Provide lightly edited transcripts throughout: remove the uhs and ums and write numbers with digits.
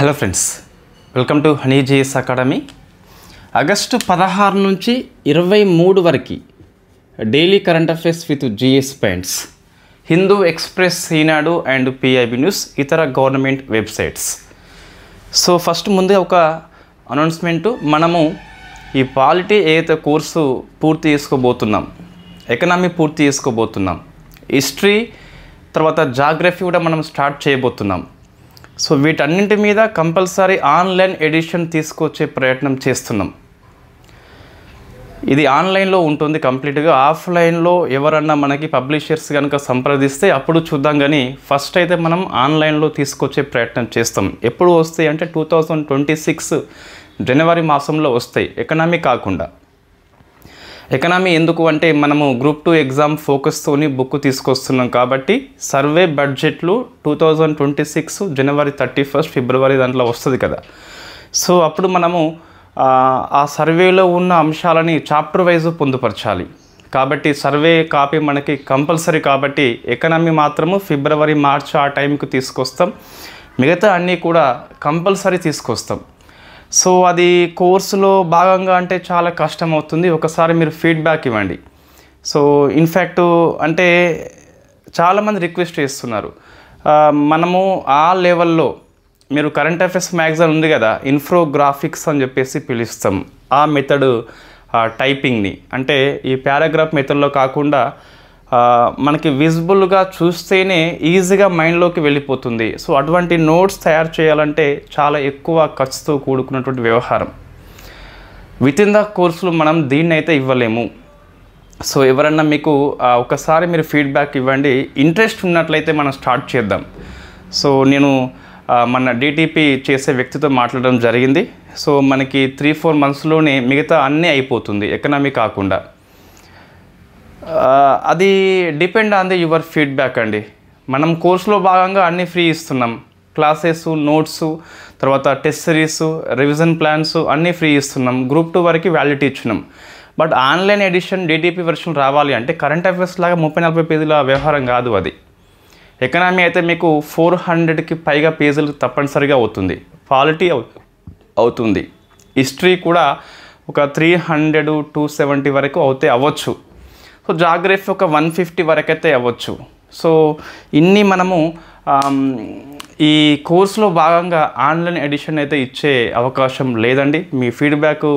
Hello friends, welcome to honey JS academy. August 16 నుంచి 23 వరకు daily current affairs with GS points, Hindu express, Eenadu and PIB news, ఇతర government websites. So first ముందే ఒక announcement, మనము ఈ polity ఏదైతే కోర్సు పూర్తి చేసుకోబోతున్నాం, ఎకనామీ పూర్తి చేసుకోబోతున్నాం, హిస్టరీ తర్వాత జాగ్రఫీ కూడా మనం స్టార్ట్ చేయబోతున్నాం. సో వీటన్నింటి మీద కంపల్సరీ ఆన్లైన్ ఎడిషన్ తీసుకొచ్చే ప్రయత్నం చేస్తున్నాం. ఇది ఆన్లైన్లో ఉంటుంది కంప్లీట్గా. ఆఫ్లైన్లో ఎవరన్నా మనకి పబ్లిషర్స్ కనుక సంప్రదిస్తే అప్పుడు చూద్దాం, కానీ ఫస్ట్ అయితే మనం ఆన్లైన్లో తీసుకొచ్చే ప్రయత్నం చేస్తాం. ఎప్పుడు వస్తాయి అంటే 2026 జనవరి మాసంలో వస్తాయి, ఎకనామీ కాకుండా. ఎకనామీ ఎందుకు అంటే మనము గ్రూప్ 2 ఎగ్జామ్ ఫోకస్తోని బుక్ తీసుకొస్తున్నాం కాబట్టి సర్వే బడ్జెట్లు 2026 జనవరి 31 ఫిబ్రవరి దాంట్లో వస్తుంది కదా. సో అప్పుడు మనము ఆ సర్వేలో ఉన్న అంశాలని చాప్టర్ వైజ్ పొందుపరచాలి కాబట్టి సర్వే కాపీ మనకి కంపల్సరీ. కాబట్టి ఎకనామీ మాత్రము ఫిబ్రవరి మార్చ్ ఆ టైంకి తీసుకొస్తాం, మిగతా అన్నీ కూడా కంపల్సరీ తీసుకొస్తాం. సో అది కోర్సులో భాగంగా అంటే చాలా కష్టం అవుతుంది. ఒకసారి మీరు ఫీడ్బ్యాక్ ఇవ్వండి. సో ఇన్ఫ్యాక్ట్ అంటే చాలామంది రిక్వెస్ట్ చేస్తున్నారు, మనము ఆ లెవెల్లో మీరు కరెంట్ అఫైర్స్ మ్యాగజైన్ ఉంది కదా, ఇన్ఫోగ్రాఫిక్స్ అని చెప్పేసి పిలుస్తాం. ఆ మెథడ్ టైపింగ్ని అంటే ఈ పారాగ్రాఫ్ మెథడ్లో కాకుండా మనకి విజిబుల్గా చూస్తేనే ఈజీగా మైండ్లోకి వెళ్ళిపోతుంది. సో అటువంటి నోట్స్ తయారు చేయాలంటే చాలా ఎక్కువ ఖర్చుతో కూడుకున్నటువంటి వ్యవహారం. విత్ ఇన్ ద కోర్సులో మనం దీన్ని అయితే ఇవ్వలేము. సో ఎవరన్నా మీకు ఒకసారి మీరు ఫీడ్బ్యాక్ ఇవ్వండి. ఇంట్రెస్ట్ ఉన్నట్లయితే మనం స్టార్ట్ చేద్దాం. సో నేను మన డిటిపి చేసే వ్యక్తితో మాట్లాడడం జరిగింది. సో మనకి 3-4 మంత్స్లోనే మిగతా అన్నీ అయిపోతుంది, ఎకనామీ కాకుండా. అది depend on the your feedback అండి. మనం కోర్సులో భాగంగా అన్నీ ఫ్రీ ఇస్తున్నాం, క్లాసెస్, నోట్స్, తర్వాత టెస్ట్ సిరీస్, రివిజన్ ప్లాన్స్ అన్నీ ఫ్రీ ఇస్తున్నాం. గ్రూప్ 2 వరకు వ్యాలిడిటీ ఇచ్చినాం. But online edition DTP version రావాలి అంటే కరెంట్ అఫైర్స్ లాగా 30-40 పేజీల వ్యవహారం కాదు అది. ఎకనామీ అయితే మీకు 400కి పైగా పేజీలు తప్పనిసరిగా అవుతుంది, పాలిటీ అవుతుంది, హిస్టరీ కూడా ఒక 300-270 వరకు అవ్వచ్చు. సో జాగ్రఫీ ఒక 150 వరకు అయితే అవ్వచ్చు. సో ఇన్ని మనము ఈ కోర్సులో భాగంగా ఆన్లైన్ ఎడిషన్ అయితే ఇచ్చే అవకాశం లేదండి. మీ ఫీడ్బ్యాక్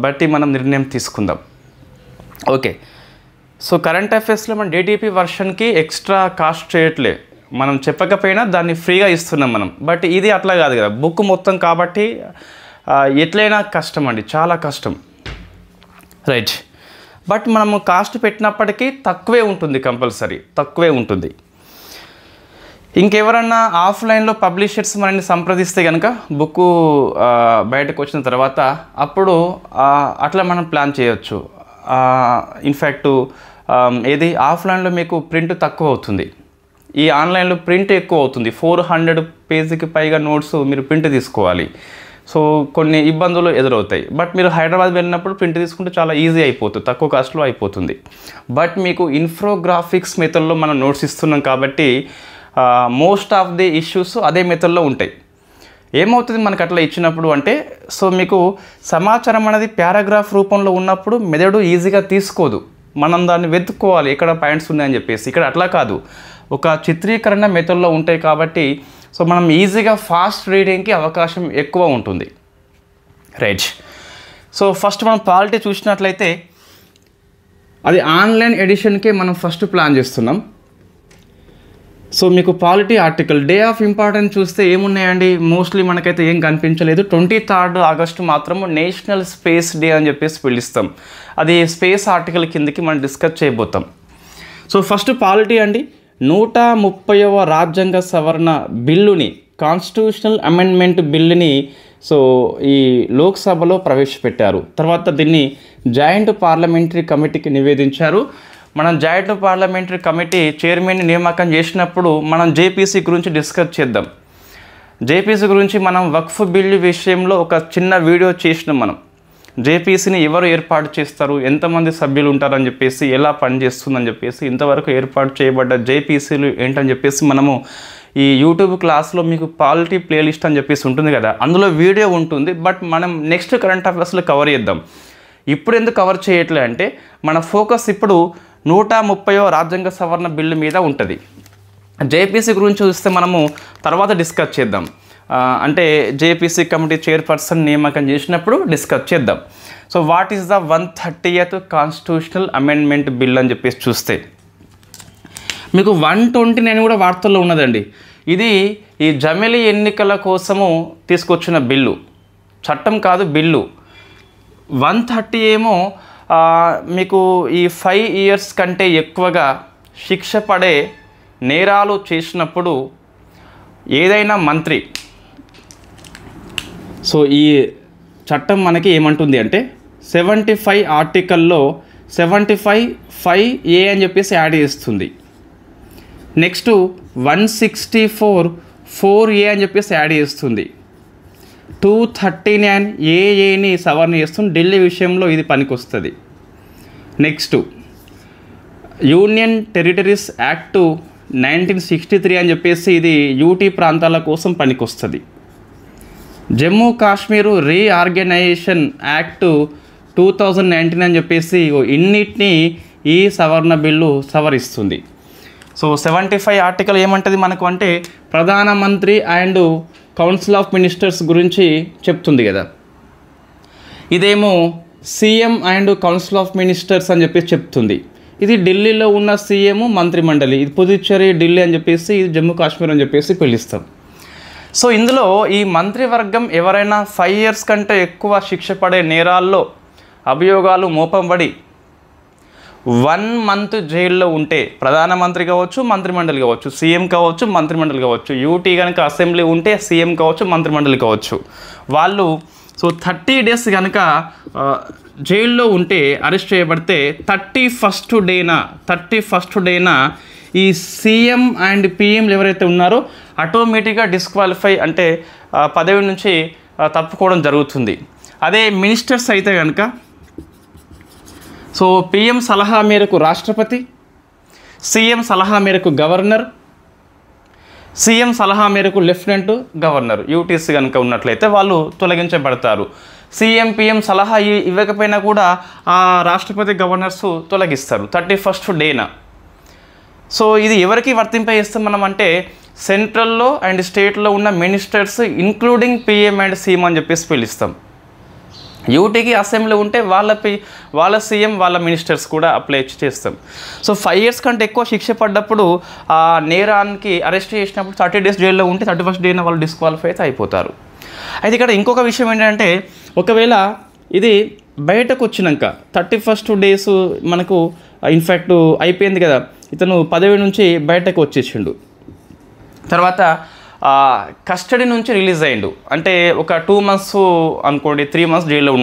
బట్టి మనం నిర్ణయం తీసుకుందాం. ఓకే, సో కరెంట్ అఫైర్స్లో మన డిటిపి వర్షన్కి ఎక్స్ట్రా కాస్ట్ చేయట్లే, మనం చెప్పకపోయినా దాన్ని ఫ్రీగా ఇస్తున్నాం మనం. బట్ ఇది అట్లా కాదు కదా, బుక్ మొత్తం కాబట్టి ఎట్లయినా కష్టం అండి, చాలా కష్టం, రైట్. బట్ మనము కాస్ట్ పెట్టినప్పటికీ తక్కువే ఉంటుంది, కంపల్సరీ తక్కువే ఉంటుంది. ఇంకెవరన్నా ఆఫ్లైన్లో పబ్లిషర్స్ మనల్ని సంప్రదిస్తే కనుక బుక్ బయటకు వచ్చిన తర్వాత అప్పుడు అట్లా మనం ప్లాన్ చేయొచ్చు. ఇన్ఫ్యాక్ట్ ఏది ఆఫ్లైన్లో మీకు ప్రింట్ తక్కువ అవుతుంది, ఈ ఆన్లైన్లో ప్రింట్ ఎక్కువ అవుతుంది. 400 పేజీకి పైగా నోట్స్ మీరు ప్రింట్ తీసుకోవాలి. సో కొన్ని ఇబ్బందులు ఎదురవుతాయి. బట్ మీరు హైదరాబాద్ వెళ్ళినప్పుడు ప్రింట్ తీసుకుంటే చాలా ఈజీ అయిపోతుంది, తక్కువ కాస్ట్లో అయిపోతుంది. బట్ మీకు ఇన్ఫోగ్రాఫిక్స్ మెథడ్లో మనం నోట్స్ ఇస్తున్నాం కాబట్టి మోస్ట్ ఆఫ్ ది ఇష్యూస్ అదే మెథడ్లో ఉంటాయి. ఏమవుతుంది మనకు అట్లా ఇచ్చినప్పుడు అంటే, సో మీకు సమాచారం అనేది పారాగ్రాఫ్ రూపంలో ఉన్నప్పుడు మెదడు ఈజీగా తీసుకోదు, మనం దాన్ని వెతుక్కోవాలి ఎక్కడ పాయింట్స్ ఉన్నాయని చెప్పేసి. ఇక్కడ అట్లా కాదు, ఒక చిత్రీకరణ మెథడ్లో ఉంటాయి కాబట్టి సో మనం ఈజీగా ఫాస్ట్ రీడింగ్కి అవకాశం ఎక్కువ ఉంటుంది, రైట్. సో ఫస్ట్ మనం పాలిటీ చూసినట్లయితే అది ఆన్లైన్ ఎడిషన్కే మనం ఫస్ట్ ప్లాన్ చేస్తున్నాం. సో మీకు polity article day of importance చూస్తే ఏమున్నాయండి, మోస్ట్లీ మనకైతే ఏం కనిపించలేదు. 23 ఆగస్టు మాత్రము నేషనల్ స్పేస్ డే అని చెప్పేసి పిలుస్తాం. అది స్పేస్ ఆర్టికల్ కిందకి మనం డిస్కస్ చేయబోతాం. సో ఫస్ట్ పాలిటీ అండి, 130వ రాజ్యాంగ సవరణ బిల్లుని, కాన్స్టిట్యూషనల్ అమెండ్మెంట్ బిల్లుని సో ఈ లోక్సభలో ప్రవేశపెట్టారు. తర్వాత దీన్ని జాయింట్ పార్లమెంటరీ కమిటీకి నివేదించారు. మనం జాయింట్ పార్లమెంటరీ కమిటీ చైర్మన్ని నియామకం చేసినప్పుడు మనం జేపీసీ గురించి డిస్కస్ చేద్దాం. జేపీసీ గురించి మనం వక్ఫ్ బిల్లు విషయంలో ఒక చిన్న వీడియో చేసినాం. మనం జేపీసీని ఎవరు ఏర్పాటు చేస్తారు, ఎంతమంది సభ్యులు ఉంటారని చెప్పేసి, ఎలా పనిచేస్తుందని చెప్పేసి, ఇంతవరకు ఏర్పాటు చేయబడ్డ జేపీసీలు ఏంటని చెప్పేసి మనము ఈ యూట్యూబ్ క్లాస్లో మీకు పాలిటీ ప్లేలిస్ట్ అని చెప్పేసి ఉంటుంది కదా, అందులో వీడియో ఉంటుంది. బట్ మనం నెక్స్ట్ కరెంట్ అఫైర్స్లో కవర్ చేద్దాం. ఇప్పుడు ఎందుకు కవర్ చేయట్లే అంటే మన ఫోకస్ ఇప్పుడు 130వ రాజ్యాంగ సవరణ బిల్లు మీద ఉంటుంది. జేపీసీ గురించి చూస్తే మనము తర్వాత డిస్కస్ చేద్దాం. అంటే జేపీసీ కమిటీ చైర్పర్సన్ నియామకం చేసినప్పుడు డిస్కస్ చేద్దాం. So what is the 130th constitutional amendment bill అని చెప్పేసి చూస్తే మీకు 129 కూడా వార్తల్లో ఉన్నదండి. ఇది ఈ జమిలీ ఎన్నికల కోసము తీసుకొచ్చిన బిల్లు, చట్టం కాదు బిల్లు. 130 ఏమో మీకు ఈ 5 years కంటే ఎక్కువగా శిక్ష పడే నేరాలు చేసినప్పుడు ఏదైనా మంత్రి, సో ఈ చట్టం మనకి ఏమంటుంది అంటే 75 ఆర్టికల్లో 75(5)(a) అని చెప్పేసి యాడ్ చేస్తుంది. నెక్స్ట్ 164(4)(a) అని చెప్పేసి యాడ్ చేస్తుంది. 239(a)(a)ని సవరణ చేస్తుంది. ఢిల్లీ విషయంలో ఇది పనికొస్తుంది. నెక్స్ట్ యూనియన్ టెరిటరీస్ యాక్ట్ 1963 అని చెప్పేసి ఇది యూటీ ప్రాంతాల కోసం పనికొస్తుంది. జమ్మూ కాశ్మీరు రీఆర్గనైజేషన్ యాక్ట్ 2019 అని చెప్పేసి ఇన్నిటినీ ఈ సవరణ బిల్లు సవరిస్తుంది. సో 75 ఆర్టికల్ ఏమంటుంది మనకు అంటే ప్రధానమంత్రి అండ్ కౌన్సిల్ ఆఫ్ మినిస్టర్స్ గురించి చెప్తుంది కదా. ఇదేమో CM and council of ministers అని చెప్పేసి చెప్తుంది. ఇది ఢిల్లీలో ఉన్న సీఎం మంత్రిమండలి, ఇది పుదుచ్చేరి ఢిల్లీ అని చెప్పేసి, ఇది జమ్మూ కాశ్మీర్ అని చెప్పేసి పిలుస్తాం. సో ఇందులో ఈ మంత్రివర్గం ఎవరైనా 5 years కంటే ఎక్కువ శిక్ష పడే నేరాల్లో అభియోగాలు మోపబడి 1 month జైల్లో ఉంటే, ప్రధానమంత్రి కావచ్చు, మంత్రిమండలి కావచ్చు, సీఎం కావచ్చు, మంత్రిమండలి కావచ్చు, యూటీ కనుక అసెంబ్లీ ఉంటే సీఎం కావచ్చు, మంత్రిమండలి కావచ్చు, వాళ్ళు సో 30 days కనుక జైల్లో ఉంటే, అరెస్ట్ చేయబడితే 31st డేన ఈ సీఎం అండ్ పిఎంలు ఎవరైతే ఉన్నారో ఆటోమేటిక్గా డిస్క్వాలిఫై అంటే పదవి నుంచి తప్పుకోవడం జరుగుతుంది. అదే మినిస్టర్స్ అయితే కనుక సో పిఎం సలహా మేరకు రాష్ట్రపతి, సీఎం సలహా మేరకు గవర్నర్, సీఎం సలహా మేరకు లెఫ్టినెంట్ గవర్నర్, యూటీసీ కనుక ఉన్నట్లయితే వాళ్ళు తొలగించబడతారు. సీఎం పిఎం సలహా ఇవ్వకపోయినా కూడా ఆ రాష్ట్రపతి గవర్నర్స్ తొలగిస్తారు 31st డేన. సో ఇది ఎవరికి వర్తింపజేస్తాం మనం అంటే సెంట్రల్లో అండ్ స్టేట్లో ఉన్న ministers including PM and CM అని చెప్పేసి పిలుస్తాం. యూటీకి అసెంబ్లీ ఉంటే వాళ్ళ సీఎం వాళ్ళ మినిస్టర్స్ కూడా అప్లై చేస్తాం. సో 5 years కంటే ఎక్కువ శిక్ష పడ్డప్పుడు ఆ నేరానికి అరెస్ట్ చేసినప్పుడు 30 days జైల్లో ఉంటే 31st డేన వాళ్ళు డిస్క్వాలిఫై అయితే అయిపోతారు. అయితే ఇక్కడ ఇంకొక విషయం ఏంటంటే ఒకవేళ ఇది బయటకు వచ్చినాక 31st days మనకు ఇన్ఫ్యాక్ట్ అయిపోయింది కదా, ఇతను పదవి నుంచి బయటకు వచ్చేసిండు, తర్వాత కస్టడీ నుంచి రిలీజ్ అయ్యిండు అంటే ఒక 2 months అనుకోండి, 3 months జైల్లో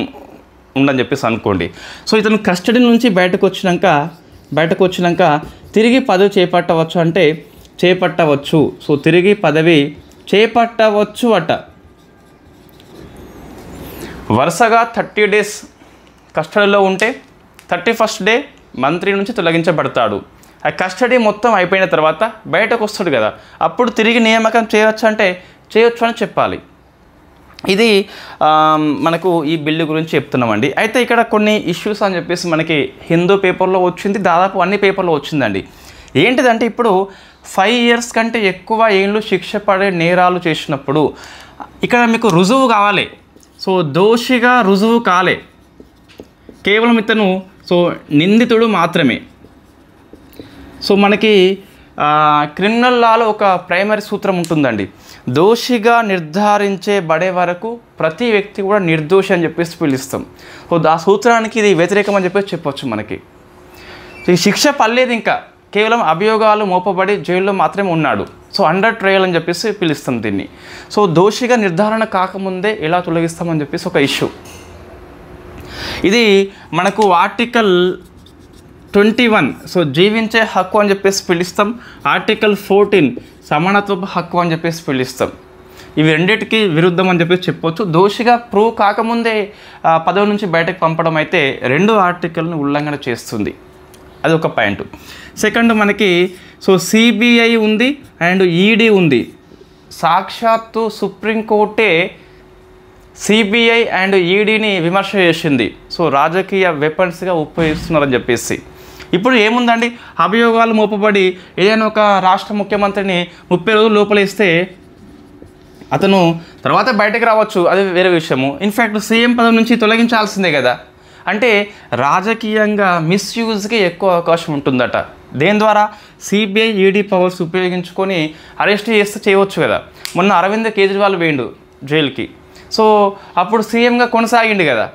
ఉండని చెప్పేసి అనుకోండి. సో ఇతను కస్టడీ నుంచి బయటకు వచ్చినాక తిరిగి పదవి చేపట్టవచ్చు అంటే చేపట్టవచ్చు. సో తిరిగి పదవి చేపట్టవచ్చు అట. వరుసగా 30 days కస్టడీలో ఉంటే 31st డే మంత్రి నుంచి తొలగించబడతాడు. ఆ కస్టడీ మొత్తం అయిపోయిన తర్వాత బయటకు వస్తాడు కదా, అప్పుడు తిరిగి నియామకం చేయవచ్చు అంటే చేయొచ్చు అని చెప్పాలి. ఇది మనకు ఈ బిల్లు గురించి చెప్తున్నామండి. అయితే ఇక్కడ కొన్ని ఇష్యూస్ అని చెప్పేసి మనకి హిందూ పేపర్లో వచ్చింది, దాదాపు అన్ని పేపర్లో వచ్చిందండి. ఏంటిదంటే ఇప్పుడు 5 years కంటే ఎక్కువ ఏళ్ళు శిక్ష పడే నేరాలు చేసినప్పుడు ఇక్కడ మీకు రుజువు కావాలి. సో దోషిగా రుజువు కాలే, కేవలం ఇతను సో నిందితుడు మాత్రమే. సో మనకి క్రిమినల్ లాలో ఒక ప్రైమరీ సూత్రం ఉంటుందండి, దోషిగా నిర్ధారించబడే వరకు ప్రతి వ్యక్తి కూడా నిర్దోషి అని చెప్పేసి పిలుస్తాం. సో ఆ సూత్రానికి ఇది వ్యతిరేకం అని చెప్పేసి చెప్పొచ్చు. మనకి ఈ శిక్ష పడలేదు, ఇంకా కేవలం అభియోగాలు మోపబడి జైల్లో మాత్రమే ఉన్నాడు. సో అండర్ ట్రయల్ అని చెప్పేసి పిలుస్తాం దీన్ని. సో దోషిగా నిర్ధారణ కాకముందే ఎలా తొలగిస్తామని చెప్పేసి ఒక ఇష్యూ. ఇది మనకు ఆర్టికల్ 21 సో జీవించే హక్కు అని చెప్పేసి పిలుస్తాం. ఆర్టికల్ 14 సమానత్వపు హక్కు అని చెప్పేసి పిలుస్తాం. ఇవి రెండింటికి విరుద్ధం అని చెప్పేసి చెప్పొచ్చు. దోషిగా ప్రూవ్ కాకముందే పదవి నుంచి బయటకు పంపడం అయితే 2 ఆర్టికల్ని ఉల్లంఘన చేస్తుంది. అది ఒక పాయింట్. సెకండ్ మనకి సో సిబిఐ ఉంది అండ్ ఈడీ ఉంది. సాక్షాత్తు సుప్రీంకోర్టే సిబిఐ అండ్ ఈడీని విమర్శ చేసింది. సో రాజకీయ వెపన్స్గా ఉపయోగిస్తున్నారని చెప్పేసి. ఇప్పుడు ఏముందండి, అభియోగాలు మోపబడి ఏదైనా ఒక రాష్ట్ర ముఖ్యమంత్రిని 30 రోజులు లోపలేస్తే అతను తర్వాత బయటకు రావచ్చు, అది వేరే విషయము. ఇన్ఫ్యాక్ట్ సీఎం పదవి నుంచి తొలగించాల్సిందే కదా. అంటే రాజకీయంగా మిస్యూజ్కి ఎక్కువ అవకాశం ఉంటుందట. దేని ద్వారా? సిబిఐ ఈడీ పవర్స్ ఉపయోగించుకొని అరెస్ట్ చేస్తే చేయవచ్చు కదా. మొన్న అరవింద్ కేజ్రీవాల్ వేయండు జైలుకి. సో అప్పుడు సీఎంగా కొనసాగిండు కదా.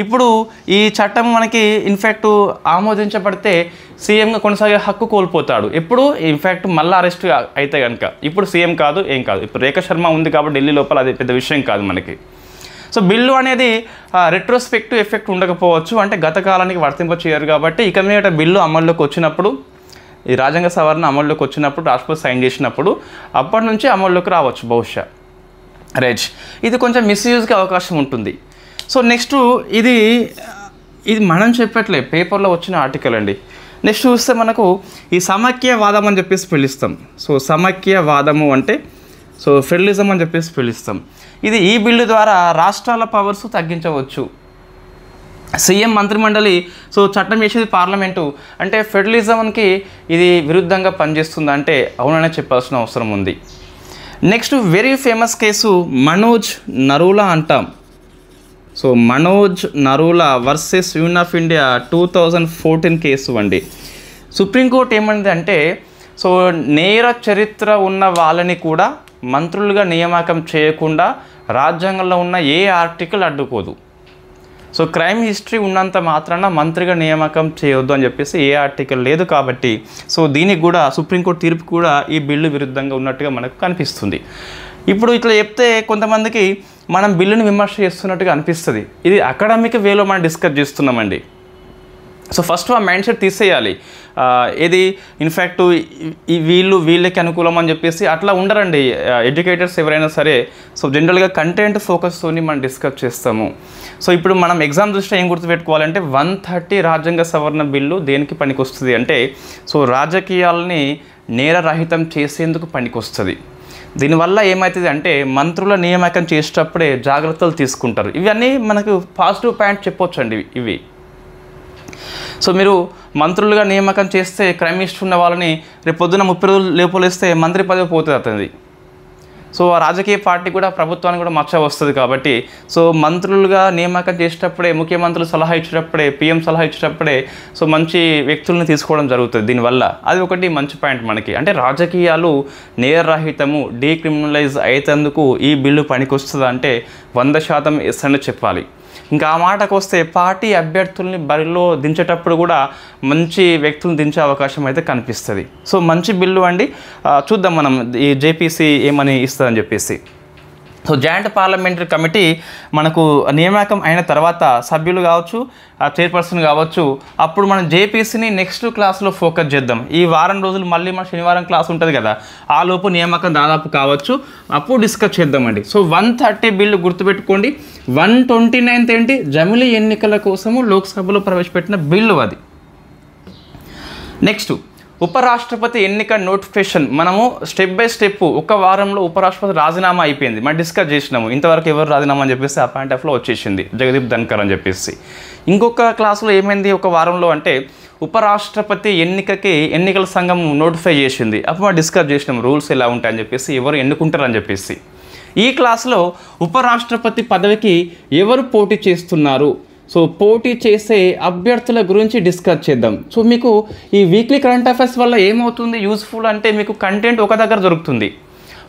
ఇప్పుడు ఈ చట్టం మనకి ఇన్ఫ్యాక్ట్ ఆమోదించబడితే సీఎంగా కొనసాగే హక్కు కోల్పోతాడు. ఎప్పుడు? ఇన్ఫ్యాక్ట్ మళ్ళీ అరెస్ట్ అయితే కనుక. ఇప్పుడు సీఎం కాదు, ఏం కాదు. ఇప్పుడు రేఖా శర్మ ఉంది కాబట్టి ఢిల్లీ లోపల అది పెద్ద విషయం కాదు మనకి. సో బిల్లు అనేది రెట్రోస్పెక్టివ్ ఎఫెక్ట్ ఉండకపోవచ్చు, అంటే గత కాలానికి వర్తింపచేయరు కాబట్టి. ఇక మీద బిల్లు అమల్లోకి వచ్చినప్పుడు, ఈ రాజ్యాంగ సవరణ అమల్లోకి వచ్చినప్పుడు, రాష్ట్రపతి సైన్ చేసినప్పుడు అప్పటి నుంచి అమల్లోకి రావచ్చు బహుశా. రైట్, ఇది కొంచెం మిస్యూజ్కి అవకాశం ఉంటుంది. సో నెక్స్ట్ ఇది మనం చెప్పట్లే, పేపర్లో వచ్చిన ఆర్టికల్ అండి. నెక్స్ట్ చూస్తే మనకు ఈ సమైక్యవాదం అని చెప్పేసి పిలుస్తాం. సో సమైక్యవాదము అంటే సో ఫెడరలిజం అని చెప్పేసి పిలుస్తాం. ఇది ఈ బిల్లు ద్వారా రాష్ట్రాల పవర్స్ తగ్గించవచ్చు. సీఎం మంత్రిమండలి సో చట్టం చేసేది పార్లమెంటు. అంటే ఫెడరలిజంకి ఇది విరుద్ధంగా పనిచేస్తుంది అంటే అవుననే చెప్పాల్సిన అవసరం ఉంది. Next very famous case Manoj Narula అంటాం. So Manoj Narula versus union of India 2014 case అండి. సుప్రీంకోర్టు ఏమంది అంటే సో నేర చరిత్ర ఉన్న వాళ్ళని కూడా మంత్రులుగా నియామకం చేయకుండా రాజ్యాంగంలో ఉన్న ఏ ఆర్టికల్ అడ్డుకోదు. సో క్రైమ్ హిస్టరీ ఉన్నంత మాత్రాన మంత్రిగా నియామకం చేయొద్దు అని చెప్పేసి ఏ ఆర్టికల్ లేదు కాబట్టి సో దీనికి కూడా సుప్రీంకోర్టు తీర్పు కూడా ఈ బిల్లు విరుద్ధంగా ఉన్నట్టుగా మనకు కనిపిస్తుంది. ఇప్పుడు ఇట్లా చెప్తే కొంతమందికి మనం బిల్లుని విమర్శ చేస్తున్నట్టుగా అనిపిస్తుంది. ఇది అకాడమిక్ వేలో మనం డిస్కస్ చేస్తున్నామండి. సో ఫస్ట్ ఆ మైండ్ సెట్ తీసేయాలి. ఇది ఇన్ఫ్యాక్ట్ వీళ్ళకి అనుకూలం అని చెప్పేసి అట్లా ఉండరండి ఎడ్యుకేటర్స్ ఎవరైనా సరే. సో జనరల్గా కంటెంట్ ఫోకస్తోని మనం డిస్కస్ చేస్తాము. సో ఇప్పుడు మనం ఎగ్జామ్ దృష్ట్యా ఏం గుర్తుపెట్టుకోవాలంటే 130 రాజ్యాంగ సవరణ బిల్లు దేనికి పనికొస్తుంది అంటే సో రాజకీయాలని నేరరహితం చేసేందుకు పనికొస్తుంది. దీనివల్ల ఏమవుతుంది అంటే మంత్రుల నియామకం చేసేటప్పుడే జాగ్రత్తలు తీసుకుంటారు. ఇవన్నీ మనకు పాజిటివ్ పాయింట్ చెప్పొచ్చు అండి ఇవి. సో మీరు మంత్రులుగా నియామకం చేస్తే క్రైమ్ హిస్టరీ ఉన్న వాళ్ళని రేపు పొద్దున 30 రోజులు లేపోలేస్తే మంత్రి పదవి పోతుంది అతనిది. సో ఆ రాజకీయ పార్టీ కూడా ప్రభుత్వానికి కూడా మచ్చ వస్తుంది కాబట్టి సో మంత్రులుగా నియామకం చేసేటప్పుడే ముఖ్యమంత్రులు సలహా ఇచ్చేటప్పుడే పీఎం సలహా ఇచ్చేటప్పుడే సో మంచి వ్యక్తులను తీసుకోవడం జరుగుతుంది. దీనివల్ల అది ఒకటి మంచి పాయింట్ మనకి. అంటే రాజకీయాలు నేరరహితము డీక్రిమినలైజ్ అయ్యేందుకు ఈ బిల్లు పనికొస్తుంది అంటే 100% ఎస్ అని చెప్పాలి. ఇంకా ఆ మాటకు వస్తే పార్టీ అభ్యర్థుల్ని బరిలో దించేటప్పుడు కూడా మంచి వ్యక్తులను దించే అవకాశం అయితే కనిపిస్తుంది. సో మంచి బిల్లు అండి. చూద్దాం మనం ఈ జేపీసీ ఏమని ఇస్తుందని చెప్పేసి. సో జాయింట్ పార్లమెంటరీ కమిటీ మనకు నియామకం అయిన తర్వాత సభ్యులు కావచ్చు, చైర్పర్సన్ కావచ్చు, అప్పుడు మనం జేపీసీని నెక్స్ట్ క్లాస్లో ఫోకస్ చేద్దాం. ఈ వారం రోజులు మళ్ళీ మన శనివారం క్లాస్ ఉంటుంది కదా, ఆ లోపు నియామకం దాదాపు కావచ్చు, అప్పుడు డిస్కస్ చేద్దామండి. సో 130 బిల్లు గుర్తుపెట్టుకోండి. 129 ఏంటి? జమిలీ ఎన్నికల కోసము లోక్సభలో ప్రవేశపెట్టిన బిల్లు అది. నెక్స్ట్ ఉపరాష్ట్రపతి ఎన్నిక నోటిఫికేషన్. మనము స్టెప్ బై స్టెప్ ఒక వారంలో ఉపరాష్ట్రపతి రాజీనామా అయిపోయింది, మనం డిస్కస్ చేసినాము. ఇంతవరకు ఎవరు రాజీనామా అని చెప్పేసి ఆ పాయింట్ ఆఫ్లో వచ్చేసింది, జగదీప్ ధన్కర్ అని చెప్పేసి. ఇంకొక క్లాసులో ఏమైంది ఒక వారంలో అంటే ఉపరాష్ట్రపతి ఎన్నికల సంఘం నోటిఫై చేసింది. అప్పుడు మనం డిస్కస్ చేసినాము రూల్స్ ఎలా ఉంటాయని చెప్పేసి, ఎవరు ఎన్నుకుంటారని చెప్పేసి. ఈ క్లాస్లో ఉపరాష్ట్రపతి పదవికి ఎవరు పోటీ చేస్తున్నారు, సో పోటీ చేసే అభ్యర్థుల గురించి డిస్కస్ చేద్దాం. సో మీకు ఈ వీక్లీ కరెంట్ అఫైర్స్ వల్ల ఏమవుతుంది యూస్ఫుల్ అంటే మీకు కంటెంట్ ఒక దగ్గర దొరుకుతుంది.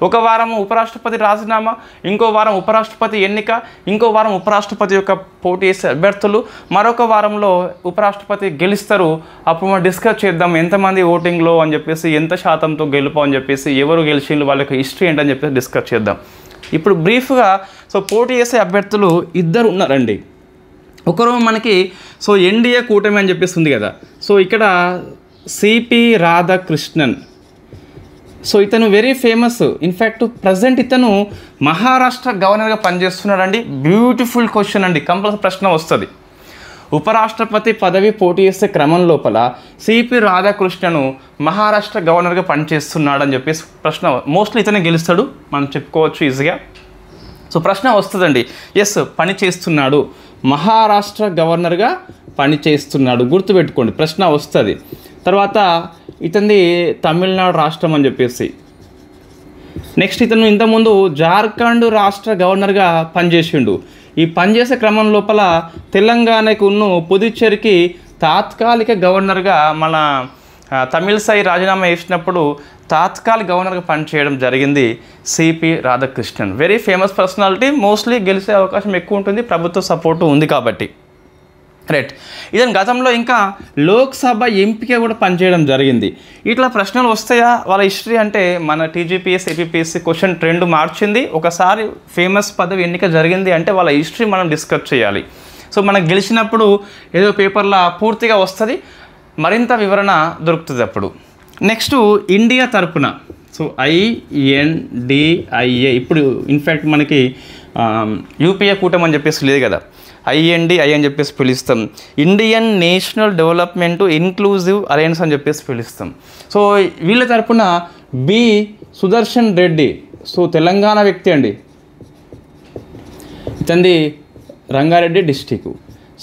ఒక వారం ఉపరాష్ట్రపతి రాజీనామా, ఇంకో వారం ఉపరాష్ట్రపతి ఎన్నిక, ఇంకో వారం ఉపరాష్ట్రపతి యొక్క పోటీ చేసే అభ్యర్థులు, మరొక వారంలో ఉపరాష్ట్రపతి గెలుస్తారు. అప్పుడు మనం డిస్కస్ చేద్దాం ఎంతమంది ఓటింగ్లో అని చెప్పేసి, ఎంత శాతంతో గెలుపు అని చెప్పేసి, ఎవరు గెలిచిండ్రు, వాళ్ళ యొక్క హిస్టరీ ఏంటని చెప్పేసి డిస్కస్ చేద్దాం. ఇప్పుడు బ్రీఫ్గా సో పోటీ చేసే అభ్యర్థులు ఇద్దరు ఉన్నారండి. ఒకరు మనకి సో ఎన్డీఏ కూటమి అని చెప్పేసి ఉంది కదా. సో ఇక్కడ సిపి రాధాకృష్ణన్. సో ఇతను వెరీ ఫేమస్. ఇన్ఫ్యాక్ట్ ప్రజెంట్ ఇతను మహారాష్ట్ర గవర్నర్గా పనిచేస్తున్నాడండి. బ్యూటిఫుల్ క్వశ్చన్ అండి, కంపల్సరీ ప్రశ్న వస్తుంది. ఉపరాష్ట్రపతి పదవి పోటీ చేసే క్రమం లోపల సిపి రాధాకృష్ణను మహారాష్ట్ర గవర్నర్గా పనిచేస్తున్నాడని చెప్పేసి ప్రశ్న. మోస్ట్లీ ఇతనే గెలుస్తాడు మనం చెప్పుకోవచ్చు ఈజీగా. సో ప్రశ్న వస్తుందండి, ఎస్ పని చేస్తున్నాడు, మహారాష్ట్ర గవర్నర్గా పనిచేస్తున్నాడు, గుర్తుపెట్టుకోండి ప్రశ్న వస్తుంది. తర్వాత ఇతనిది తమిళనాడు రాష్ట్రం అని చెప్పేసి. నెక్స్ట్ ఇతను ఇంతకుముందు జార్ఖండ్ రాష్ట్ర గవర్నర్గా పనిచేసిండు. ఈ పనిచేసే క్రమం లోపల తెలంగాణకు పుదుచ్చేరికి తాత్కాలిక గవర్నర్గా మన తమిళసై రాజీనామా చేసినప్పుడు తాత్కాలిక గవర్నర్గా పనిచేయడం జరిగింది CP Radhakrishnan. Very famous personality, mostly గెలిచే అవకాశం ఎక్కువ ఉంటుంది, ప్రభుత్వ సపోర్టు ఉంది కాబట్టి. రైట్. ఇతను గతంలో ఇంకా లోక్సభ ఎంపీగా కూడా పనిచేయడం జరిగింది. ఇట్లా ప్రశ్నలు వస్తాయా వాళ్ళ హిస్టరీ అంటే మన టీజీపీఎస్ ఏపీపీఎస్సీ క్వశ్చన్ ట్రెండ్ మార్చింది. ఒకసారి ఫేమస్ పదవి ఎన్నిక జరిగింది అంటే వాళ్ళ హిస్టరీ మనం డిస్కస్ చేయాలి. సో మనం గెలిచినప్పుడు ఏదో పేపర్లో పూర్తిగా వస్తుంది, మరింత వివరణ దొరుకుతుంది అప్పుడు. నెక్స్ట్ ఇండియా తరపున సో INDIA, ఇప్పుడు ఇన్ఫ్యాక్ట్ మనకి యూపీఏ కూటమి అని చెప్పేసి లేదు కదా, INDIA అని చెప్పేసి పిలుస్తాం. Indian national development inclusive alliance అని చెప్పేసి పిలుస్తాం. సో వీళ్ళ తరపున బి సుదర్శన్ రెడ్డి, సో తెలంగాణ వ్యక్తి అండి, ఇతనిది రంగారెడ్డి డిస్టిక్.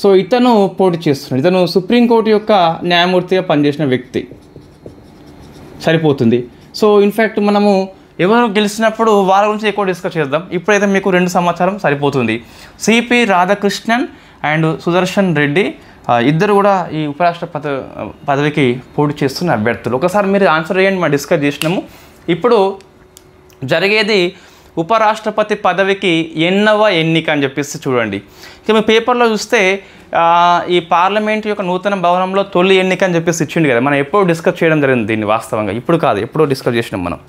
సో ఇతను పోటీ చేస్తున్నాడు. ఇతను సుప్రీంకోర్టు యొక్క న్యాయమూర్తిగా పనిచేసిన వ్యక్తి, సరిపోతుంది. సో ఇన్ఫ్యాక్ట్ మనము ఎవరు గెలిచినప్పుడు వాళ్ళ గురించి ఎక్కువ డిస్కస్ చేద్దాం. ఇప్పుడైతే మీకు 2 సమాచారం సరిపోతుంది. సిపి రాధాకృష్ణన్ అండ్ సుదర్శన్ రెడ్డి ఇద్దరు కూడా ఈ ఉపరాష్ట్రపతి పదవికి పోటీ చేస్తున్న అభ్యర్థులు. ఒకసారి మీరు ఆన్సర్ చేయండి, మనం డిస్కస్ చేసినాము. ఇప్పుడు జరిగేది ఉపరాష్ట్రపతి పదవికి ఎన్నవ ఎన్నిక అని చెప్పేసి చూడండి. ఇక మీ పేపర్లో చూస్తే ఈ పార్లమెంట్ యొక్క నూతన భవనంలో తొలి ఎన్నిక అని చెప్పేసి ఇచ్చిండు కదా, మనం ఎప్పుడో డిస్కస్ చేయడం జరిగింది దీన్ని. వాస్తవంగా ఇప్పుడు కాదు, ఎప్పుడో డిస్కస్ చేసినాం మనం.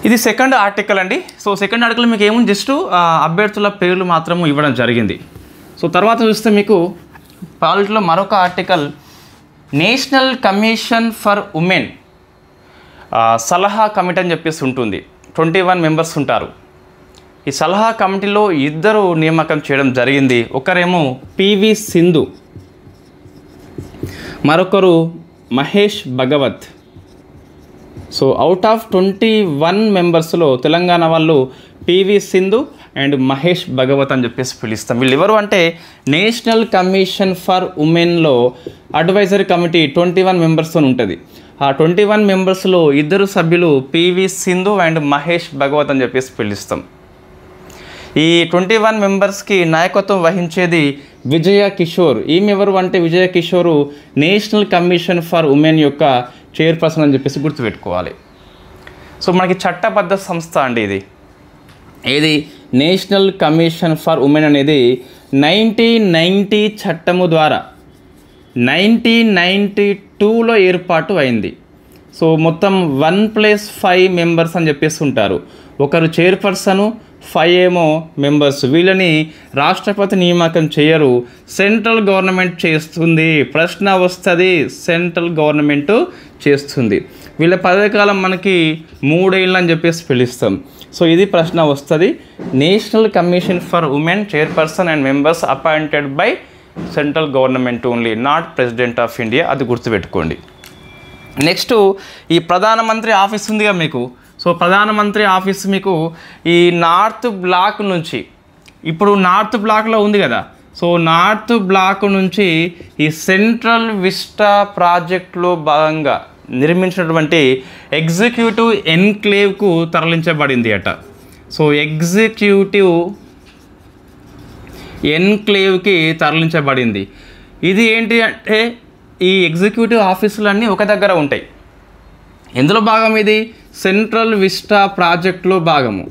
ఇది సెకండ్ ఆర్టికల్ అండి. సో సెకండ్ ఆర్టికల్ మీకు ఏముంది, జస్ట్ అభ్యర్థుల పేర్లు మాత్రము ఇవ్వడం జరిగింది. సో తర్వాత చూస్తే మీకు పాలిట్లో మరొక article, national commission for women సలహా కమిటీ అని చెప్పేసి ఉంటుంది. 21 మెంబర్స్ ఉంటారు. ఈ సలహా కమిటీలో 2 నియామకం చేయడం జరిగింది. ఒకరేమో PV సింధు, మరొకరు Mahesh Bhagwat. So out of 21 మెంబర్స్లో తెలంగాణ వాళ్ళు PV సింధు అండ్ మహేష్ భగవత్ అని చెప్పేసి పిలుస్తాం. వీళ్ళు ఎవరు అంటే నేషనల్ కమిషన్ ఫర్ ఉమెన్లో అడ్వైజరీ కమిటీ 21 మెంబర్స్తో ఉంటుంది. ఆ 21 మెంబర్స్లో 2 సభ్యులు PV సింధు అండ్ మహేష్ భగవత్ అని చెప్పేసి పిలుస్తాం. ఈ 21 మెంబర్స్కి నాయకత్వం వహించేది విజయ కిషోర్. ఈమె ఎవరు అంటే Vijaya Kishore national commission for women యొక్క చైర్పర్సన్ అని చెప్పేసి గుర్తుపెట్టుకోవాలి. సో మనకి చట్టబద్ధ సంస్థ అండి ఇది. ఏది నేషనల్ కమిషన్ ఫర్ ఉమెన్ అనేది 1990 చట్టము ద్వారా 1992లో ఏర్పాటు అయింది. సో మొత్తం 1+5 మెంబర్స్ అని చెప్పేసి ఉంటారు. ఒకరు చైర్పర్సను, 5 ఏమో మెంబర్స్. వీళ్ళని రాష్ట్రపతి నియామకం చేయరు, సెంట్రల్ గవర్నమెంట్ చేస్తుంది. ప్రశ్న వస్తుంది, సెంట్రల్ గవర్నమెంట్ చేస్తుంది. వీళ్ళ పదవీకాలం మనకి 3 ఏళ్ళు అని చెప్పేసి పిలుస్తాం. సో ఇది ప్రశ్న వస్తుంది. National commission for women chairperson and members appointed by central government only, not president of India. అది గుర్తుపెట్టుకోండి. నెక్స్ట్ ఈ ప్రధానమంత్రి ఆఫీస్ ఉందిగా మీకు. సో ప్రధానమంత్రి ఆఫీస్ మీకు ఈ నార్త్ బ్లాక్ నుంచి, ఇప్పుడు నార్త్ బ్లాక్లో ఉంది కదా, సో నార్త్ బ్లాక్ నుంచి ఈ సెంట్రల్ విస్టా ప్రాజెక్టులో భాగంగా నిర్మించినటువంటి ఎగ్జిక్యూటివ్ ఎన్క్లేవ్కు తరలించబడింది అట. సో ఎగ్జిక్యూటివ్ ఎన్క్లేవ్కి తరలించబడింది. ఇది ఏంటి అంటే ఈ ఎగ్జిక్యూటివ్ ఆఫీసులన్నీ ఒక దగ్గర ఉంటాయి. ఎందులో భాగం ఇది? సెంట్రల్ విస్టా ప్రాజెక్టులో భాగము.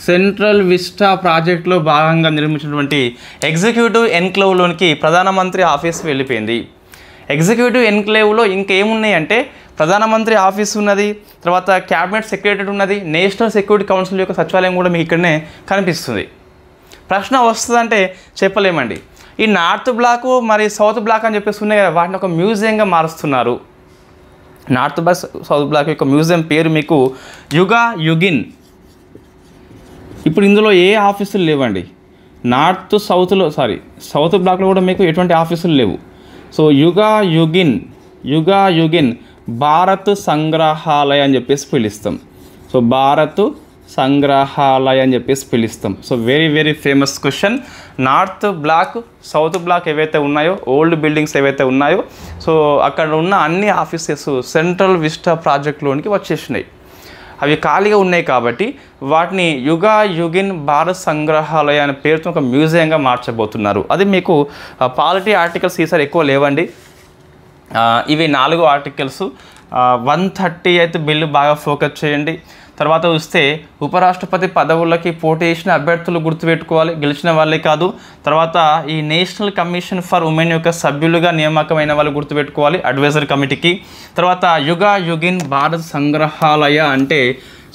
సెంట్రల్ విస్టా ప్రాజెక్టులో భాగంగా నిర్మించినటువంటి ఎగ్జిక్యూటివ్ ఎన్క్లేవ్లోనికి ప్రధానమంత్రి ఆఫీస్ వెళ్ళిపోయింది. ఎగ్జిక్యూటివ్ ఎన్క్లేవ్లో ఇంకేమున్నాయి అంటే ప్రధానమంత్రి ఆఫీస్ ఉన్నది, తర్వాత క్యాబినెట్ సెక్రటరీ ఉన్నది, నేషనల్ సెక్యూరిటీ కౌన్సిల్ యొక్క సచివాలయం కూడా మీకు ఇక్కడనే కనిపిస్తుంది. ప్రశ్న వస్తుందంటే చెప్పలేమండి. ఈ నార్త్ బ్లాక్ మరి సౌత్ బ్లాక్ అని చెప్పేసి ఉన్నాయి కదా, వాటిని ఒక మ్యూజియంగా మారుస్తున్నారు. నార్త్ బ్లాక్ సౌత్ బ్లాక్ యొక్క మ్యూజియం పేరు మీకు యుగిన్. ఇప్పుడు ఇందులో ఏ ఆఫీసులు లేవండి. సౌత్ బ్లాక్లో కూడా మీకు ఎటువంటి ఆఫీసులు లేవు. సో యుగా యుగిన్ భారత్ సంగ్రహాలయ అని చెప్పేసి పిలుస్తాం. సో భారత్ సంగ్రహాలయ అని చెప్పేసి పిలుస్తాం. So very very famous question. North block, south block ఏవైతే ఉన్నాయో, ఓల్డ్ బిల్డింగ్స్ ఏవైతే ఉన్నాయో, సో అక్కడ ఉన్న అన్ని ఆఫీసెస్ సెంట్రల్ విస్టా ప్రాజెక్ట్లోనికి వచ్చేసినాయి. అవి ఖాళీగా ఉన్నాయి కాబట్టి వాటిని యుగిన్ భారత్ సంగ్రహాలయ అనే పేరుతో ఒక మ్యూజియంగా మార్చబోతున్నారు. అది మీకు పాలిటీ ఆర్టికల్స్ ఈసారి ఎక్కువ లేవండి. ఇవి 4 ఆర్టికల్స్. 138 బిల్లు బాగా ఫోకస్ చేయండి. తర్వాత వస్తే ఉపరాష్ట్రపతి పదవులకి పోటీ చేసిన అభ్యర్థులు గుర్తుపెట్టుకోవాలి, గెలిచిన వాళ్ళే కాదు. తర్వాత ఈ నేషనల్ కమిషన్ ఫర్ ఉమెన్ యొక్క సభ్యులుగా నియామకమైన వాళ్ళు గుర్తుపెట్టుకోవాలి, అడ్వైజరీ కమిటీకి. తర్వాత యుగిన్ భారత్ సంగ్రహాలయ అంటే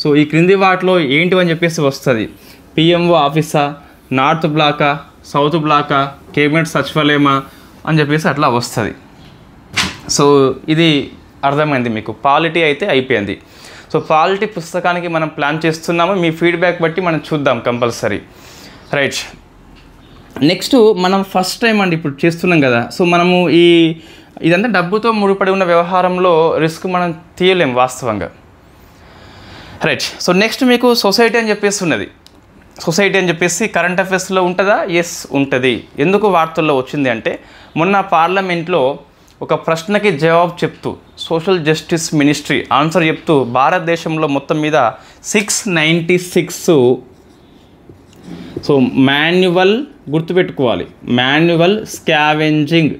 సో ఈ క్రింది వాటిలో ఏంటివని చెప్పేసి వస్తుంది. పిఎంఓ ఆఫీసా, నార్త్ బ్లాకా, సౌత్ బ్లాకా, కేబినెట్ సచివాలయమా అని చెప్పేసి అట్లా వస్తుంది. సో ఇది అర్థమైంది మీకు. పాలిటీ అయితే అయిపోయింది. సో పాలిటీ పుస్తకానికి మనం ప్లాన్ చేస్తున్నాము. మీ ఫీడ్బ్యాక్ బట్టి మనం చూద్దాం కంపల్సరీ. రైట్, నెక్స్ట్ మనం ఫస్ట్ టైం అండి ఇప్పుడు చేస్తున్నాం కదా. సో మనము ఇదంతా డబ్బుతో ముడిపడి ఉన్న వ్యవహారంలో రిస్క్ మనం తీయలేం వాస్తవంగా. రైట్, సో నెక్స్ట్ మీకు సొసైటీ అని చెప్పేసి ఉన్నది. సొసైటీ అని చెప్పేసి కరెంట్ అఫైర్స్లో ఉంటుందా? ఎస్ ఉంటుంది. ఎందుకు వార్తల్లో వచ్చింది అంటే మొన్న పార్లమెంట్లో ఒక ప్రశ్నకి జవాబు చెప్తూ సోషల్ జస్టిస్ మినిస్ట్రీ ఆన్సర్ చెప్తూ భారతదేశంలో మొత్తం మీద 696 సో మాన్యువల్ గుర్తుపెట్టుకోవాలి, మాన్యువల్ స్కావెంజింగ్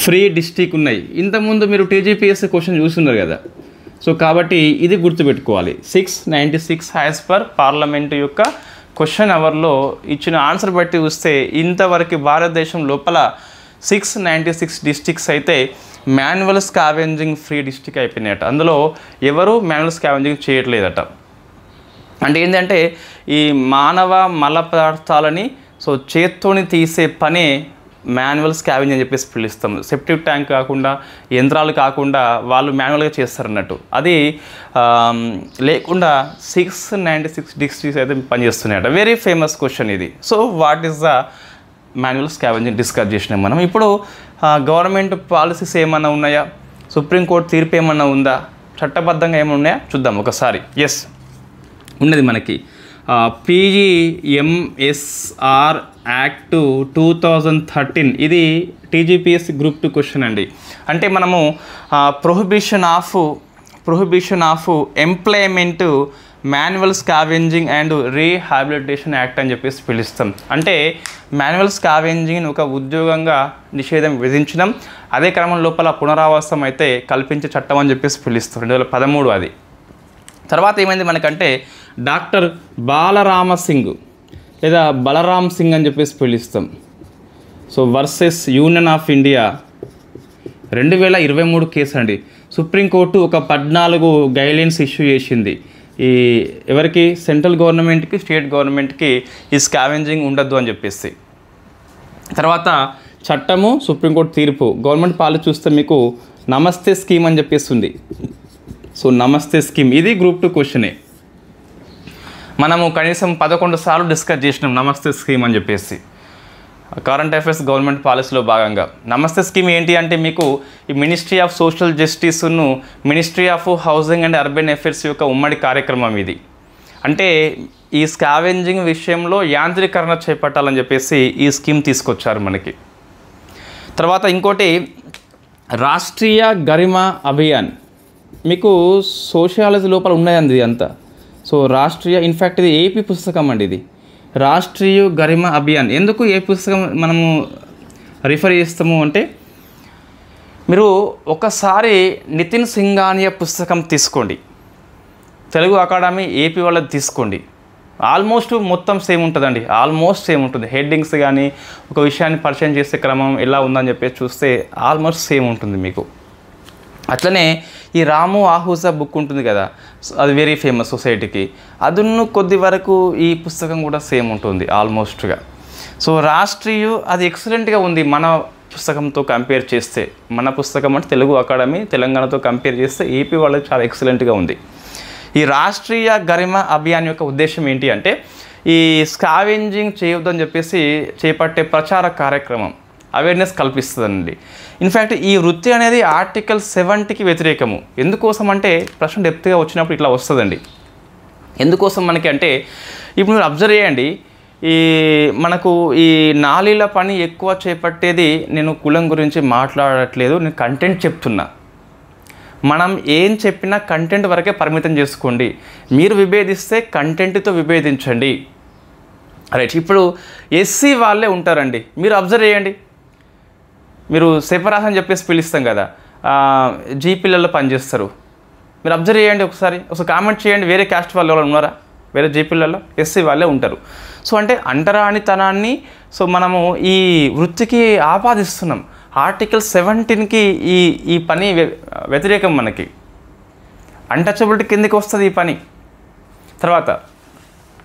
ఫ్రీ డిస్ట్రిక్ట్ ఉన్నాయి. ఇంతకుముందు మీరు టీజీపీఎస్సీ క్వశ్చన్ చూస్తున్నారు కదా. సో కాబట్టి ఇది గుర్తుపెట్టుకోవాలి. 696 యాజ్ పర్ పార్లమెంటు యొక్క క్వశ్చన్ అవర్లో ఇచ్చిన ఆన్సర్ బట్టి చూస్తే ఇంతవరకు భారతదేశం లోపల 696 డిస్ట్రిక్ట్స్ అయితే మాన్యువల్ స్కావెంజింగ్ ఫ్రీ డిస్ట్రిక్ట్ అయిపోయినాయట. అందులో ఎవరు మాన్యువల్ స్కావెంజింగ్ చేయట్లేదట. అంటే ఏంటంటే ఈ మానవ మల పదార్థాలని సో చేత్తోని తీసే పనే మాన్యువల్ స్కావెంజింగ్ అని చెప్పేసి పిలుస్తాం. సెప్టిక్ ట్యాంక్ కాకుండా, యంత్రాలు కాకుండా వాళ్ళు మాన్యువల్గా చేస్తారన్నట్టు. అది లేకుండా 696 డిస్ట్రిక్ట్స్ అయితే పనిచేస్తున్నాయట. వెరీ ఫేమస్ క్వశ్చన్ ఇది. So what is the manual scavenging discuss చేసినాం మనం. ఇప్పుడు గవర్నమెంట్ పాలసీస్ ఏమన్నా ఉన్నాయా, సుప్రీంకోర్టు తీర్పు ఏమన్నా ఉందా, చట్టబద్ధంగా ఏమైనా ఉన్నాయా చూద్దాం ఒకసారి. ఎస్ ఉన్నది మనకి. PGMSR యాక్ట్ 2013 ఇది టీజీపీఎస్సీ గ్రూప్ 2 క్వశ్చన్ అండి. అంటే మనము prohibition of employment manual scavenging and rehabilitation act అని చెప్పేసి పిలుస్తాం. అంటే మాన్యువల్ స్కావెంజింగ్ ఒక ఉద్యోగంగా నిషేధం విధించడం, అదే క్రమం లోపల పునరావాసం అయితే కల్పించే చట్టం అని చెప్పేసి పిలుస్తాం. 2013 అది. తర్వాత ఏమైంది మనకంటే డాక్టర్ బాలరామసింగ్ లేదా బలరామ్ సింగ్ అని చెప్పేసి పిలుస్తాం. So versus union of India 2023 case అండి. సుప్రీంకోర్టు ఒక 14 గైడ్లైన్స్ ఇష్యూ చేసింది. ఈ ఎవరికి, సెంట్రల్ గవర్నమెంట్కి, స్టేట్ గవర్నమెంట్కి ఈ స్కావెంజింగ్ ఉండద్దు అని చెప్పేసి. తర్వాత చట్టము, సుప్రీంకోర్టు తీర్పు, గవర్నమెంట్ పాలసీ చూస్తే మీకు నమస్తే స్కీమ్ అని చెప్పేసి ఉంది. సో నమస్తే స్కీమ్ ఇది గ్రూప్ 2 క్వశ్చనే. మనము కనీసం 11 సార్లు డిస్కస్ చేసినాం నమస్తే స్కీమ్ అని చెప్పేసి కరెంట్ అఫైర్స్ గవర్నమెంట్ పాలసీలో భాగంగా. నమస్తే స్కీమ్ ఏంటి అంటే మీకు ఈ మినిస్ట్రీ ఆఫ్ సోషల్ జస్టిస్ను ministry of housing and urban affairs యొక్క ఉమ్మడి కార్యక్రమం ఇది. అంటే ఈ స్కావెంజింగ్ విషయంలో యాంత్రీకరణ చేపట్టాలని చెప్పేసి ఈ స్కీమ్ తీసుకొచ్చారు మనకి. తర్వాత ఇంకోటి రాష్ట్రీయ గరిమా అభియాన్, మీకు సోషియాలజీ లోపల ఉన్నాయండి అంతా. సో రాష్ట్రీయ, ఇన్ఫ్యాక్ట్ ఇది ఏపీ పుస్తకం అండి. ఇది రాష్ట్రీయ గరిమా అభియాన్. ఎందుకు ఏ పుస్తకం మనము రిఫర్ చేస్తాము అంటే మీరు ఒకసారి నితిన్ సింఘానియా పుస్తకం తీసుకోండి, తెలుగు అకాడమీ ఏపీ వాళ్ళది తీసుకోండి. ఆల్మోస్ట్ మొత్తం సేమ్ ఉంటుందండి, ఆల్మోస్ట్ సేమ్ ఉంటుంది. హెడ్డింగ్స్ కానీ ఒక విషయాన్ని పరిచయం చేసే క్రమం ఎలా ఉందని చెప్పేసి చూస్తే ఆల్మోస్ట్ సేమ్ ఉంటుంది మీకు. అట్లనే ఈ రాము ఆహూజా బుక్ ఉంటుంది కదా, అది వెరీ ఫేమస్ సొసైటీకి. అదును కొద్ది వరకు ఈ పుస్తకం కూడా సేమ్ ఉంటుంది ఆల్మోస్ట్గా. సో రాష్ట్రీయ అది ఎక్సలెంట్గా ఉంది మన పుస్తకంతో కంపేర్ చేస్తే. మన పుస్తకం అంటే తెలుగు అకాడమీ తెలంగాణతో కంపేర్ చేస్తే ఏపీ వాళ్ళకి చాలా ఎక్సలెంట్గా ఉంది. ఈ రాష్ట్రీయ గరిమా అభియాన్ యొక్క ఉద్దేశం ఏంటి అంటే ఈ స్కావెంజింగ్ చేయొద్దని చెప్పేసి చేపట్టే ప్రచార కార్యక్రమం అవేర్నెస్ కల్పిస్తుందండి. ఇన్ఫ్యాక్ట్ ఈ వృత్తి అనేది ఆర్టికల్ 70కి వ్యతిరేకము. ఎందుకోసం అంటే ప్రశ్న డెప్త్గా వచ్చినప్పుడు ఇట్లా వస్తుందండి. ఎందుకోసం మనకి అంటే ఇప్పుడు మీరు అబ్జర్వ్ చేయండి, ఈ మనకు ఈ నాలీల పని ఎక్కువ చేపట్టేది, నేను కులం గురించి మాట్లాడట్లేదు, నేను కంటెంట్ చెప్తున్నా. మనం ఏం చెప్పినా కంటెంట్ వరకే పరిమితం చేసుకోండి. మీరు విభేదిస్తే కంటెంట్తో విభేదించండి. రైట్. ఇప్పుడు ఎస్సీ వాళ్ళే ఉంటారండి, మీరు అబ్జర్వ్ చేయండి. మీరు సెపరాస్ అని చెప్పేసి పిలుస్తాం కదా, జీపీలలో పనిచేస్తారు. మీరు అబ్జర్వ్ చేయండి, ఒకసారి కామెంట్ చేయండి, వేరే క్యాస్ట్ వాళ్ళు ఎవరు ఉన్నారా? వేరే జీపీలలో ఎస్సీ వాళ్ళే ఉంటారు. సో అంటే అంటరానితనాన్ని మనము ఈ వృత్తికి ఆపాదిస్తున్నాం. ఆర్టికల్ 17కి ఈ పని వ్యతిరేకం. మనకి అన్టచబిలిటీ కిందకి వస్తుంది ఈ పని. తర్వాత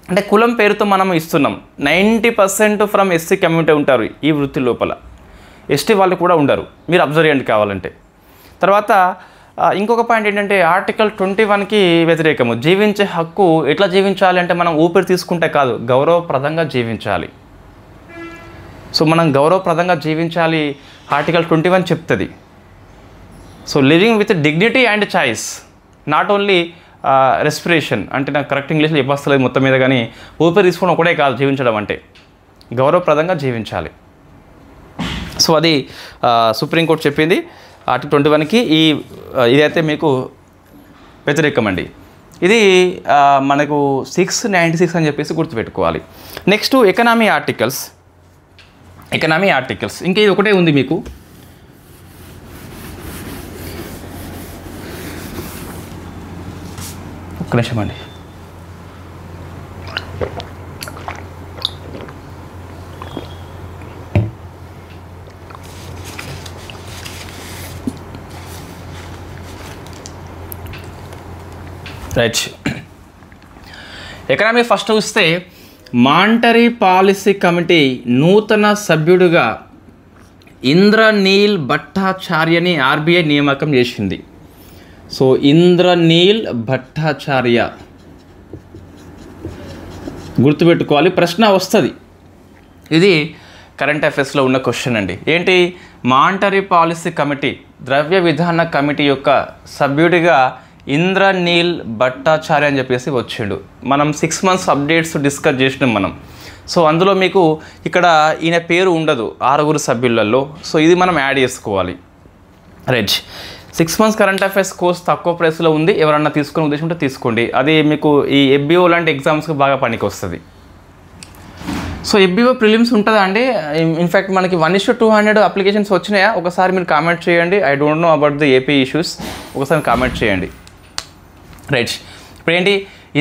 అంటే కులం పేరుతో మనం ఇస్తున్నాం. 90% ఫ్రమ్ ఎస్సీ కమ్యూనిటీ ఉంటారు ఈ వృత్తి లోపల, ఎస్టీ వాళ్ళు కూడా ఉండరు. మీరు అబ్జర్వ్ చేయండి కావాలంటే. తర్వాత ఇంకొక పాయింట్ ఏంటంటే ఆర్టికల్ 21కి వ్యతిరేకము. జీవించే హక్కు ఎట్లా జీవించాలి అంటే మనం ఊపిరి తీసుకుంటే కాదు, గౌరవప్రదంగా జీవించాలి. సో మనం గౌరవప్రదంగా జీవించాలి ఆర్టికల్ 21 చెప్తుంది. So living with dignity and choice, not only respiration. అంటే నాకు కరెక్ట్ ఇంగ్లీష్లో చెప్పొస్తలేదు మొత్తం మీద, కానీ ఊపిరి తీసుకుని ఒకటే కాదు జీవించడం అంటే, గౌరవప్రదంగా జీవించాలి. సో అది సుప్రీంకోర్టు చెప్పింది ఆర్టికల్ 21కి. ఇదైతే మీకు వ్యతిరేకం అండి. ఇది మనకు 696 అని చెప్పేసి గుర్తుపెట్టుకోవాలి. Next economy articles. ఇంకా ఇది ఒకటే ఉంది మీకు. ఒక్క నిమిషం అండి. రైట్. ఎకనామీ ఫస్ట్ చూస్తే మానిటరీ పాలసీ కమిటీ నూతన సభ్యుడిగా ఇంద్రనీల్ భట్టాచార్యని ఆర్బీఐ నియామకం చేసింది. సో ఇంద్రనీల్ భట్టాచార్య గుర్తుపెట్టుకోవాలి, ప్రశ్న వస్తుంది. ఇది కరెంట్ అఫైర్స్లో ఉన్న క్వశ్చన్ అండి. ఏంటి? మానిటరీ పాలసీ కమిటీ, ద్రవ్య విధాన కమిటీ యొక్క సభ్యుడిగా ఇంద్రనీల్ భట్టాచార్య అని చెప్పేసి వచ్చిండు. మనం 6 months అప్డేట్స్ డిస్కస్ చేసినాం మనం. సో అందులో మీకు ఇక్కడ ఈయన పేరు ఉండదు 6 సభ్యులలో. సో ఇది మనం యాడ్ చేసుకోవాలి. Right. 6 months current affairs course తక్కువ ప్రైస్లో ఉంది, ఎవరన్నా తీసుకునే ఉద్దేశం ఉంటే తీసుకోండి. అది మీకు ఈ ఎఫ్బిఓ లాంటి ఎగ్జామ్స్కి బాగా పనికి వస్తుంది. సో ఎఫ్బిఓ ప్రిలిమ్స్ ఉంటుందా అండి? ఇన్ఫ్యాక్ట్ మనకి 1:200 అప్లికేషన్స్ వచ్చినాయా? ఒకసారి మీరు కామెంట్ చేయండి. I don't know about the AP issues, ఒకసారి కామెంట్ చేయండి. రైట్. ఇప్పుడు ఏంటి?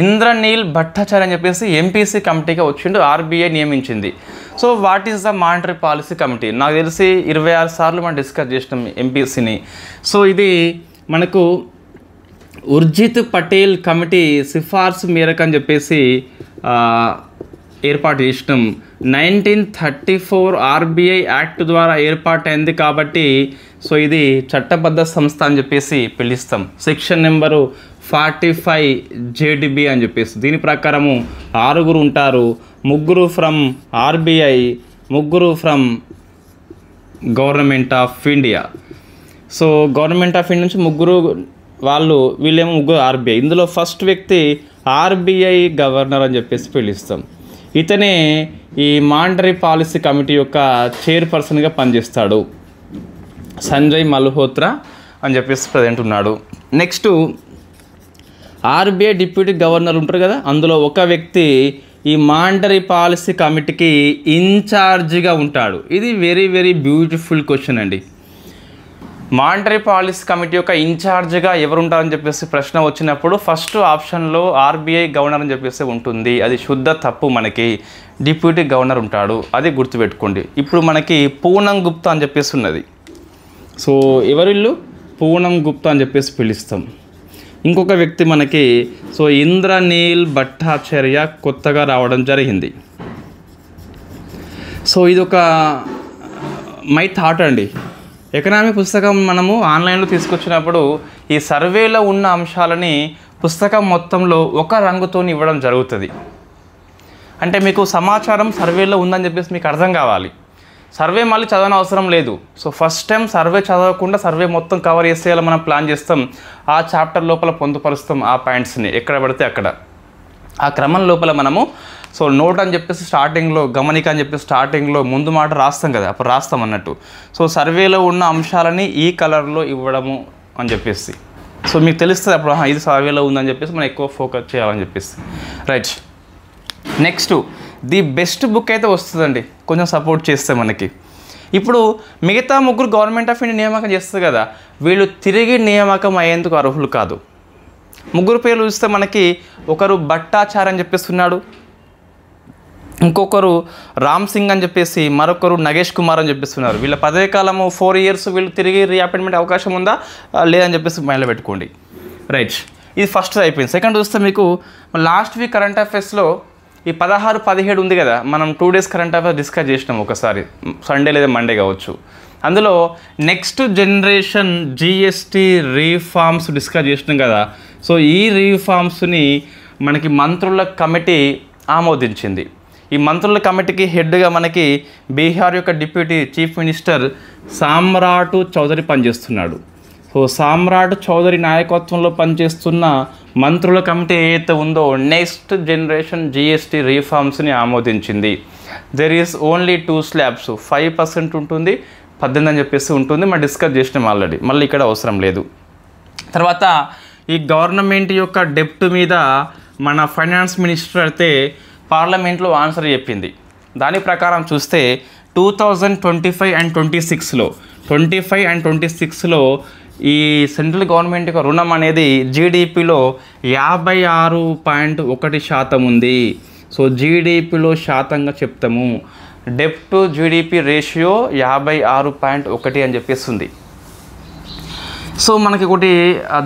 ఇంద్రనీల్ భట్టాచార్య అని చెప్పేసి ఎంపీసీ కమిటీగా వచ్చిండు, ఆర్బీఐ నియమించింది. So what is the monetary policy committee? నాకు తెలిసి 26 సార్లు మనం డిస్కస్ చేసినాం ఎంపీసీని. సో ఇది మనకు ఉర్జిత్ పటేల్ కమిటీ సిఫార్సు మేరకు అని చెప్పేసి ఏర్పాటు చేసినాం. 1934 ఆర్బీఐ యాక్ట్ ద్వారా ఏర్పాటైంది కాబట్టి సో ఇది చట్టబద్ధ సంస్థ అని చెప్పేసి పిలుస్తాం. సెక్షన్ నెంబరు 45 JDB అని చెప్పేసి. దీని ప్రకారము 6 ఉంటారు, 3 from RBI, 3 from government of India. So government of India నుంచి 3 వాళ్ళు, వీళ్ళేమో 3 ఆర్బీఐ. ఇందులో ఫస్ట్ వ్యక్తి ఆర్బీఐ గవర్నర్ అని చెప్పేసి పిలుస్తాం. ఇతనే ఈ మానిటరీ పాలసీ కమిటీ యొక్క చైర్పర్సన్గా పనిచేస్తాడు. సంజయ్ మల్హోత్రా అని చెప్పేసి ప్రజెంట్ ఉన్నాడు. నెక్స్ట్ ఆర్బీఐ డిప్యూటీ గవర్నర్ ఉంటారు కదా, అందులో ఒక వ్యక్తి ఈ మానిటరీ పాలసీ కమిటీకి ఇన్ఛార్జిగా ఉంటాడు. ఇది వెరీ వెరీ బ్యూటిఫుల్ క్వశ్చన్ అండి. మానిటరీ పాలసీ కమిటీ యొక్క ఇన్ఛార్జ్గా ఎవరు ఉంటారని చెప్పేసి ప్రశ్న వచ్చినప్పుడు ఫస్ట్ ఆప్షన్లో ఆర్బీఐ గవర్నర్ అని చెప్పేసి ఉంటుంది. అది శుద్ధ తప్పు. మనకి డిప్యూటీ గవర్నర్ ఉంటాడు, అది గుర్తుపెట్టుకోండి. ఇప్పుడు మనకి పూనం గుప్తా అని చెప్పేసి ఉన్నది. సో ఎవరిల్లు? పూనం గుప్తా అని చెప్పేసి పిలుస్తాం. ఇంకొక వ్యక్తి మనకి సో ఇంద్రనీల్ భట్టాచార్య కొత్తగా రావడం జరిగింది. సో ఇది ఒక మై థాట్ అండి. ఎకనామీ పుస్తకం మనము ఆన్లైన్లో తీసుకొచ్చినప్పుడు ఈ సర్వేలో ఉన్న అంశాలని పుస్తకం మొత్తంలో ఒక రంగుతో ఇవ్వడం జరుగుతుంది. అంటే మీకు సమాచారం సర్వేలో ఉందని చెప్పేసి మీకు అర్థం కావాలి. సర్వే మళ్ళీ చదవని అవసరం లేదు. సో ఫస్ట్ టైం సర్వే చదవకుండా సర్వే మొత్తం కవర్ చేసేలా మనం ప్లాన్ చేస్తాం. ఆ చాప్టర్ లోపల పొందుపరుస్తాం ఆ పాయింట్స్ని ఎక్కడ పడితే అక్కడ. ఆ క్రమం లోపల మనము సో నోట్ అని చెప్పేసి స్టార్టింగ్లో, గమనిక అని చెప్పేసి స్టార్టింగ్లో ముందు మాట రాస్తాం కదా, అప్పుడు రాస్తాం అన్నట్టు. సో సర్వేలో ఉన్న అంశాలని ఈ కలర్లో ఇవ్వడము అని చెప్పేసి సో మీకు తెలుస్తుంది అప్పుడు ఇది సర్వేలో ఉందని చెప్పేసి మనం ఎక్కువ ఫోకస్ చేయాలని చెప్పేసి. Right, next the best book అయితే వస్తుందండి కొంచెం సపోర్ట్ చేస్తే మనకి. ఇప్పుడు మిగతా ముగ్గురు గవర్నమెంట్ ఆఫ్ ఇండియా నియామకం చేస్తుంది కదా, వీళ్ళు తిరిగి నియామకం అయ్యేందుకు అర్హులు కాదు. ముగ్గురు పేర్లు చూస్తే మనకి ఒకరు భట్టాచార్య అని చెప్పేస్తున్నాడు, ఇంకొకరు రామ్ సింగ్ అని చెప్పేసి, మరొకరు నగేష్ కుమార్ అని చెప్పేస్తున్నారు. వీళ్ళ పదవీ కాలము 4 years. వీళ్ళు తిరిగి రీఅపాయింట్మెంట్ అవకాశం ఉందా లేదని చెప్పేసి మైండ్లో పెట్టుకోండి. రైట్, ఇది ఫస్ట్ అయిపోయింది. సెకండ్ చూస్తే మీకు లాస్ట్ వీక్ కరెంట్ అఫైర్స్లో ఈ 16, 17 ఉంది కదా, మనం 2 days కరెంట్ అఫైర్స్ డిస్కస్ చేసినాం ఒకసారి, సండే లేదా మండే కావచ్చు. అందులో next generation GST reforms discuss చేసినాం కదా. సో ఈ రీఫార్మ్స్ని మనకి మంత్రుల కమిటీ ఆమోదించింది. ఈ మంత్రుల కమిటీకి హెడ్గా మనకి బీహార్ యొక్క డిప్యూటీ చీఫ్ మినిస్టర్ సామ్రాట్ చౌదరి పనిచేస్తున్నాడు. సో సామ్రాట్ చౌదరి నాయకత్వంలో పనిచేస్తున్న మంత్రుల కమిటీ ఏదైతే ఉందో నెక్స్ట్ జనరేషన్ జిఎస్టీ రీఫార్మ్స్ని ఆమోదించింది. దెర్ ఈస్ ఓన్లీ 2 slabs, 5% ఉంటుంది, 18 అని చెప్పేసి ఉంటుంది. మనం డిస్కస్ చేసినాం ఆల్రెడీ, మళ్ళీ ఇక్కడ అవసరం లేదు. తర్వాత ఈ గవర్నమెంట్ యొక్క డెప్ట్ మీద మన ఫైనాన్స్ మినిస్టర్ అయితే పార్లమెంట్లో ఆన్సర్ చెప్పింది. దాని ప్రకారం చూస్తే 2025 and 26లో 25 and 26లో ఈ సెంట్రల్ గవర్నమెంట్ యొక్క రుణం అనేది జీడిపిలో 56.1% ఉంది. సో జీడిపిలో శాతంగా చెప్తాము, డెప్ట్ టు జీడిపి రేషియో 56.1 అని చెప్పేస్తుంది. సో మనకి ఒకటి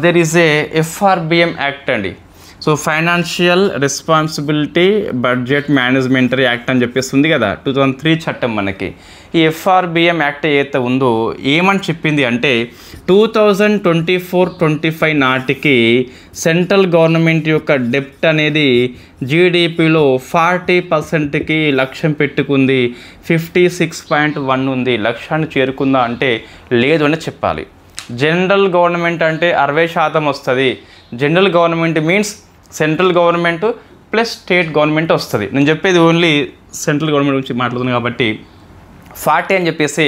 there is a FRBM act అండి. So financial responsibility budget management act అని చెప్పేస్తుంది కదా, 2003 చట్టం మనకి. ఈ FRBM యాక్ట్ ఏదైతే ఉందో ఏమని చెప్పింది అంటే 2024-25 నాటికి సెంట్రల్ గవర్నమెంట్ యొక్క డెప్ట్ అనేది జీడిపిలో 40%కి లక్ష్యం పెట్టుకుంది. 56.1 ఉంది. లక్ష్యాన్ని చేరుకుందా అంటే లేదు అని చెప్పాలి. జనరల్ గవర్నమెంట్ అంటే 60% వస్తుంది. General government means central government plus state government వస్తుంది. నేను చెప్పేది ఓన్లీ సెంట్రల్ గవర్నమెంట్ గురించి మాట్లాడుతున్నాను కాబట్టి 40 అని చెప్పేసి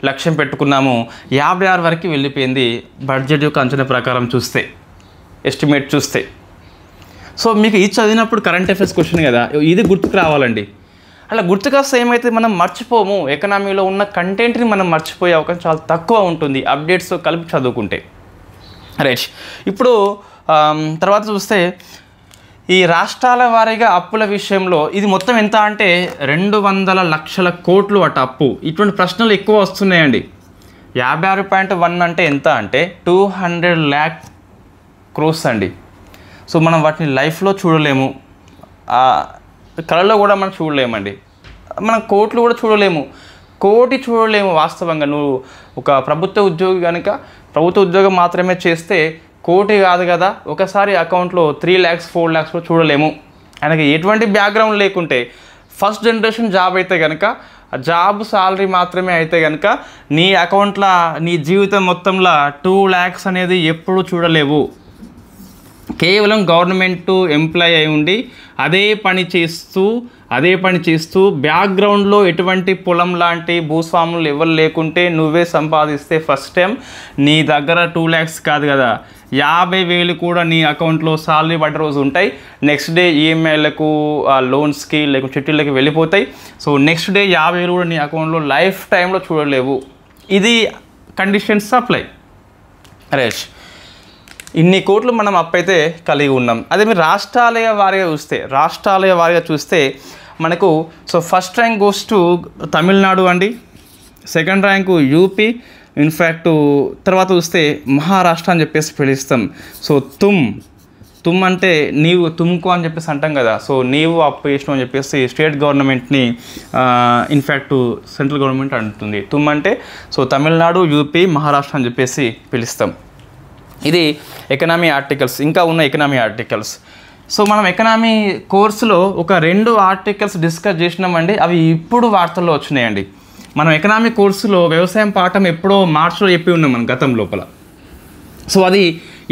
లక్ష్యం పెట్టుకున్నాము. 56 వరకు వెళ్ళిపోయింది బడ్జెట్ యొక్క అంచనా ప్రకారం చూస్తే, ఎస్టిమేట్ చూస్తే. సో మీకు ఇది చదివినప్పుడు కరెంట్ అఫైర్స్ క్వశ్చన్ కదా, ఇది గుర్తుకు రావాలండి. అలా గుర్తుకొస్తే ఏమైతే మనం మర్చిపోము, ఎకనామీలో ఉన్న కంటెంట్ని మనం మర్చిపోయే అవకాశం చాలా తక్కువ ఉంటుంది అప్డేట్స్తో కలిపి చదువుకుంటే. రైట్, ఇప్పుడు తర్వాత చూస్తే ఈ రాష్ట్రాల వారీగా అప్పుల విషయంలో ఇది మొత్తం ఎంత అంటే 200 లక్షల కోట్లు అట అప్పు. ఇటువంటి ప్రశ్నలు ఎక్కువ వస్తున్నాయండి. 56.1 అంటే ఎంత అంటే 200 lakh crores అండి. సో మనం వాటిని లైఫ్లో చూడలేము, కళలో కూడా మనం చూడలేమండి. మనం కోట్లు కూడా చూడలేము, కోటి చూడలేము. వాస్తవంగా నువ్వు ఒక ప్రభుత్వ ఉద్యోగి కనుక ప్రభుత్వ ఉద్యోగం మాత్రమే చేస్తే కోటి కాదు కదా, ఒకసారి అకౌంట్లో 3 lakhs 4 lakhs కూడా చూడలేము. ఆయనకి ఎటువంటి బ్యాక్గ్రౌండ్ లేకుంటే ఫస్ట్ జనరేషన్ జాబ్ అయితే కనుక జాబ్ సాలరీ మాత్రమే అయితే కనుక నీ అకౌంట్లో నీ జీవితం మొత్తంలో 2 lakhs అనేది ఎప్పుడూ చూడలేవు. కేవలం గవర్నమెంట్ ఎంప్లాయ్ అయి ఉండి అదే పని చేస్తూ బ్యాక్గ్రౌండ్లో ఎటువంటి పొలం లాంటి భూస్వాములు ఎవరు లేకుంటే నువ్వే సంపాదిస్తే ఫస్ట్ టైం నీ దగ్గర 2 lakhs కాదు కదా 50,000 కూడా నీ అకౌంట్లో సాలరీ పడ్డ రోజు ఉంటాయి. నెక్స్ట్ డే ఈఎంఐలకు లోన్స్కి లేకుంటే చిట్టీలకి వెళ్ళిపోతాయి. సో నెక్స్ట్ డే 50,000 కూడా నీ అకౌంట్లో లైఫ్ టైంలో చూడలేవు. ఇది కండిషన్స్ అప్లై. రైట్, ఇన్ని కోట్లు మనం అప్పైతే కలిగి ఉన్నాం. అదే మీరు రాష్ట్రాలయ వారీగా చూస్తే మనకు so first rank goes to Tamil Nadu అండి, సెకండ్ ర్యాంకు యూపీ, ఇన్ఫ్యాక్ట్ తర్వాత చూస్తే మహారాష్ట్ర అని చెప్పేసి పిలుస్తాం. సో తుమ్ అంటే నీవు తుమ్కో అని చెప్పేసి అంటాం కదా. సో నీవు అప్పు చేసినావు అని చెప్పేసి స్టేట్ గవర్నమెంట్ని ఇన్ఫ్యాక్ట్ సెంట్రల్ గవర్నమెంట్ అంటుంది. తుమ్ అంటే సో తమిళనాడు, యూపీ, మహారాష్ట్ర అని చెప్పేసి పిలుస్తాం. ఇది ఎకనామీ ఆర్టికల్స్. ఇంకా ఉన్న ఎకనామీ ఆర్టికల్స్ సో మనం ఎకనామీ కోర్సులో ఒక 2 ఆర్టికల్స్ డిస్కస్ చేసినామండి. అవి ఇప్పుడు వార్తల్లో వచ్చినాయండి. మనం ఎకనామీ కోర్సులో వ్యవసాయం పాఠం ఎప్పుడో మార్చిలో చెప్పి ఉన్నాం మనం గతం లోపల. సో అది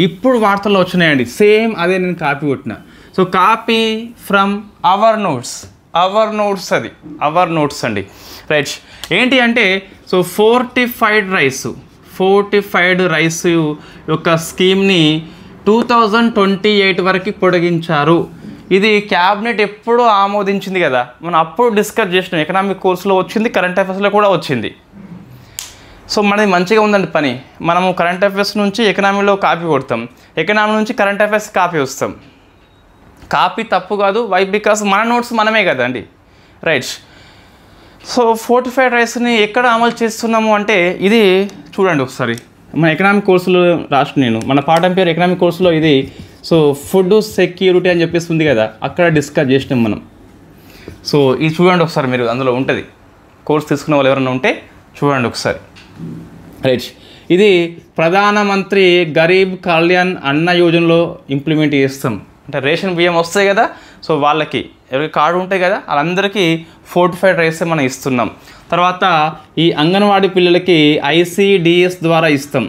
ఇప్పుడు వార్తల్లో వచ్చినాయండి. సేమ్ అదే నేను కాపీ కొట్టిన. So copy from our notes అది అవర్ నోట్స్ అండి. రైట్. ఏంటి అంటే సో ఫోర్టిఫైడ్ రైస్ యొక్క స్కీమ్ని 2028 వరకు పొడిగించారు. ఇది క్యాబినెట్ ఎప్పుడూ ఆమోదించింది కదా, మనం అప్పుడు డిస్కస్ చేసినాం. ఎకనామిక్ కోర్సులో వచ్చింది, కరెంట్ అఫైర్స్లో కూడా వచ్చింది. సో మనది మంచిగా ఉందండి పని. మనము కరెంట్ అఫైర్స్ నుంచి ఎకనామీలో కాపీ కొడతాం, ఎకనామీ నుంచి కరెంట్ అఫైర్స్ కాపీ వస్తాం. కాపీ తప్పు కాదు. వై? బికాస్ మన నోట్స్ మనమే కదండి. రైట్. సో ఫోర్టిఫైడ్ రైస్ని ఎక్కడ అమలు చేస్తున్నాము అంటే ఇది చూడండి ఒకసారి. మన ఎకనామిక్ కోర్సులో రాసిన నేను, మన పాఠం పేరు ఎకనామిక్ కోర్సులో ఇది. సో ఫుడ్ సెక్యూరిటీ అని చెప్పేసి ఉంది కదా, అక్కడ డిస్కస్ చేసినాం మనం. సో ఇది చూడండి ఒకసారి, మీరు అందులో ఉంటుంది. కోర్స్ తీసుకున్న వాళ్ళు ఎవరైనా ఉంటే చూడండి ఒకసారి. రైట్. ఇది ప్రధానమంత్రి గరీబ్ కళ్యాణ్ అన్న యోజనలో ఇంప్లిమెంట్ చేస్తాం. అంటే రేషన్ బియ్యం వస్తాయి కదా, సో వాళ్ళకి ఎవరికి కార్డు ఉంటాయి కదా, వాళ్ళందరికీ ఫోర్టిఫైడ్ రైస్ మనం ఇస్తున్నాం. తర్వాత ఈ అంగన్వాడీ పిల్లలకి ICDS ద్వారా ఇస్తాం.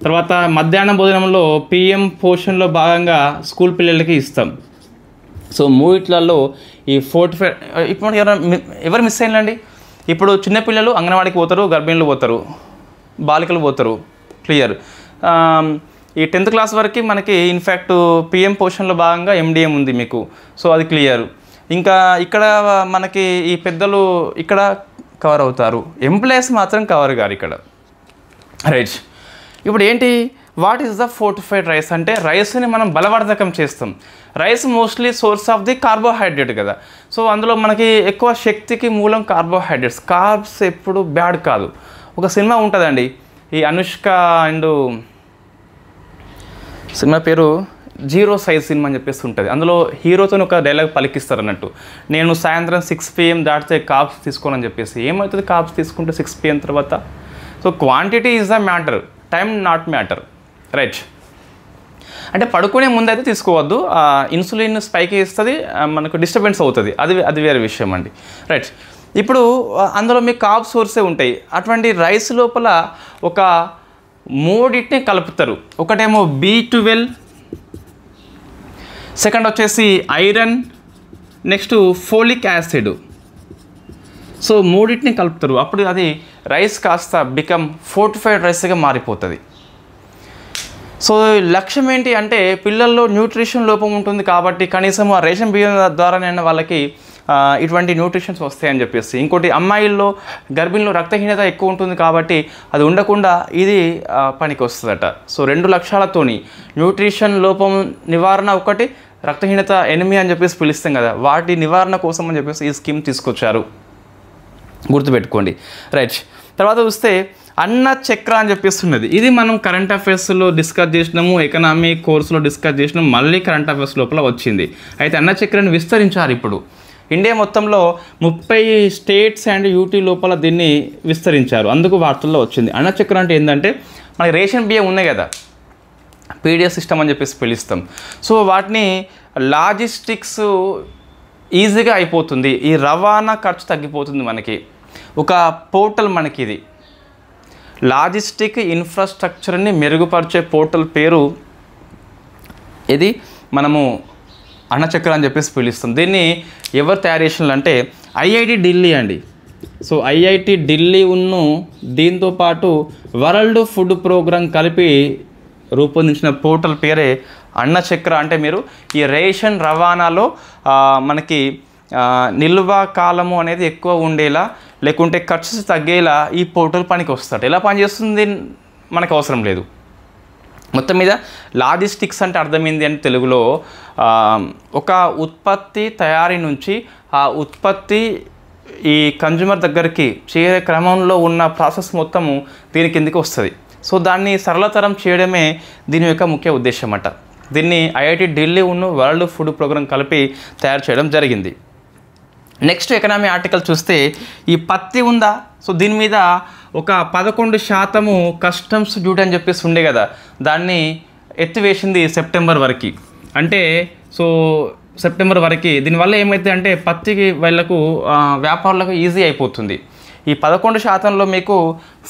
తర్వాత మధ్యాహ్న భోజనంలో PM పోషన్లో భాగంగా స్కూల్ పిల్లలకి ఇస్తాం. సో మూడిట్లలో ఈ 45 ఇప్పుడు ఎవరు మిస్ అయ్యిందండి? ఇప్పుడు చిన్నపిల్లలు అంగన్వాడికి పోతారు, గర్భిణులు పోతారు, బాలికలు పోతారు. క్లియర్. ఈ 10th క్లాస్ వరకు మనకి ఇన్ఫ్యాక్ట్ PM పోషన్లో భాగంగా MDM ఉంది మీకు. సో అది క్లియర్. ఇంకా ఇక్కడ మనకి ఈ పెద్దలు ఇక్కడ కవర్ అవుతారు, ఎంప్లాయీస్ మాత్రం కవర్ గారు ఇక్కడ. రైట్. ఇప్పుడు ఏంటి, what is the fortified rice అంటే రైస్ని మనం బలవర్ధకం చేస్తాం. Rice mostly source of the carbohydrate కదా. సో అందులో మనకి ఎక్కువ శక్తికి మూలం కార్బోహైడ్రేట్స్. కార్బ్స్ ఎప్పుడు బ్యాడ్ కాదు. ఒక సినిమా ఉంటుందండి, ఈ అనుష్క అండ్ సినిమా పేరు జీరో సైజ్ సినిమా అని చెప్పేసి ఉంటుంది. అందులో హీరోతో ఒక డైలాగ్ పలికిస్తారు అన్నట్టు, నేను సాయంత్రం 6 PM దాటితే కాబ్స్ తీసుకోనని చెప్పేసి. ఏమవుతుంది కాబ్స్ తీసుకుంటే 6 PM తర్వాత? So quantity is the matter, time not matter. Right. అంటే పడుకునే ముందు అయితే తీసుకోవద్దు, ఇన్సులిన్ స్పైక్ ఇస్తుంది, మనకు డిస్టర్బెన్స్ అవుతుంది, అది వేరే విషయం అండి. రైట్. ఇప్పుడు అందులో మీకు కార్బ్ సోర్సే ఉంటాయి. అటువంటి రైస్ లోపల ఒక 3 కలుపుతారు. ఒకటేమో B12, సెకండ్ వచ్చేసి iron, next folic acid. So 3 కలుపుతారు. అప్పుడు అది రైస్ కాస్త బికమ్ ఫోర్టిఫైడ్ రైస్గా మారిపోతుంది. సో లక్ష్యం ఏంటి అంటే పిల్లల్లో న్యూట్రిషన్ లోపం ఉంటుంది కాబట్టి కనీసం ఆ రేషన్ బియ్యం ద్వారానైనా వాళ్ళకి ఇటువంటి న్యూట్రిషన్స్ వస్తాయని చెప్పేసి. ఇంకోటి అమ్మాయిల్లో గర్భిణీలో రక్తహీనత ఎక్కువ ఉంటుంది కాబట్టి అది ఉండకుండా ఇది పనికి వస్తుందట. సో 2 లక్ష్యాలతోని న్యూట్రిషన్ లోపం నివారణ ఒకటి, రక్తహీనత ఎనిమియా అని చెప్పేసి పిలుస్తాం కదా, వాటి నివారణ కోసం అని చెప్పేసి ఈ స్కీమ్ తీసుకొచ్చారు, గుర్తుపెట్టుకోండి. రైట్. తర్వాత చూస్తే అన్న చక్ర అని చెప్పేస్తున్నది. ఇది మనం కరెంట్ అఫైర్స్లో డిస్కస్ చేసినాము, ఎకనామీ కోర్సులో డిస్కస్ చేసినాము, మళ్ళీ కరెంట్ అఫైర్స్ లోపల వచ్చింది. అయితే అన్న చక్రని విస్తరించారు. ఇప్పుడు ఇండియా మొత్తంలో 30 స్టేట్స్ అండ్ UT లోపల దీన్ని విస్తరించారు, అందుకు వార్తల్లో వచ్చింది. అన్న చక్ర అంటే ఏంటంటే మనకి రేషన్ బియ్యం ఉన్నాయి కదా, PDS సిస్టమ్ అని చెప్పేసి పిలుస్తాం. సో వాటిని లాజిస్టిక్స్ ఈజీగా అయిపోతుంది, ఈ రవాణా ఖర్చు తగ్గిపోతుంది. మనకి ఒక పోర్టల్, మనకి ఇది లాజిస్టిక్ ఇన్ఫ్రాస్ట్రక్చర్ని మెరుగుపరిచే పోర్టల్ పేరు ఇది, మనము అన్నచక్ర అని చెప్పేసి పిలుస్తాం. దీన్ని ఎవరు తయారు చేసినారు అంటే IIT ఢిల్లీ అండి. సో IIT ఢిల్లీ దీంతో పాటు వరల్డ్ ఫుడ్ ప్రోగ్రామ్ కలిపి రూపొందించిన పోర్టల్ పేరే అన్నచక్ర. అంటే మీరు ఈ రేషన్ రవాణాలో మనకి నిల్వ కాలము అనేది ఎక్కువ ఉండేలా, లేకుంటే ఖర్చు తగ్గేలా ఈ పోర్టల్ పనికి వస్తాడు. ఎలా పనిచేస్తుంది మనకు అవసరం లేదు. మొత్తం మీద లాజిస్టిక్స్ అంటే అర్థమైంది అంటే తెలుగులో ఒక ఉత్పత్తి తయారీ నుంచి ఆ ఉత్పత్తి ఈ కన్జ్యూమర్ దగ్గరికి చేరే క్రమంలో ఉన్న ప్రాసెస్ మొత్తము దీని కిందకి వస్తుంది. సో దాన్ని సరళతరం చేయడమే దీని యొక్క ముఖ్య ఉద్దేశం అట. దీన్ని IIT Delhi world food programme కలిపి తయారు చేయడం జరిగింది. నెక్స్ట్ ఎకనామీ ఆర్టికల్ చూస్తే ఈ పత్తి ఉందా, సో దీని మీద ఒక 11% కస్టమ్స్ డ్యూటీ అని చెప్పేసి ఉండే కదా, దాన్ని ఎత్తివేసింది సెప్టెంబర్ వరకు. అంటే సో సెప్టెంబర్ వరకు. దీనివల్ల ఏమైతే అంటే పత్తికి వీళ్ళకు వ్యాపారులకు ఈజీ అయిపోతుంది. ఈ 11% మీకు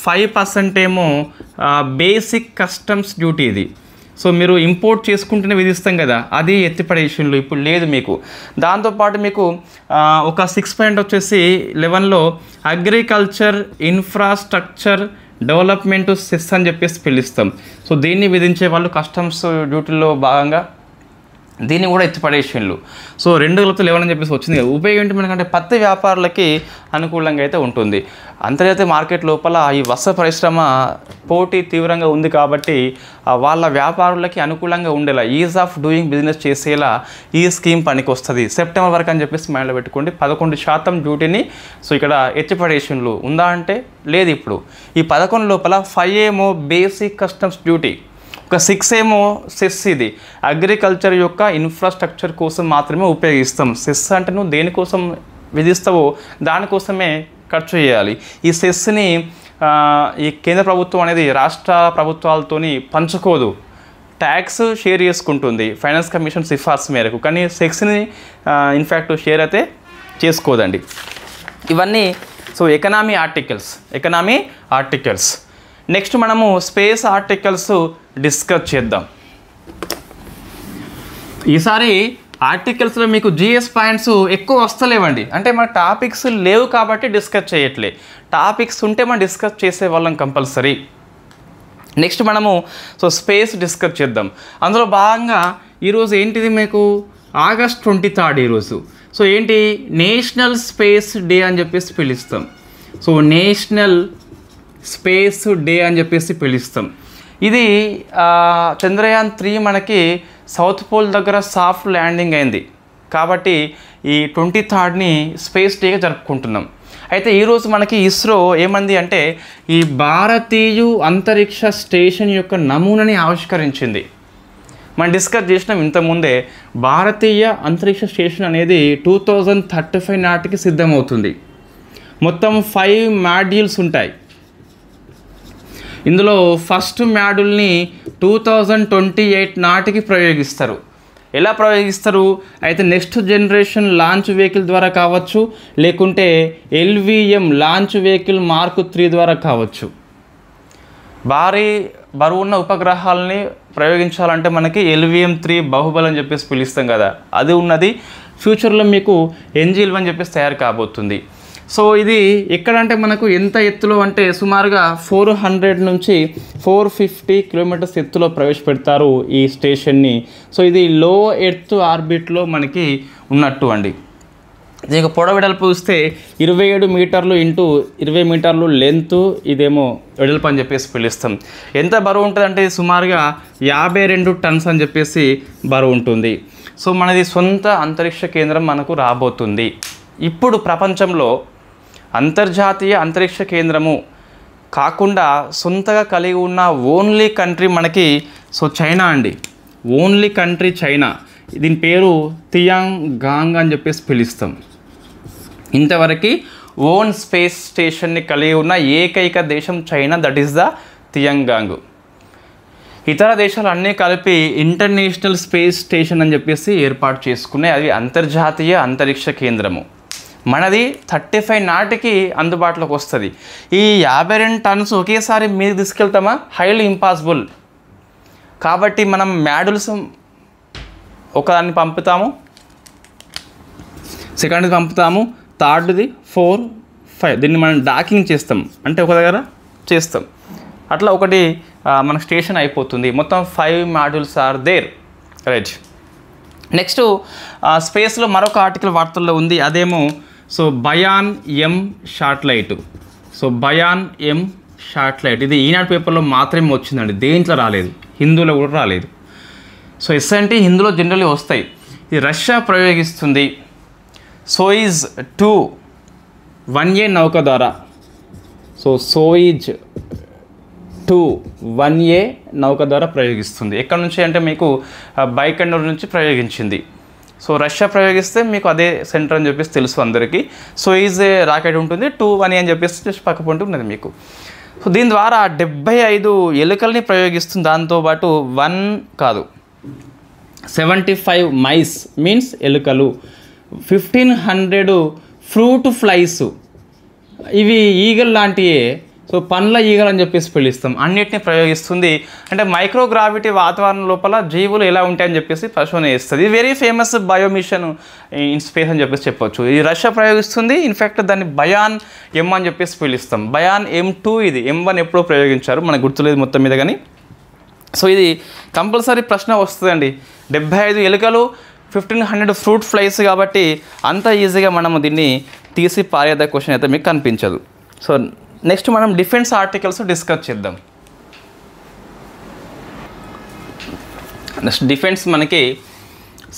5% ఏమో బేసిక్ కస్టమ్స్ డ్యూటీ ఇది. సో మీరు ఇంపోర్ట్ చేసుకుంటేనే విధిస్తాం కదా, అది ఎత్తిపడేషన్లు ఇప్పుడు లేదు మీకు. దాంతోపాటు మీకు ఒక 6 వచ్చేసి 11లో అగ్రికల్చర్ ఇన్ఫ్రాస్ట్రక్చర్ డెవలప్మెంట్ సెస్ అని చెప్పేసి పిలుస్తాం. సో దీన్ని విధించే వాళ్ళు కస్టమ్స్ డ్యూటీలో భాగంగా దీన్ని కూడా ఎత్తిపడేషన్లు. సో 2 అని చెప్పేసి వచ్చింది కదా. ఉపయోగం ఏంటి మనకంటే పత్తి వ్యాపారులకి అనుకూలంగా అయితే ఉంటుంది. అంతర్జాతీయ మార్కెట్ లోపల ఈ వస్త్ర పరిశ్రమ పోటీ తీవ్రంగా ఉంది కాబట్టి వాళ్ళ వ్యాపారులకి అనుకూలంగా ఉండేలా ఈజ్ ఆఫ్ డూయింగ్ బిజినెస్ చేసేలా ఈ స్కీమ్ పనికి వస్తుంది. సెప్టెంబర్ వరకు అని చెప్పేసి మైండ్లో పెట్టుకోండి. 11% డ్యూటీని సో ఇక్కడ ఎత్తిపడేషన్లు ఉందా అంటే లేదు. ఇప్పుడు ఈ 11 లోపల 5 ఏమో బేసిక్ కస్టమ్స్ డ్యూటీ, ఒక 6 ఏమో సెస్. ఇది అగ్రికల్చర్ యొక్క ఇన్ఫ్రాస్ట్రక్చర్ కోసం మాత్రమే ఉపయోగిస్తాం. సెస్ అంటే నువ్వు దేనికోసం విధిస్తావో దానికోసమే ఖర్చు చేయాలి. ఈ సెస్ని ఈ కేంద్ర ప్రభుత్వం అనేది రాష్ట్ర ప్రభుత్వాలతోని పంచుకోదు, ట్యాక్స్ షేర్ చేసుకుంటుంది ఫైనాన్స్ కమిషన్ సిఫార్సు మేరకు, కానీ సెస్ని ఇన్ఫ్యాక్ట్ షేర్ అయితే చేసుకోదండి. ఇవన్నీ సో ఎకనామీ ఆర్టికల్స్. నెక్స్ట్ మనము స్పేస్ ఆర్టికల్స్ డిస్కస్ చేద్దాం. ఈసారి ఆర్టికల్స్లో మీకు జిఎస్ పాయింట్స్ ఎక్కువ వస్తలేవండి. అంటే మన టాపిక్స్ లేవు కాబట్టి డిస్కస్ చేయట్లే. టాపిక్స్ ఉంటే మనం డిస్కస్ చేసే వాళ్ళం కంపల్సరీ. నెక్స్ట్ మనము సో స్పేస్ డిస్కస్ చేద్దాం. అందులో భాగంగా ఈరోజు ఏంటిది మీకు ఆగస్ట్ 23 ఈరోజు. సో ఏంటి నేషనల్ స్పేస్ డే అని చెప్పేసి పిలుస్తాం. సో నేషనల్ స్పేస్ డే అని చెప్పేసి పిలుస్తాం. ఇది చంద్రయాన్ 3 మనకి సౌత్ పోల్ దగ్గర సాఫ్ట్ ల్యాండింగ్ అయింది కాబట్టి ఈ 23ని స్పేస్ డేగా జరుపుకుంటున్నాం. అయితే ఈరోజు మనకి ఇస్రో ఏమంది అంటే ఈ భారతీయ అంతరిక్ష స్టేషన్ యొక్క నమూనాని ఆవిష్కరించింది. మనం డిస్కస్ చేసినాం ఇంతకుముందే. భారతీయ అంతరిక్ష స్టేషన్ అనేది 2035 నాటికి సిద్ధమవుతుంది. మొత్తం 5 మాడ్యూల్స్ ఉంటాయి. ఇందులో ఫస్ట్ మాడ్యూల్ని 2028 నాటికి ప్రయోగిస్తారు. ఎలా ప్రయోగిస్తారు అయితే నెక్స్ట్ జనరేషన్ లాంచ్ వెహికల్ ద్వారా కావచ్చు, లేకుంటే LVM లాంచ్ వెహికల్ Mark 3 ద్వారా కావచ్చు. భారీ బరువున్న ఉపగ్రహాలని ప్రయోగించాలంటే మనకి LVM-3 బాహుబలి అని చెప్పేసి పిలుస్తాం కదా, అది ఉన్నది. ఫ్యూచర్లో మీకు NG-11 అని చెప్పేసి తయారు కాబోతుంది. సో ఇది ఎక్కడంటే మనకు ఎంత ఎత్తులో అంటే సుమారుగా 400 నుంచి 450 కిలోమీటర్స్ ఎత్తులో ప్రవేశపెడతారు ఈ స్టేషన్ని. సో ఇది లో ఎర్త్ ఆర్బిట్లో మనకి ఉన్నట్టు అండి. దీనికి పొడవెడల్పు చూస్తే 27 మీటర్లు ఇంటూ 20 మీటర్లు లెంత్, ఇదేమో వెడల్పు అని చెప్పేసి పిలుస్తాం. ఎంత బరువు ఉంటుంది అంటే సుమారుగా 52 టన్స్ అని చెప్పేసి బరువు ఉంటుంది. సో మనది సొంత అంతరిక్ష కేంద్రం మనకు రాబోతుంది. ఇప్పుడు ప్రపంచంలో అంతర్జాతీయ అంతరిక్ష కేంద్రము కాకుండా సొంతగా కలిగి ఉన్న ఓన్లీ కంట్రీ మనకి సో చైనా అండి. Only country China. దీని పేరు తియాంగాంగ్ అని చెప్పేసి పిలుస్తాం. ఇంతవరకు ఓన్ స్పేస్ స్టేషన్ని కలిగి ఉన్న ఏకైక దేశం China, that is the Tiangong. ఇతర దేశాలు అన్నీ కలిపి ఇంటర్నేషనల్ స్పేస్ స్టేషన్ అని చెప్పేసి ఏర్పాటు చేసుకున్నాయి. అది అంతర్జాతీయ అంతరిక్ష కేంద్రము. మనది 35 నాటికి అందుబాటులోకి వస్తుంది. ఈ 52 టన్స్ ఒకేసారి మీరు తీసుకెళ్తామా? Highly impossible. కాబట్టి మనం మాడ్యూల్స్ ఒకదాన్ని పంపుతాము, సెకండ్ది పంపుతాము, థర్డ్ది 4, 5 దీన్ని మనం డాకింగ్ చేస్తాం, అంటే ఒక దగ్గర చేస్తాం. అట్లా ఒకటి మన స్టేషన్ అయిపోతుంది. మొత్తం 5 modules are there, right. Next స్పేస్లో మరొక ఆర్టికల్ వార్తల్లో ఉంది. అదేమో so Bion M satellite. So Bion M satellite ఇది ఈనాడు పేపర్లో మాత్రమే వచ్చిందండి, దేంట్లో రాలేదు, హిందూలో కూడా రాలేదు. సో ఎస్ఎన్టీ హిందూలో జనరల్లీ వస్తాయి. ఇది రష్యా ప్రయోగిస్తుంది. సోయిజ్ 2 1A నౌక ద్వారా. సో సోయిజ్ 2 1A నౌక ద్వారా ప్రయోగిస్తుంది. ఎక్కడి నుంచి అంటే మీకు బైకండూర్ నుంచి ప్రయోగించింది. సో రష్యా ప్రయోగిస్తే మీకు అదే సెంటర్ అని చెప్పేసి తెలుసు అందరికీ. సోయిజ్ రాకెట్ ఉంటుంది, 2-1A అని చెప్పేసి జస్ట్ పక్కపొంటి ఉన్నది మీకు. సో దీని ద్వారా 75 ఎలుకల్ని ప్రయోగిస్తుంది. దాంతోపాటు 1 కాదు 75 మైస్ మీన్స్ ఎలుకలు, 1500 ఫ్రూట్ ఫ్లైస్, ఇవి ఈగల్ లాంటివే, సో పండ్ల ఈగలు అని చెప్పేసి పిలుస్తాం. అన్నిటిని ప్రయోగిస్తుంది. అంటే మైక్రోగ్రావిటీ వాతావరణం లోపల జీవులు ఎలా ఉంటాయని చెప్పేసి పరిశోధన చేస్తుంది. ఇది వెరీ ఫేమస్ బయోమిషన్ ఇన్ స్పేస్ అని చెప్పేసి చెప్పొచ్చు. ఇది రష్యా ప్రయోగిస్తుంది. ఇన్ఫ్యాక్ట్ దాన్ని బయాన్ M అని చెప్పేసి పిలుస్తాం. బయాన్ M2 ఇది, M1 ఎప్పుడో ప్రయోగించారు, మనకు గుర్తులేదు మొత్తం మీద. కానీ సో ఇది కంపల్సరీ ప్రశ్న వస్తుందండి. 75 ఎలుకలు, 1500 ఫ్రూట్ ఫ్లైస్, కాబట్టి అంత ఈజీగా మనము దీన్ని తీసి పారేద క్వశ్చన్ అయితే మీకు కనిపించదు. సో నెక్స్ట్ మనం డిఫెన్స్ ఆర్టికల్స్ డిస్కస్ చేద్దాం. నెక్స్ట్ డిఫెన్స్ మనకి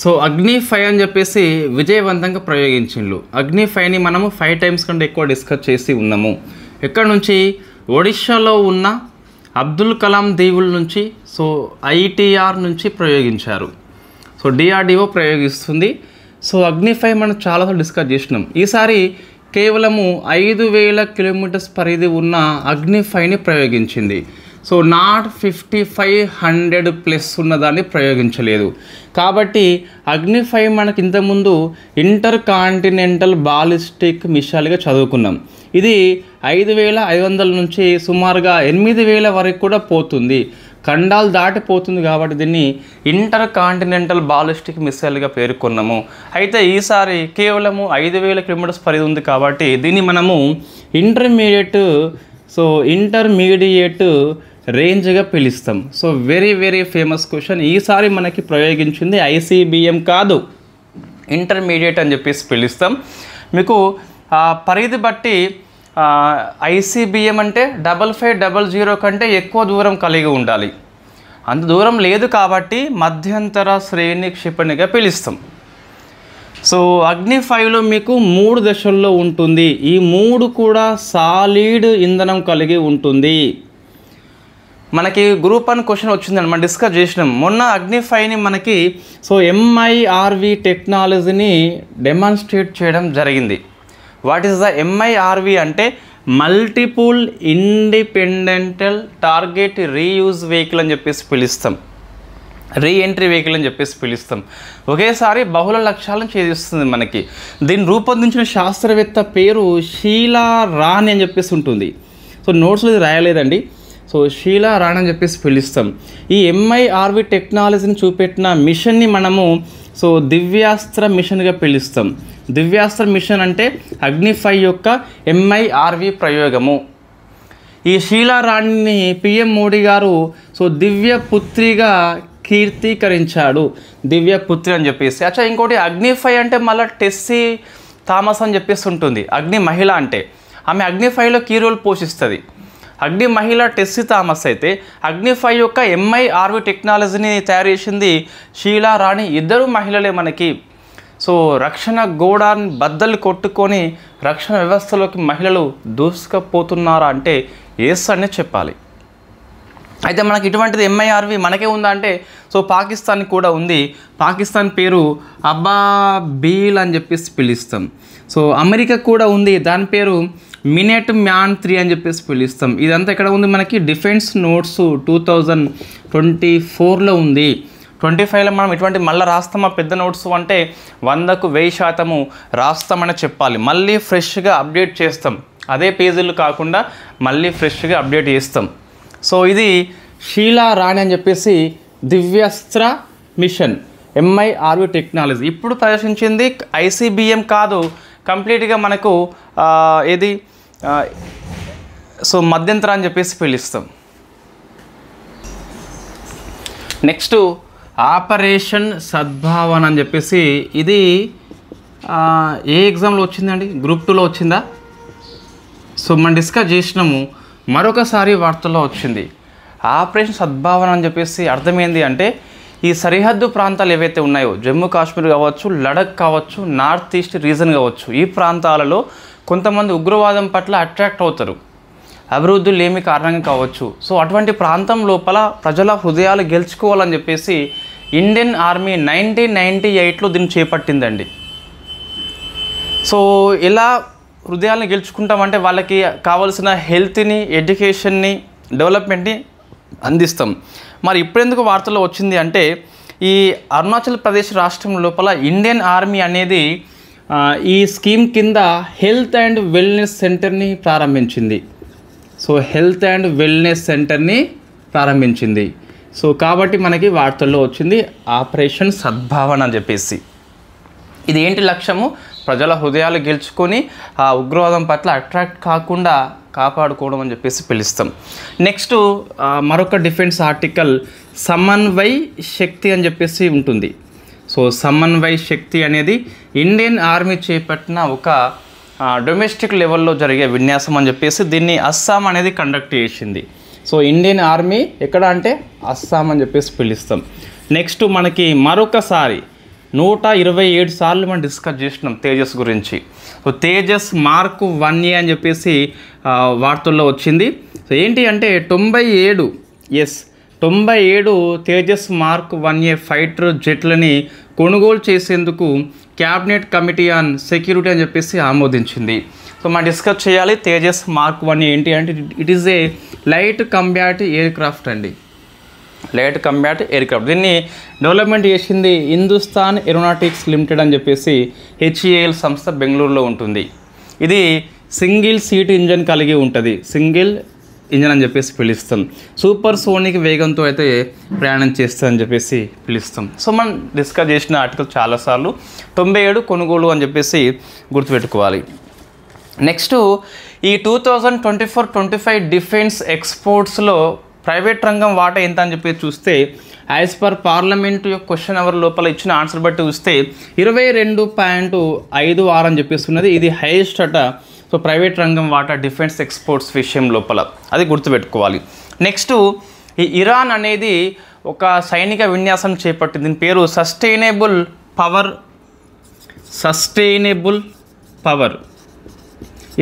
సో అగ్ని 5 అని చెప్పేసి విజయవంతంగా ప్రయోగించిండ్రు. అగ్ని 5ని మనము 5 టైమ్స్ కంటే ఎక్కువ డిస్కస్ చేసి ఉన్నాము. ఎక్కడ నుంచి? ఒడిషాలో ఉన్న అబ్దుల్ కలాం దీవుల నుంచి, సో ITR నుంచి ప్రయోగించారు. So DRDO ప్రయోగిస్తుంది. సో అగ్ని 5 మనం చాలాసార్లు డిస్కస్ చేసినాం. ఈసారి కేవలము 5000 కిలోమీటర్స్ పరిధి ఉన్న అగ్ని 5ని ప్రయోగించింది. సో నాట్ 5500 ప్లస్ ఉన్నదాన్ని ప్రయోగించలేదు. కాబట్టి అగ్ని 5 మనకి ఇంతకుముందు ఇంటర్ కాంటినెంటల్ బాలిస్టిక్ మిసైల్గా చదువుకున్నాం. ఇది 5500 నుంచి సుమారుగా 8000 వరకు కూడా పోతుంది, ఖండాలు దాటిపోతుంది. కాబట్టి దీన్ని ఇంటర్ కాంటినెంటల్ బాలిస్టిక్ మిసైల్గా పేర్కొన్నాము. అయితే ఈసారి కేవలము 5000 కిలోమీటర్స్ పరిధి ఉంది కాబట్టి దీన్ని మనము ఇంటర్మీడియట్ రేంజ్గా పిలుస్తాం. So very very famous question. ఈసారి మనకి ప్రయోగించింది ICBM కాదు, ఇంటర్మీడియట్ అని చెప్పేసి పిలుస్తాం. మీకు పరిధి బట్టి ICBM అంటే 5500 కంటే ఎక్కువ దూరం కలిగి ఉండాలి. అంత దూరం లేదు కాబట్టి మధ్యంతర శ్రేణి క్షిపణిగా పిలుస్తాం. సో అగ్ని 5లో మీకు 3 దశల్లో ఉంటుంది. ఈ 3 కూడా సాలిడ్ ఇంధనం కలిగి ఉంటుంది. మనకి గ్రూప్ 1 క్వశ్చన్ వచ్చిందండి, మనం డిస్కస్ చేసినాం మొన్న. అగ్ని 5ని మనకి సో MIRV టెక్నాలజీని డెమాన్స్ట్రేట్ చేయడం జరిగింది. వాట్ ఈస్ ద MIRV అంటే మల్టిపుల్ ఇండిపెండెంటల్ టార్గెట్ రీయూజ్ వెహికల్ అని చెప్పేసి పిలుస్తాం, రీఎంట్రీ వెహికల్ అని చెప్పేసి పిలుస్తాం. ఒకేసారి బహుళ లక్ష్యాలను ఛేదిస్తుంది మనకి. దీన్ని రూపొందించిన శాస్త్రవేత్త పేరు షీలా రాణి అని చెప్పేసి ఉంటుంది. సో నోట్స్లో ఇది రాయలేదండి. సో షీలా రాణి అని చెప్పేసి పిలుస్తాం. ఈ MIRV టెక్నాలజీని చూపెట్టిన మిషన్ని మనము సో దివ్యాస్త్ర మిషన్గా పిలుస్తాం. దివ్యాస్త్ర మిషన్ అంటే అగ్ని 5 యొక్క MIRV ప్రయోగము. ఈ షీలా రాణిని PM మోడీ గారు సో దివ్యపుత్రిగా కీర్తీకరించాడు, దివ్యపుత్రి అని చెప్పేసి. అచ్చా, ఇంకోటి అగ్ని 5 అంటే మళ్ళీ టెస్సీ థామస్ అని చెప్పేసి ఉంటుంది. అగ్ని మహిళ అంటే ఆమె అగ్ని 5లో కీ రోల్ పోషిస్తుంది. అగ్ని మహిళ టెస్సీ థామస్ అయితే అగ్ని 5 యొక్క MIRV టెక్నాలజీని తయారు చేసింది షీలా రాణి. ఇద్దరు మహిళలే మనకి. సో రక్షణ గోడాన్ని బద్దలు కొట్టుకొని రక్షణ వ్యవస్థలోకి మహిళలు దూసుకుపోతున్నారా అంటే ఎస్ అనే చెప్పాలి. అయితే మనకి ఇటువంటిది MIRV మనకే ఉందా అంటే సో పాకిస్తాన్కి కూడా ఉంది. పాకిస్తాన్ పేరు అబాబీల్ అని చెప్పేసి పిలుస్తాం. సో అమెరికా కూడా ఉంది, దాని పేరు మినెట్ మ్యాన్ 3 అని చెప్పేసి పిలుస్తాం. ఇదంతా ఎక్కడ ఉంది? మనకి డిఫెన్స్ నోట్స్ 2024లో ఉంది. 25లో మనం ఇటువంటి మళ్ళీ రాస్తామా పెద్ద నోట్స్ అంటే 100కు 1000% రాస్తామని చెప్పాలి. మళ్ళీ ఫ్రెష్గా అప్డేట్ చేస్తాం, అదే పేజీలు కాకుండా మళ్ళీ ఫ్రెష్గా అప్డేట్ చేస్తాం. సో ఇది షీలా రాణి అని చెప్పేసి దివ్యాస్త్ర మిషన్ MIRV టెక్నాలజీ. ఇప్పుడు ప్రదర్శించింది ICBM కాదు, కంప్లీట్గా మనకు ఏది సో మధ్యంతర అని చెప్పేసి పిలుస్తాం. నెక్స్ట్ ఆపరేషన్ సద్భావన అని చెప్పేసి, ఇది ఏ ఎగ్జామ్లో వచ్చిందండి? గ్రూప్ 2లో వచ్చిందా? సో మనం డిస్కస్ చేసినాము, మరొకసారి వార్తల్లో వచ్చింది. ఆపరేషన్ సద్భావన అని చెప్పేసి అర్థమైంది అంటే ఈ సరిహద్దు ప్రాంతాలు ఏవైతే ఉన్నాయో, జమ్మూ కాశ్మీర్ కావచ్చు, లడఖ్ కావచ్చు, నార్త్ ఈస్ట్ రీజన్ కావచ్చు, ఈ ప్రాంతాలలో కొంతమంది ఉగ్రవాదం పట్ల అట్రాక్ట్ అవుతారు, అభివృద్ధులు ఏమి కారణంగా కావచ్చు. సో అటువంటి ప్రాంతం లోపల ప్రజల హృదయాలు గెలుచుకోవాలని చెప్పేసి ఇండియన్ ఆర్మీ 1998లో దీన్ని చేపట్టిందండి. సో ఎలా హృదయాలను గెలుచుకుంటామంటే వాళ్ళకి కావాల్సిన హెల్త్ని, ఎడ్యుకేషన్ని, డెవలప్మెంట్ని అందిస్తాం. మరి ఇప్పుడెందుకు వార్తల్లో వచ్చింది అంటే ఈ అరుణాచల్ ప్రదేశ్ రాష్ట్రం లోపల ఇండియన్ ఆర్మీ అనేది ఈ స్కీమ్ కింద హెల్త్ అండ్ వెల్నెస్ సెంటర్ని ప్రారంభించింది. సో హెల్త్ అండ్ వెల్నెస్ సెంటర్ని ప్రారంభించింది. సో కాబట్టి మనకి వార్తల్లో వచ్చింది ఆపరేషన్ సద్భావన అని చెప్పేసి. ఇది ఏంటి లక్ష్యము? ప్రజల హృదయాలు గెలుచుకొని ఆ ఉగ్రవాదం పట్ల అట్రాక్ట్ కాకుండా కాపాడుకోవడం అని చెప్పేసి పిలుస్తాం. నెక్స్ట్ మరొక డిఫెన్స్ ఆర్టికల్ సమన్వయ్ శక్తి అని చెప్పేసి ఉంటుంది. సో సమన్వయ్ శక్తి అనేది ఇండియన్ ఆర్మీ చేపట్టిన ఒక డొమెస్టిక్ లెవెల్లో జరిగే విన్యాసం అని చెప్పేసి దీన్ని అస్సాం అనేది కండక్ట్ చేసింది. సో ఇండియన్ ఆర్మీ ఎక్కడ అంటే అస్సాం అని చెప్పేసి పిలుస్తాం. నెక్స్ట్ మనకి మరొకసారి 127 సార్లు మనం డిస్కస్ చేసినాం తేజస్ గురించి. సో తేజస్ మార్క్ 1A అని చెప్పేసి వార్తల్లో వచ్చింది. సో ఏంటి అంటే 97 తేజస్ మార్క్ 1A ఫైటర్ జెట్లని కొనుగోలు చేసేందుకు క్యాబినెట్ కమిటీ ఆన్ సెక్యూరిటీ అని చెప్పేసి ఆమోదించింది. సో మనం డిస్కస్ చేయాలి తేజస్ మార్క్ 1A ఏంటి అంటే it is a light combat aircraft అండి. లైట్ కంబ్యాట్ ఎయిర్క్రాఫ్ట్ దీన్ని డెవలప్మెంట్ చేసింది హిందుస్థాన్ ఏరోనాటిక్స్ లిమిటెడ్ అని చెప్పేసి HAL సంస్థ బెంగళూరులో ఉంటుంది. ఇది సింగిల్ సీట్ ఇంజన్ కలిగి ఉంటుంది. సింగిల్ ఇంజన్ అని చెప్పేసి పిలుస్తాం. సూపర్ సోనిక్ వేగంతో అయితే ప్రయాణం చేస్తుందని చెప్పేసి పిలుస్తాం. సో మనం డిస్కస్ చేసిన ఆర్టికల్ చాలాసార్లు 97 కొనుగోలు అని చెప్పేసి గుర్తుపెట్టుకోవాలి. నెక్స్ట్ ఈ 2024-25 డిఫెన్స్ ఎక్స్పోర్ట్స్లో ప్రైవేట్ రంగం వాటా ఎంత అని చెప్పి చూస్తే యాజ్ పర్ పార్లమెంట్ యొక్క క్వశ్చన్ అవర్ లోపల ఇచ్చిన ఆన్సర్ బట్టి చూస్తే 22.56 అని చెప్పేసి ఉన్నది. ఇది హైయెస్ట్ అట. సో ప్రైవేట్ రంగం వాటా డిఫెన్స్ ఎక్స్పోర్ట్స్ విషయం లోపల అది గుర్తుపెట్టుకోవాలి. నెక్స్ట్ ఈ ఇరాన్ అనేది ఒక సైనిక విన్యాసం చేపట్టింది. దీని పేరు సస్టైనబుల్ పవర్.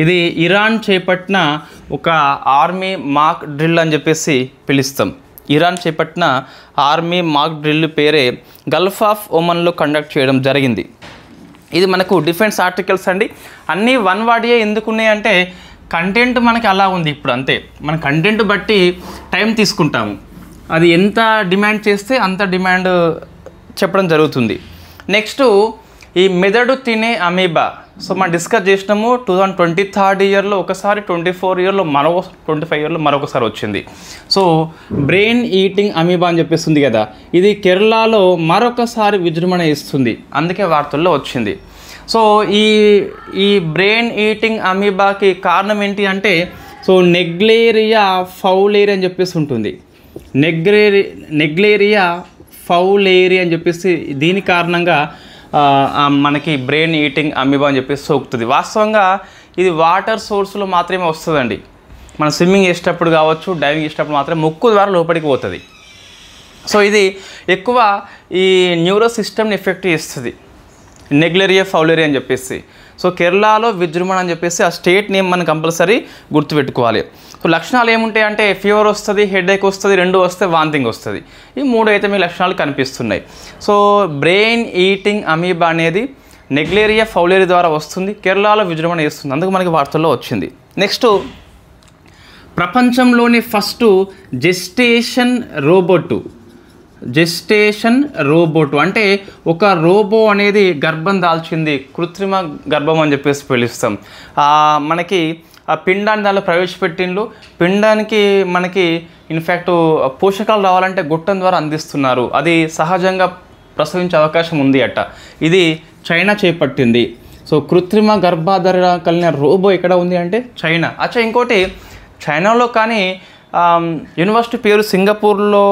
ఇది ఇరాన్ చేపట్టిన ఒక ఆర్మీ మాక్ డ్రిల్ అని చెప్పేసి పిలుస్తాం. ఇరాన్ చేపట్టిన ఆర్మీ మాక్ డ్రిల్ పేరే గల్ఫ్ ఆఫ్ ఒమన్లో కండక్ట్ చేయడం జరిగింది. ఇది మనకు డిఫెన్స్ ఆర్టికల్స్ అండి. అన్నీ వన్ వర్డ్యే ఎందుకు ఉన్నాయంటే కంటెంట్ మనకి అలా ఉంది ఇప్పుడు అంతే. మన కంటెంట్ బట్టి టైం తీసుకుంటాము. అది ఎంత డిమాండ్ చేస్తే అంత డిమాండ్ చెప్పడం జరుగుతుంది. నెక్స్ట్ ఈ మెదడు తినే అమీబా. సో మనం డిస్కస్ చేసినాము 2023 ఇయర్లో ఒకసారి, 24 ఇయర్లో 25 ఇయర్లో మరొకసారి వచ్చింది. సో బ్రెయిన్ ఈటింగ్ అమీబా అని చెప్పేస్తుంది కదా, ఇది కేరళలో మరొకసారి విజృంభణ ఇస్తుంది. అందుకే వార్తల్లో వచ్చింది. సో ఈ బ్రెయిన్ ఈటింగ్ అమీబాకి కారణం ఏంటి అంటే సో నెగ్లేరియా ఫౌలేరి అని చెప్పేసి ఉంటుంది. నెగ్లేరియా ఫౌలేరి అని చెప్పేసి దీని కారణంగా మనకి బ్రెయిన్ ఈటింగ్ అమీబా అని చెప్పేసి సోకుతుంది. వాస్తవంగా ఇది వాటర్ సోర్స్లో మాత్రమే వస్తుందండి. మనం స్విమ్మింగ్ చేసేటప్పుడు కావచ్చు, డైవింగ్ చేసేటప్పుడు మాత్రమే ముక్కు ద్వారా లోపలికి పోతుంది. సో ఇది ఎక్కువ ఈ న్యూరో సిస్టమ్ని ఎఫెక్ట్ చేస్తుంది, నెగ్లేరియా ఫౌలేరి అని చెప్పేసి. సో కేరళలో విజృంభణ అని చెప్పేసి ఆ స్టేట్ నేమ్ మనం కంపల్సరీ గుర్తుపెట్టుకోవాలి. సో లక్షణాలు ఏముంటాయి అంటే ఫీవర్ వస్తుంది, హెడేక్ వస్తుంది, 2 వస్తే వాంతింగ్ వస్తుంది. ఈ 3 అయితే మీ లక్షణాలు కనిపిస్తున్నాయి. సో బ్రెయిన్ ఈటింగ్ అమీబా అనేది నెగ్లేరియా ఫౌలేరి ద్వారా వస్తుంది, కేరళలో విజృంభణ చేస్తుంది. అందుకు మనకి వార్తల్లో వచ్చింది. నెక్స్ట్ ప్రపంచంలోని ఫస్ట్ జెస్టేషన్ రోబోట్ అంటే ఒక రోబో అనేది గర్భం దాల్చింది, కృత్రిమ గర్భం అని చెప్పేసి పిలుస్తాం. మనకి ఆ పిండాన్ని దానిలో ప్రవేశపెట్టిండ్రు. పిండానికి మనకి ఇన్ఫ్యాక్ట్ పోషకాలు రావాలంటే గుట్టం ద్వారా అందిస్తున్నారు. అది సహజంగా ప్రసవించే అవకాశం ఉంది అట. ఇది చైనా చేపట్టింది. సో కృత్రిమ గర్భాధార కలిగిన రోబో ఎక్కడ ఉంది అంటే చైనా. అచ్చా ఇంకోటి చైనాలో కానీ యూనివర్సిటీ పేరు సింగపూర్లో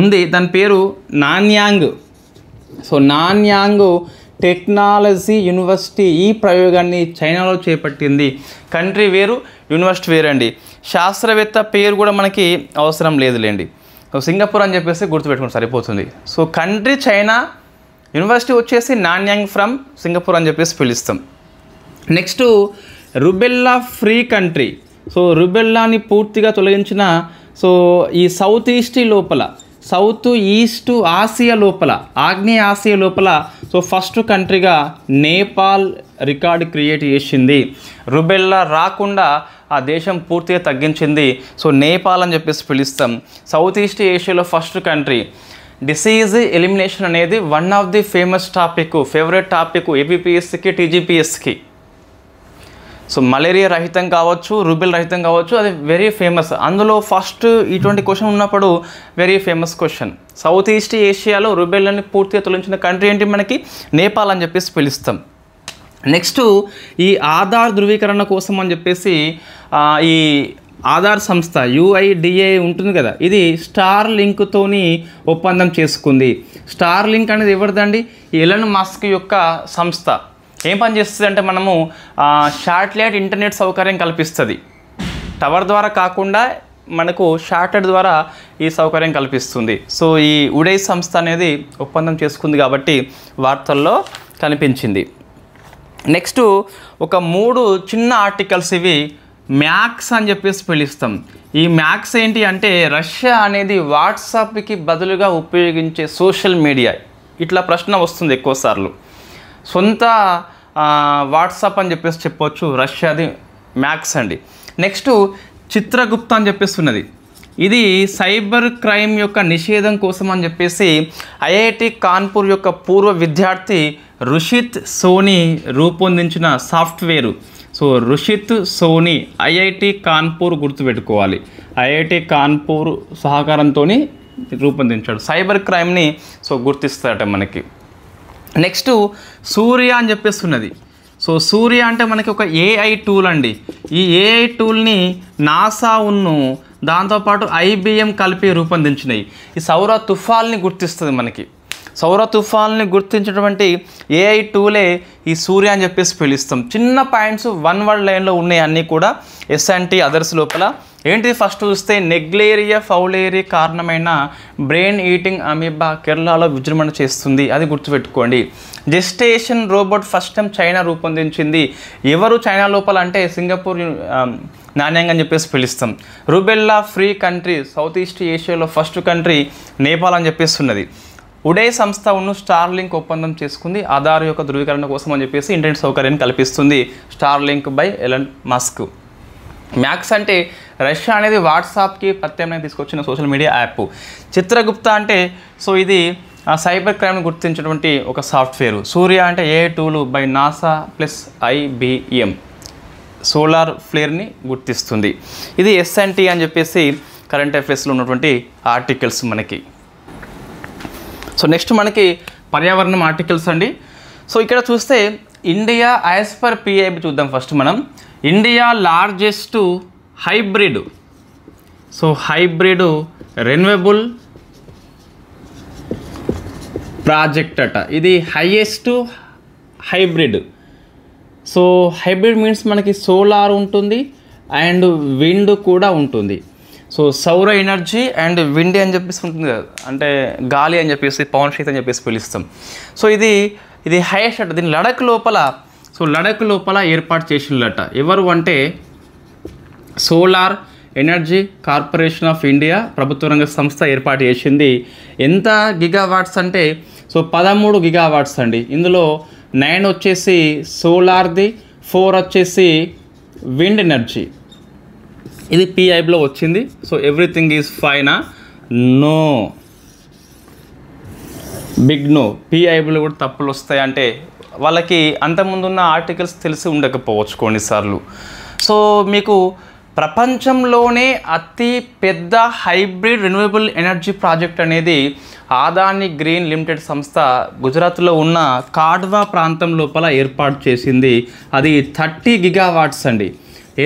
ఉంది, దాని పేరు Nanyang. So Nanyang technology university ఈ ప్రయోగాన్ని చైనాలో చేపట్టింది. కంట్రీ వేరు, యూనివర్సిటీ వేరు అండి. శాస్త్రవేత్త పేరు కూడా మనకి అవసరం లేదులేండి. సో సింగపూర్ అని చెప్పేసి గుర్తుపెట్టుకుని సరిపోతుంది. సో కంట్రీ చైనా, యూనివర్సిటీ వచ్చేసి నాన్యాంగ్ ఫ్రమ్ సింగపూర్ అని చెప్పేసి పిలుస్తాం. Next rubella free country. So రుబెల్లాని పూర్తిగా తొలగించిన సో ఈ సౌత్ ఈస్ట్ ఆసియా లోపల, ఆగ్నేయ ఆసియా లోపల సో ఫస్ట్ కంట్రీగా నేపాల్ రికార్డు క్రియేట్ చేసింది. రుబెల్లా రాకుండా ఆ దేశం పూర్తిగా తగ్గించింది. సో నేపాల్ అని చెప్పేసి పిలుస్తాం. సౌత్ ఈస్ట్ ఏషియాలో ఫస్ట్ కంట్రీ. డిసీజ్ ఎలిమినేషన్ అనేది one of the favourite topic ఏబిపిఎస్సికి టీజీపీఎస్కి. సో మలేరియా రహితం కావచ్చు, రూబెల్ రహితం కావచ్చు, అది వెరీ ఫేమస్. అందులో ఫస్ట్ ఇటువంటి క్వశ్చన్ ఉన్నప్పుడు very famous question. South east ఏషియాలో రూబెల్ని పూర్తిగా తొలగించిన కంట్రీ ఏంటి మనకి? నేపాల్ అని చెప్పేసి పిలుస్తాం. నెక్స్ట్ ఈ ఆధార్ ధృవీకరణ కోసం అని చెప్పేసి ఈ ఆధార్ సంస్థ UIDAI ఉంటుంది కదా, ఇది స్టార్ లింక్తోని ఒప్పందం చేసుకుంది. స్టార్ లింక్ అనేది ఎవరిదండి? ఎలన్ మస్క్ యొక్క సంస్థ. ఏం పని చేస్తుంది అంటే మనము శాటిలైట్ ఇంటర్నెట్ సౌకర్యం కల్పిస్తుంది. టవర్ ద్వారా కాకుండా మనకు శాటిలైట్ ద్వారా ఈ సౌకర్యం కల్పిస్తుంది. సో ఈ UIDAI సంస్థ అనేది ఒప్పందం చేసుకుంది కాబట్టి వార్తల్లో కనిపించింది. నెక్స్ట్ ఒక 3 చిన్న ఆర్టికల్స్, ఇవి మ్యాక్స్ అని చెప్పేసి పిలుస్తాం. ఈ మ్యాక్స్ ఏంటి అంటే రష్యా అనేది వాట్సాప్కి బదులుగా ఉపయోగించే సోషల్ మీడియా. ఇట్లా ప్రశ్న వస్తుంది ఎక్కువసార్లు. సొంత వాట్సాప్ అని చెప్పేసి చెప్పవచ్చు, రష్యాది మ్యాక్స్ అండి. నెక్స్ట్ చిత్రగుప్త అని చెప్పేసి ఉన్నది. ఇది సైబర్ క్రైమ్ యొక్క నిషేధం కోసం అని చెప్పేసి IIT కాన్పూర్ యొక్క పూర్వ విద్యార్థి రుషిత్ సోనీ రూపొందించిన software. So Rushit Soni IIT Kanpur గుర్తుపెట్టుకోవాలి. IIT కాన్పూర్ సహకారంతో రూపొందించాడు. సైబర్ క్రైమ్ని సో గుర్తిస్తాడట మనకి. నెక్స్ట్ సూర్య అని చెప్పేసి ఉన్నది. సో సూర్య అంటే మనకి ఒక AI టూల్ అండి. ఈ AI టూల్ని నాసా దాంతోపాటు IBM కలిపి రూపొందించినాయి. ఈ సౌర తుఫాల్ని గుర్తిస్తుంది మనకి. సౌర తుఫాల్ని గుర్తించినటువంటి AI టూలే ఈ సూర్య అని చెప్పేసి పిలుస్తాం. చిన్న పాయింట్స్ 1 వర్డ్ లైన్లో ఉన్నాయి అన్నీ కూడా. S&T అదర్స్ లోపల ఏంటి? ఫస్ట్ చూస్తే నెగ్లేరియా ఫౌలేరి కారణమైన బ్రెయిన్ ఈటింగ్ అమీబా కేరళలో విజృంభణ చేస్తుంది, అది గుర్తుపెట్టుకోండి. Gestation robot first time China రూపొందించింది. ఎవరు చైనా లోపల అంటే సింగపూర్ నాణ్యంగా అని చెప్పేసి పిలుస్తాం. Rubella free country, south east ఏషియాలో ఫస్ట్ కంట్రీ నేపాల్ అని చెప్పేసి ఉన్నది. UIDAI సంస్థ స్టార్ లింక్ ఒప్పందం చేసుకుంది ఆధార్ యొక్క ధృవీకరణ కోసం అని చెప్పేసి ఇంటర్నెట్ సౌకర్యాన్ని కల్పిస్తుంది. Star link by Elon Musk. Max అంటే రష్యా అనేది వాట్సాప్కి ప్రత్యామ్నాయం తీసుకొచ్చిన సోషల్ మీడియా యాప్. చిత్రగుప్త అంటే సో ఇది సైబర్ క్రైమ్ని గుర్తించినటువంటి ఒక సాఫ్ట్వేర్. సూర్య అంటే AI టూలు by NASA plus IBM solar ఫ్లేర్ని గుర్తిస్తుంది. ఇది S&T అని చెప్పేసి కరెంట్ అఫైర్స్లో ఉన్నటువంటి ఆర్టికల్స్ మనకి. సో నెక్స్ట్ మనకి పర్యావరణం ఆర్టికల్స్ అండి. సో ఇక్కడ చూస్తే ఇండియా యాజ్ పర్ PIB చూద్దాం ఫస్ట్ మనం. India largest hybrid, so hybrid renewable project అట. ఇది highest hybrid. So hybrid means మనకి సోలార్ ఉంటుంది అండ్ విండ్ కూడా ఉంటుంది. సో సౌర ఎనర్జీ అండ్ విండ్ అని చెప్పేసి ఉంటుంది కదా, అంటే గాలి అని చెప్పేసి పవన్ శక్తి అని చెప్పేసి పిలుస్తాం. సో ఇది హైయెస్ట్ అట. దీని లడఖ్ లోపల ఏర్పాటు చేసిందట. ఎవరు అంటే solar energy corporation of India ప్రభుత్వ రంగ సంస్థ ఏర్పాటు చేసింది. ఎంత గిగావాట్స్ అంటే సో 13 గిగావాట్స్ అండి. ఇందులో 9 వచ్చేసి సోలార్ది, 4 వచ్చేసి విండ్ ఎనర్జీ. ఇది PIBలో వచ్చింది. సో ఎవ్రీథింగ్ ఈజ్ ఫైనా? No, big no. PIBలో కూడా తప్పులు వస్తాయి అంటే వాళ్ళకి అంతకుముందున్న ఆర్టికల్స్ తెలిసి ఉండకపోవచ్చు కొన్నిసార్లు. సో మీకు ప్రపంచంలోనే అతి పెద్ద హైబ్రిడ్ రెన్యూవబుల్ ఎనర్జీ ప్రాజెక్ట్ అనేది అదానీ గ్రీన్ లిమిటెడ్ సంస్థ గుజరాత్లో ఉన్న కాడ్వా ప్రాంతం లోపల ఏర్పాటు చేసింది. అది 30 గిగావాట్స్ అండి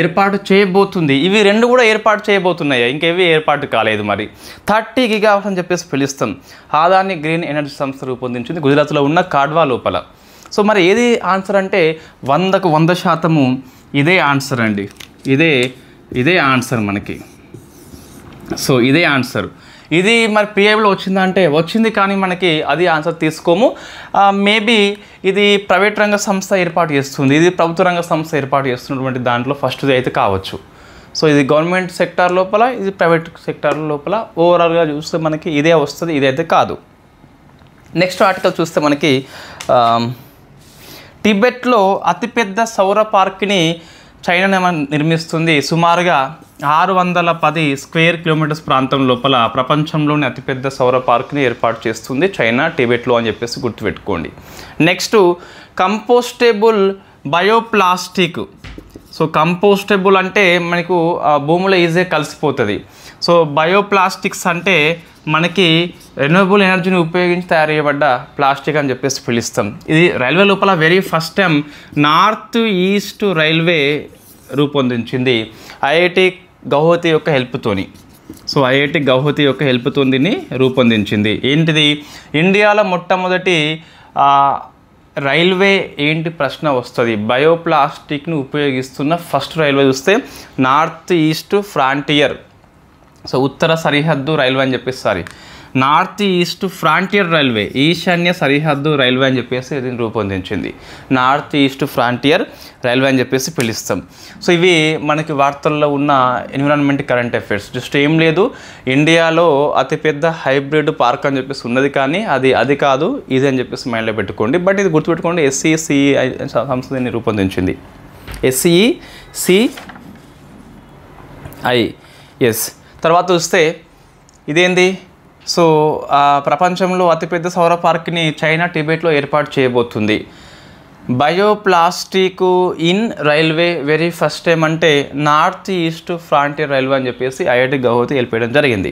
ఏర్పాటు చేయబోతుంది. ఇవి 2 కూడా ఏర్పాటు చేయబోతున్నాయి, ఇంకేవి ఏర్పాటు కాలేదు. మరి 30 గిగావాట్స్ అని చెప్పేసి పిలుస్తాం. అదానీ గ్రీన్ ఎనర్జీ సంస్థ రూపొందించింది గుజరాత్లో ఉన్న కాడ్వా లోపల. సో మరి ఏది ఆన్సర్ అంటే 100కు 100% ఇదే ఆన్సర్ అండి. ఇదే ఆన్సర్ మనకి. సో ఇదే ఆన్సర్. ఇది మరి PIBలో వచ్చిందా అంటే వచ్చింది, కానీ మనకి అది ఆన్సర్ తీసుకోము. మేబీ ఇది ప్రైవేట్ రంగ సంస్థ ఏర్పాటు చేస్తుంది, ఇది ప్రభుత్వ రంగ సంస్థ ఏర్పాటు చేస్తున్నటువంటి దాంట్లో ఫస్ట్ది అయితే కావచ్చు. సో ఇది గవర్నమెంట్ సెక్టార్ లోపల, ఇది ప్రైవేట్ సెక్టార్ లోపల. ఓవరాల్గా చూస్తే మనకి ఇదే వస్తుంది, ఇదైతే కాదు. నెక్స్ట్ ఆర్టికల్ చూస్తే మనకి టిబెట్లో అతిపెద్ద సౌర పార్క్ని చైనా నిర్మిస్తుంది. సుమారుగా 610 స్క్వేర్ కిలోమీటర్స్ ప్రాంతం లోపల ప్రపంచంలోని అతిపెద్ద సౌర పార్క్ని ఏర్పాటు చేస్తుంది చైనా, టిబెట్లో అని చెప్పేసి గుర్తుపెట్టుకోండి. Next compostable bioplastic. So compostable అంటే మనకు భూమిలో ఈజీగా కలిసిపోతుంది. సో బయోప్లాస్టిక్స్ అంటే మనకి రెన్యూవబుల్ ఎనర్జీని ఉపయోగించి తయారు చేయబడ్డ ప్లాస్టిక్ అని చెప్పేసి పిలుస్తాం. ఇది రైల్వే లోపల very first time north east railway రూపొందించింది ఐఐటి గౌహతి యొక్క హెల్ప్తోని. సో ఐఐటి గౌహతి యొక్క హెల్ప్తో దీన్ని రూపొందించింది. ఏంటిది? ఇండియాలో మొట్టమొదటి రైల్వే ఏంటి ప్రశ్న వస్తుంది. బయోప్లాస్టిక్ను ఉపయోగిస్తున్న ఫస్ట్ రైల్వే చూస్తే నార్త్ ఈస్ట్ ఫ్రాంటియర్. సో ఉత్తర సరిహద్దు రైల్వే అని చెప్పేసి నార్త్ ఈస్ట్ ఫ్రాంటియర్ రైల్వే, ఈశాన్య సరిహద్దు రైల్వే అని చెప్పేసి దీన్ని రూపొందించింది. నార్త్ ఈస్ట్ ఫ్రాంటియర్ రైల్వే అని చెప్పేసి పిలుస్తాం. సో ఇవి మనకి వార్తల్లో ఉన్న ఎన్విరాన్మెంట్ కరెంట్ అఫైర్స్. జస్ట్ ఏం లేదు, ఇండియాలో అతిపెద్ద హైబ్రిడ్ పార్క్ అని చెప్పేసి ఉన్నది, కానీ అది కాదు ఇది అని చెప్పేసి మైండ్లో పెట్టుకోండి. బట్ ఇది గుర్తుపెట్టుకోండి, SCECI సంస్థ దీన్ని రూపొందించింది. SCECI S. తర్వాత చూస్తే ఇదేంది? సో ప్రపంచంలో అతిపెద్ద సౌర పార్క్ని చైనా, టిబెట్లో ఏర్పాటు చేయబోతుంది. Bioplastic in railway very first time అంటే నార్త్ ఈస్ట్ ఫ్రాంటియర్ రైల్వే అని చెప్పేసి ఐఐటి గౌహతి వెళ్ళిపోయడం జరిగింది.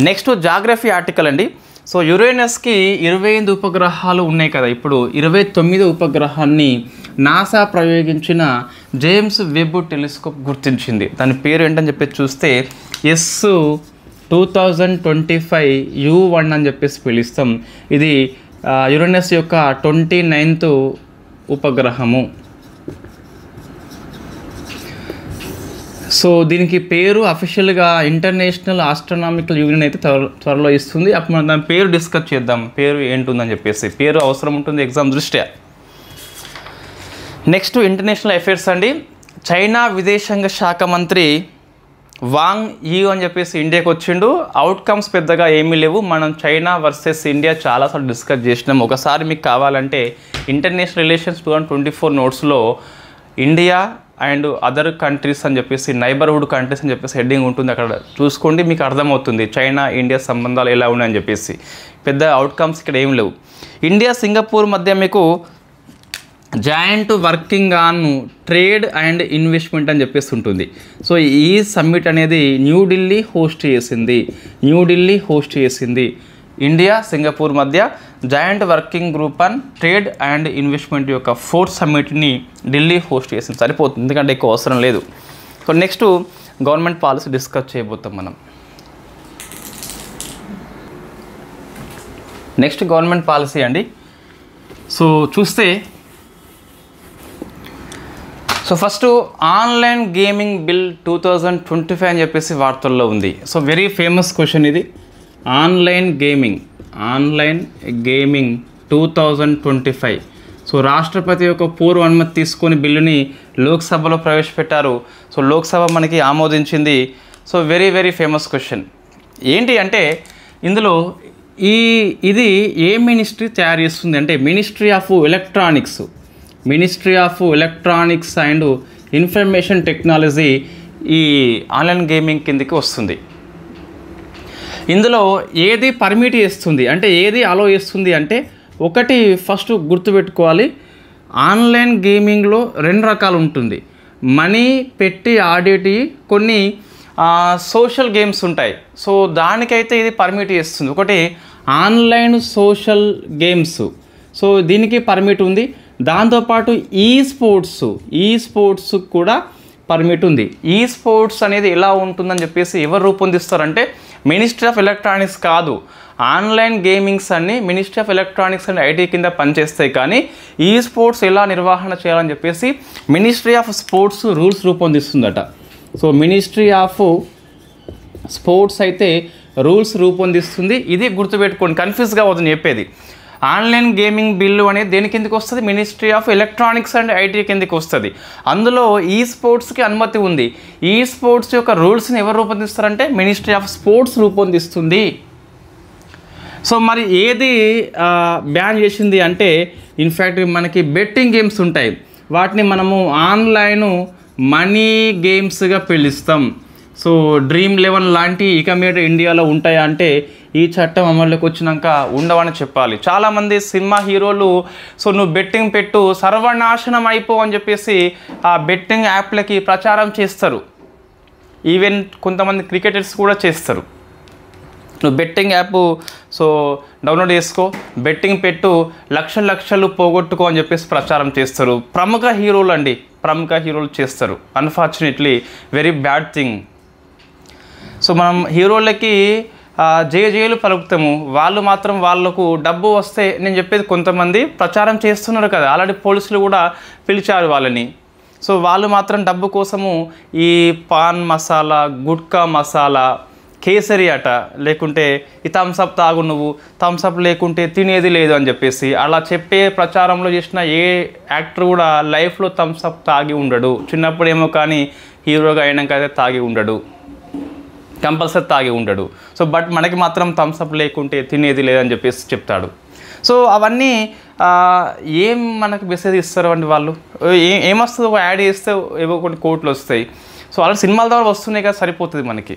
నెక్స్ట్ జాగ్రఫీ ఆర్టికల్ అండి. సో యురేనస్కి 28 ఉపగ్రహాలు ఉన్నాయి కదా, ఇప్పుడు 29వ ఉపగ్రహాన్ని నాసా ప్రయోగించిన జేమ్స్ వెబ్ టెలిస్కోప్ గుర్తించింది. దాని పేరు ఏంటని చెప్పేసి చూస్తే S2025 U1 అని చెప్పేసి పిలుస్తాం. ఇది యురేనస్ యొక్క 29th ఉపగ్రహము. సో దీనికి పేరు అఫీషియల్గా ఇంటర్నేషనల్ ఆస్ట్రానామికల్ యూనియన్ అయితే త్వరలో ఇస్తుంది. అప్పుడు మనం దాని పేరు డిస్కస్ చేద్దాం, పేరు ఏంటుందని చెప్పేసి. పేరు అవసరం ఉంటుంది ఎగ్జామ్ దృష్ట్యా. నెక్స్ట్ ఇంటర్నేషనల్ అఫైర్స్ అండి. చైనా విదేశాంగ శాఖ మంత్రి వాంగ్ యీ అని చెప్పేసి ఇండియాకి వచ్చిండు. అవుట్కమ్స్ పెద్దగా ఏమీ లేవు. మనం చైనా వర్సెస్ ఇండియా చాలాసార్లు డిస్కస్ చేసినాం. ఒకసారి మీకు కావాలంటే ఇంటర్నేషనల్ రిలేషన్స్ 2024 నోట్స్లో ఇండియా అండ్ అదర్ కంట్రీస్ అని చెప్పేసి, నైబర్హుడ్ కంట్రీస్ అని చెప్పేసి హెడ్డింగ్ ఉంటుంది, అక్కడ చూసుకోండి, మీకు అర్థమవుతుంది చైనా ఇండియా సంబంధాలు ఎలా ఉన్నాయని చెప్పేసి. పెద్ద అవుట్కమ్స్ ఇక్కడ ఏం లేవు. ఇండియా సింగపూర్ మధ్య మీకు joint working on trade and investment అని చెప్పేసి ఉంటుంది. సో ఈ సమ్మిట్ అనేది న్యూఢిల్లీ హోస్ట్ చేసింది. ఇండియా సింగపూర్ మధ్య joint working group on trade and investment యొక్క 4th సమ్మిట్ని ఢిల్లీ హోస్ట్ చేసింది. సరిపోతుంది, ఎందుకంటే ఎక్కువ అవసరం లేదు. So next government policy discuss చేయబోతాం మనం. నెక్స్ట్ గవర్నమెంట్ పాలసీ అండి. సో చూస్తే ఫస్ట్ ఆన్లైన్ గేమింగ్ బిల్ 2025 అని చెప్పేసి వార్తల్లో ఉంది. సో వెరీ ఫేమస్ క్వశ్చన్ ఇది. Online gaming 2025. సో రాష్ట్రపతి యొక్క పూర్వ అనుమతి తీసుకొని బిల్లుని లోక్సభలో ప్రవేశపెట్టారు. సో లోక్సభ మనకి ఆమోదించింది. So very very famous question. ఏంటి అంటే ఇందులో ఇది ఏ మినిస్ట్రీ తయారు చేస్తుంది అంటే ministry of electronics and information technology ఈ ఆన్లైన్ గేమింగ్ కిందకి వస్తుంది. ఇందులో ఏది పర్మిట్ చేస్తుంది అంటే ఏది అలో చేస్తుంది అంటే, ఒకటి ఫస్ట్ గుర్తుపెట్టుకోవాలి, ఆన్లైన్ గేమింగ్లో 2 రకాలు ఉంటుంది. మనీ పెట్టి ఆడేటి కొన్ని సోషల్ గేమ్స్ ఉంటాయి. సో దానికైతే ఇది పర్మిట్ చేస్తుంది. ఒకటి ఆన్లైన్ సోషల్ గేమ్స్, సో దీనికి పర్మిట్ ఉంది. దాంతోపాటు ఈ స్పోర్ట్స్ కూడా పర్మిట్ ఉంది. ఈ స్పోర్ట్స్ అనేది ఎలా ఉంటుందని చెప్పేసి ఎవరు రూపొందిస్తారంటే మినిస్ట్రీ ఆఫ్ ఎలక్ట్రానిక్స్ కాదు. ఆన్లైన్ గేమింగ్స్ అన్ని ministry of electronics and IT కింద పనిచేస్తాయి. కానీ ఈ స్పోర్ట్స్ ఎలా నిర్వహణ చేయాలని చెప్పేసి మినిస్ట్రీ ఆఫ్ స్పోర్ట్స్ రూల్స్ రూపొందిస్తుందట. సో మినిస్ట్రీ ఆఫ్ స్పోర్ట్స్ అయితే రూల్స్ రూపొందిస్తుంది. ఇది గుర్తుపెట్టుకోండి, కన్ఫ్యూజ్గా అవుతుంది చెప్పేది. ఆన్లైన్ గేమింగ్ బిల్లు అనేది దేని కిందకి వస్తుంది? Ministry of electronics and IT కిందకి వస్తుంది. అందులో ఈ స్పోర్ట్స్కి అనుమతి ఉంది. ఈ స్పోర్ట్స్ యొక్క రూల్స్ని ఎవరు రూపొందిస్తారంటే మినిస్ట్రీ ఆఫ్ స్పోర్ట్స్ రూపొందిస్తుంది. సో మరి ఏది బ్యాన్ చేసింది అంటే, ఇన్ఫ్యాక్ట్ మనకి బెట్టింగ్ గేమ్స్ ఉంటాయి, వాటిని మనము ఆన్లైన్ మనీ గేమ్స్గా పిలుస్తాం. సో డ్రీమ్ 11 లాంటి ఇక మీద ఇండియాలో ఉంటాయా అంటే ఈ చట్టం అమల్లోకి వచ్చినాక ఉండవని చెప్పాలి. చాలామంది సినిమా హీరోలు సో నువ్వు బెట్టింగ్ పెట్టు సర్వనాశనం అయిపో అని చెప్పేసి ఆ బెట్టింగ్ యాప్లకి ప్రచారం చేస్తారు. ఈవెన్ కొంతమంది క్రికెటర్స్ కూడా చేస్తారు. నువ్వు బెట్టింగ్ యాప్ సో డౌన్లోడ్ చేసుకో, బెట్టింగ్ పెట్టు, లక్షలు పోగొట్టుకో అని చెప్పేసి ప్రచారం చేస్తారు. ప్రముఖ హీరోలు చేస్తారు. Unfortunately very bad thing. So మనం హీరోలకి జేలు పలుకుతాము, వాళ్ళు మాత్రం వాళ్ళకు డబ్బు వస్తే నేను చెప్పేది కొంతమంది ప్రచారం చేస్తున్నారు కదా, ఆల్రెడీ పోలీసులు కూడా పిలిచారు వాళ్ళని. సో వాళ్ళు మాత్రం డబ్బు కోసము ఈ పాన్ మసాలా, గుట్కా మసాలా, కేసరి అట, లేకుంటే ఈ థమ్సప్ తాగు, నువ్వు థమ్సప్ లేకుంటే తినేది లేదు అని చెప్పేసి అలా చెప్పే ప్రచారంలో చేసిన ఏ యాక్టర్ కూడా లైఫ్లో థమ్సప్ తాగి ఉండడు. చిన్నప్పుడేమో కానీ హీరోగా అయినాక అయితే తాగి ఉండడు, కంపల్సరీ తాగి ఉండడు. సో బట్ మనకి మాత్రం థమ్సప్ లేకుంటే తినేది లేదని చెప్పేసి చెప్తాడు. సో అవన్నీ ఏం మనకు మెసేజ్ ఇస్తారు అండి వాళ్ళు, ఏమొస్తుంది, ఒక యాడ్ చేస్తే ఏవో కొన్ని కోట్లు వస్తాయి. సో అలా సినిమాల ద్వారా వస్తున్నాయి కదా, సరిపోతుంది మనకి.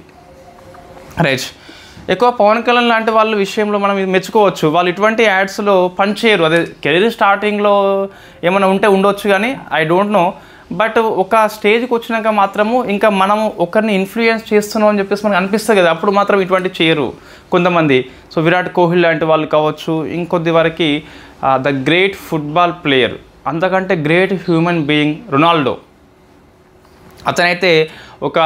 రైట్. ఎక్కువ పవన్ కళ్యాణ్ లాంటి వాళ్ళ విషయంలో మనం మెచ్చుకోవచ్చు. వాళ్ళు ఇటువంటి యాడ్స్లో పనిచేయరు. అదే కెరీర్ స్టార్టింగ్లో ఏమైనా ఉంటే ఉండొచ్చు కానీ ఐ డోంట్ నో. బట్ ఒక స్టేజ్కి వచ్చినాక మాత్రము ఇంకా మనము ఒకరిని ఇన్ఫ్లుయెన్స్ చేస్తున్నాం అని చెప్పేసి మనకు అనిపిస్తుంది కదా, అప్పుడు మాత్రం ఇటువంటి చేయరు కొంతమంది. సో విరాట్ కోహ్లీ లాంటి వాళ్ళు కావచ్చు, ఇంకొద్ది వరకు ద గ్రేట్ ఫుట్బాల్ ప్లేయర్, అంతకంటే గ్రేట్ హ్యూమన్ బీయింగ్ రొనాల్డో. అతనైతే ఒక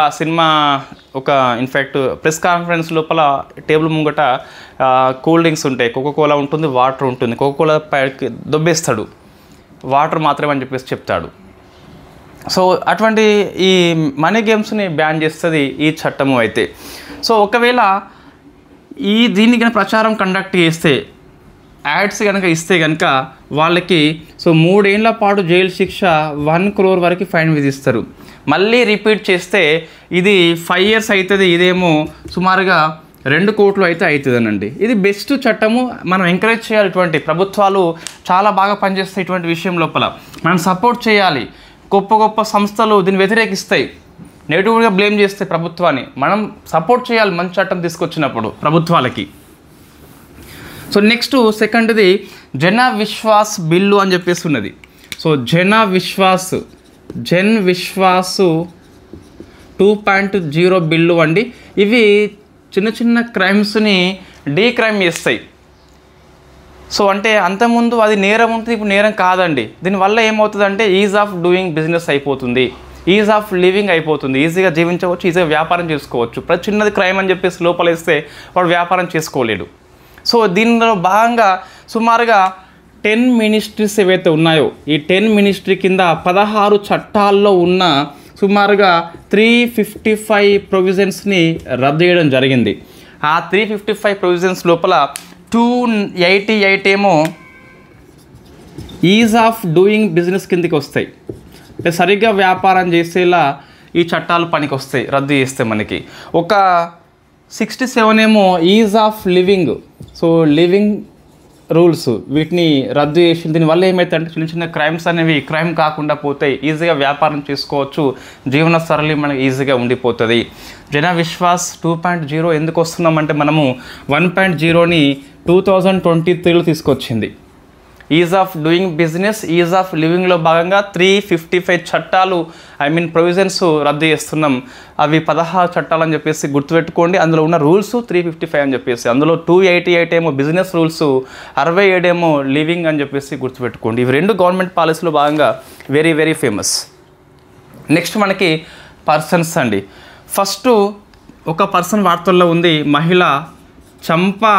ఇన్ఫ్యాక్ట్ ప్రెస్ కాన్ఫరెన్స్ లోపల టేబుల్ ముంగట కూల్ డ్రింక్స్ ఉంటాయి, కోకోకోలా ఉంటుంది, వాటర్ ఉంటుంది, కోకోకోలా పైకి దొబ్బేస్తాడు, వాటర్ మాత్రమే అని చెప్పేసి చెప్తాడు. సో అటువంటి ఈ మనీ గేమ్స్ని బ్యాన్ చేస్తుంది ఈ చట్టము అయితే. సో ఒకవేళ దీన్ని కనుక ప్రచారం కండక్ట్ చేస్తే, యాడ్స్ కనుక ఇస్తే కనుక వాళ్ళకి సో 3 ఏళ్ల పాటు జైలు శిక్ష, 1 crore వరకు ఫైన్ విధిస్తారు. మళ్ళీ రిపీట్ చేస్తే ఇది 5 years అవుతుంది, ఇదేమో సుమారుగా 2 కోట్లు అయితే అవుతుందనండి. ఇది బెస్ట్ చట్టము. మనం ఎంకరేజ్ చేయాలి. ఇటువంటి ప్రభుత్వాలు చాలా బాగా పనిచేస్తాయి ఇటువంటి విషయం లోపల, మనం సపోర్ట్ చేయాలి. గొప్ప సంస్థలు దీన్ని వ్యతిరేకిస్తాయి, నెగిటివ్గా బ్లేమ్ చేస్తాయి ప్రభుత్వాన్ని. మనం సపోర్ట్ చేయాలి మంచి చట్టం తీసుకొచ్చినప్పుడు ప్రభుత్వాలకి. సో నెక్స్ట్ సెకండ్ది జన విశ్వాస్ బిల్లు అని చెప్పేసి ఉన్నది. సో జన్ విశ్వాస్ 2.0 బిల్లు అండి. ఇవి చిన్న క్రైమ్స్ని డీక్రైమ్ చేస్తాయి. సో అంటే అంతకుముందు అది నేరం ఉంటుంది, ఇప్పుడు నేరం కాదండి. దీనివల్ల ఏమవుతుందంటే ఈజ్ ఆఫ్ డూయింగ్ బిజినెస్ అయిపోతుంది, ఈజ్ ఆఫ్ లివింగ్ అయిపోతుంది. ఈజీగా జీవించవచ్చు, ఈజీగా వ్యాపారం చేసుకోవచ్చు. ప్రతి చిన్నది క్రైమ్ అని చెప్పేసి లోపలేస్తే వాడు వ్యాపారం చేసుకోలేడు. సో దీనిలో భాగంగా సుమారుగా 10 మినిస్ట్రీస్ ఏవైతే ఉన్నాయో, ఈ 10 మినిస్ట్రీ కింద 16 చట్టాల్లో ఉన్న సుమారుగా 355 ప్రొవిజన్స్ని రద్దు చేయడం జరిగింది. ఆ 355 ప్రొవిజన్స్ లోపల 288 ఏమో ఈజ్ ఆఫ్ డూయింగ్ బిజినెస్ కిందకి వస్తాయి. అంటే సరిగ్గా వ్యాపారం చేసేలా ఈ చట్టాలు పనికి వస్తాయి రద్దు చేస్తే మనకి. ఒక 67 ఏమో is of living, so living rules, వీటిని రద్దు చేసి దీనివల్ల ఏమవుతుందంటే చిన్న క్రైమ్స్ అనేవి క్రైమ్ కాకుండా పోతాయి, ఈజీగా వ్యాపారం చేసుకోవచ్చు, జీవన సరళి మనకి ఈజీగా ఉండిపోతుంది. జన విశ్వాస్ 2.0 ఎందుకు వస్తున్నామంటే మనము 1.0ని 2023లో తీసుకొచ్చింది. Ease of doing business, ease of లివింగ్లో భాగంగా 355 చట్టాలు ప్రొవిజన్స్ రద్దు చేస్తున్నాం. అవి 16 చట్టాలు అని చెప్పేసి గుర్తుపెట్టుకోండి. అందులో ఉన్న రూల్స్ 355 అని చెప్పేసి, అందులో 288 ఏమో బిజినెస్ రూల్స్, 67 ఏమో లివింగ్ అని చెప్పేసి గుర్తుపెట్టుకోండి. ఇవి 2 గవర్నమెంట్ పాలసీలో భాగంగా వెరీ ఫేమస్. నెక్స్ట్ మనకి పర్సన్స్ అండి. ఫస్ట్ ఒక పర్సన్ వార్తల్లో ఉంది, మహిళ చంపా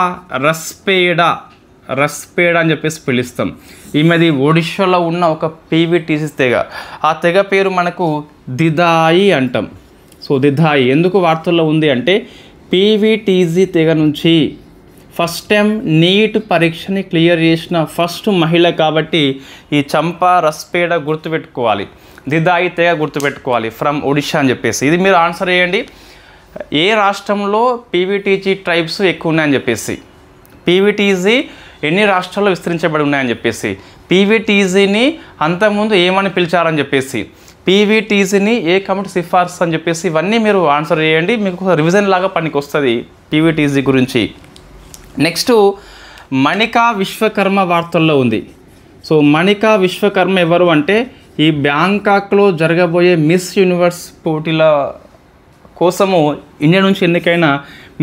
రస్పేడా అని చెప్పేసి పిలుస్తాం. ఈమెది ఒడిషాలో ఉన్న ఒక పీవీటీసీ తెగ. ఆ తెగ పేరు మనకు దిదాయి అంటాం. సో దిదాయి ఎందుకు వార్తల్లో ఉంది అంటే పీవీటీసీ తెగ నుంచి ఫస్ట్ టైం నీట్ పరీక్షని క్లియర్ చేసిన ఫస్ట్ మహిళ కాబట్టి ఈ చంపా రస్పేడ గుర్తుపెట్టుకోవాలి, దిదాయి తెగ గుర్తుపెట్టుకోవాలి, ఫ్రమ్ ఒడిషా అని చెప్పేసి. ఇది మీరు ఆన్సర్ చేయండి. ఏ రాష్ట్రంలో పీవీటీసీ ట్రైబ్స్ ఎక్కువ ఉన్నాయని చెప్పేసి, పీవీటీసీ ఎన్ని రాష్ట్రాల్లో విస్తరించబడి ఉన్నాయని చెప్పేసి, పీవీటీసీని అంతకుముందు ఏమని పిలిచారని చెప్పేసి, పీవీటీసీని ఏ కమిటీ సిఫార్సు అని చెప్పేసి ఇవన్నీ మీరు ఆన్సర్ చేయండి, మీకు రివిజన్ లాగా పనికి వస్తుంది పీవీటీసీ గురించి. నెక్స్ట్ మణికా విశ్వకర్మ వార్తల్లో ఉంది. సో మణికా విశ్వకర్మ ఎవరు అంటే ఈ బ్యాంకాక్లో జరగబోయే మిస్ యూనివర్స్ పోటీల కోసము ఇండియా నుంచి ఎన్నికైన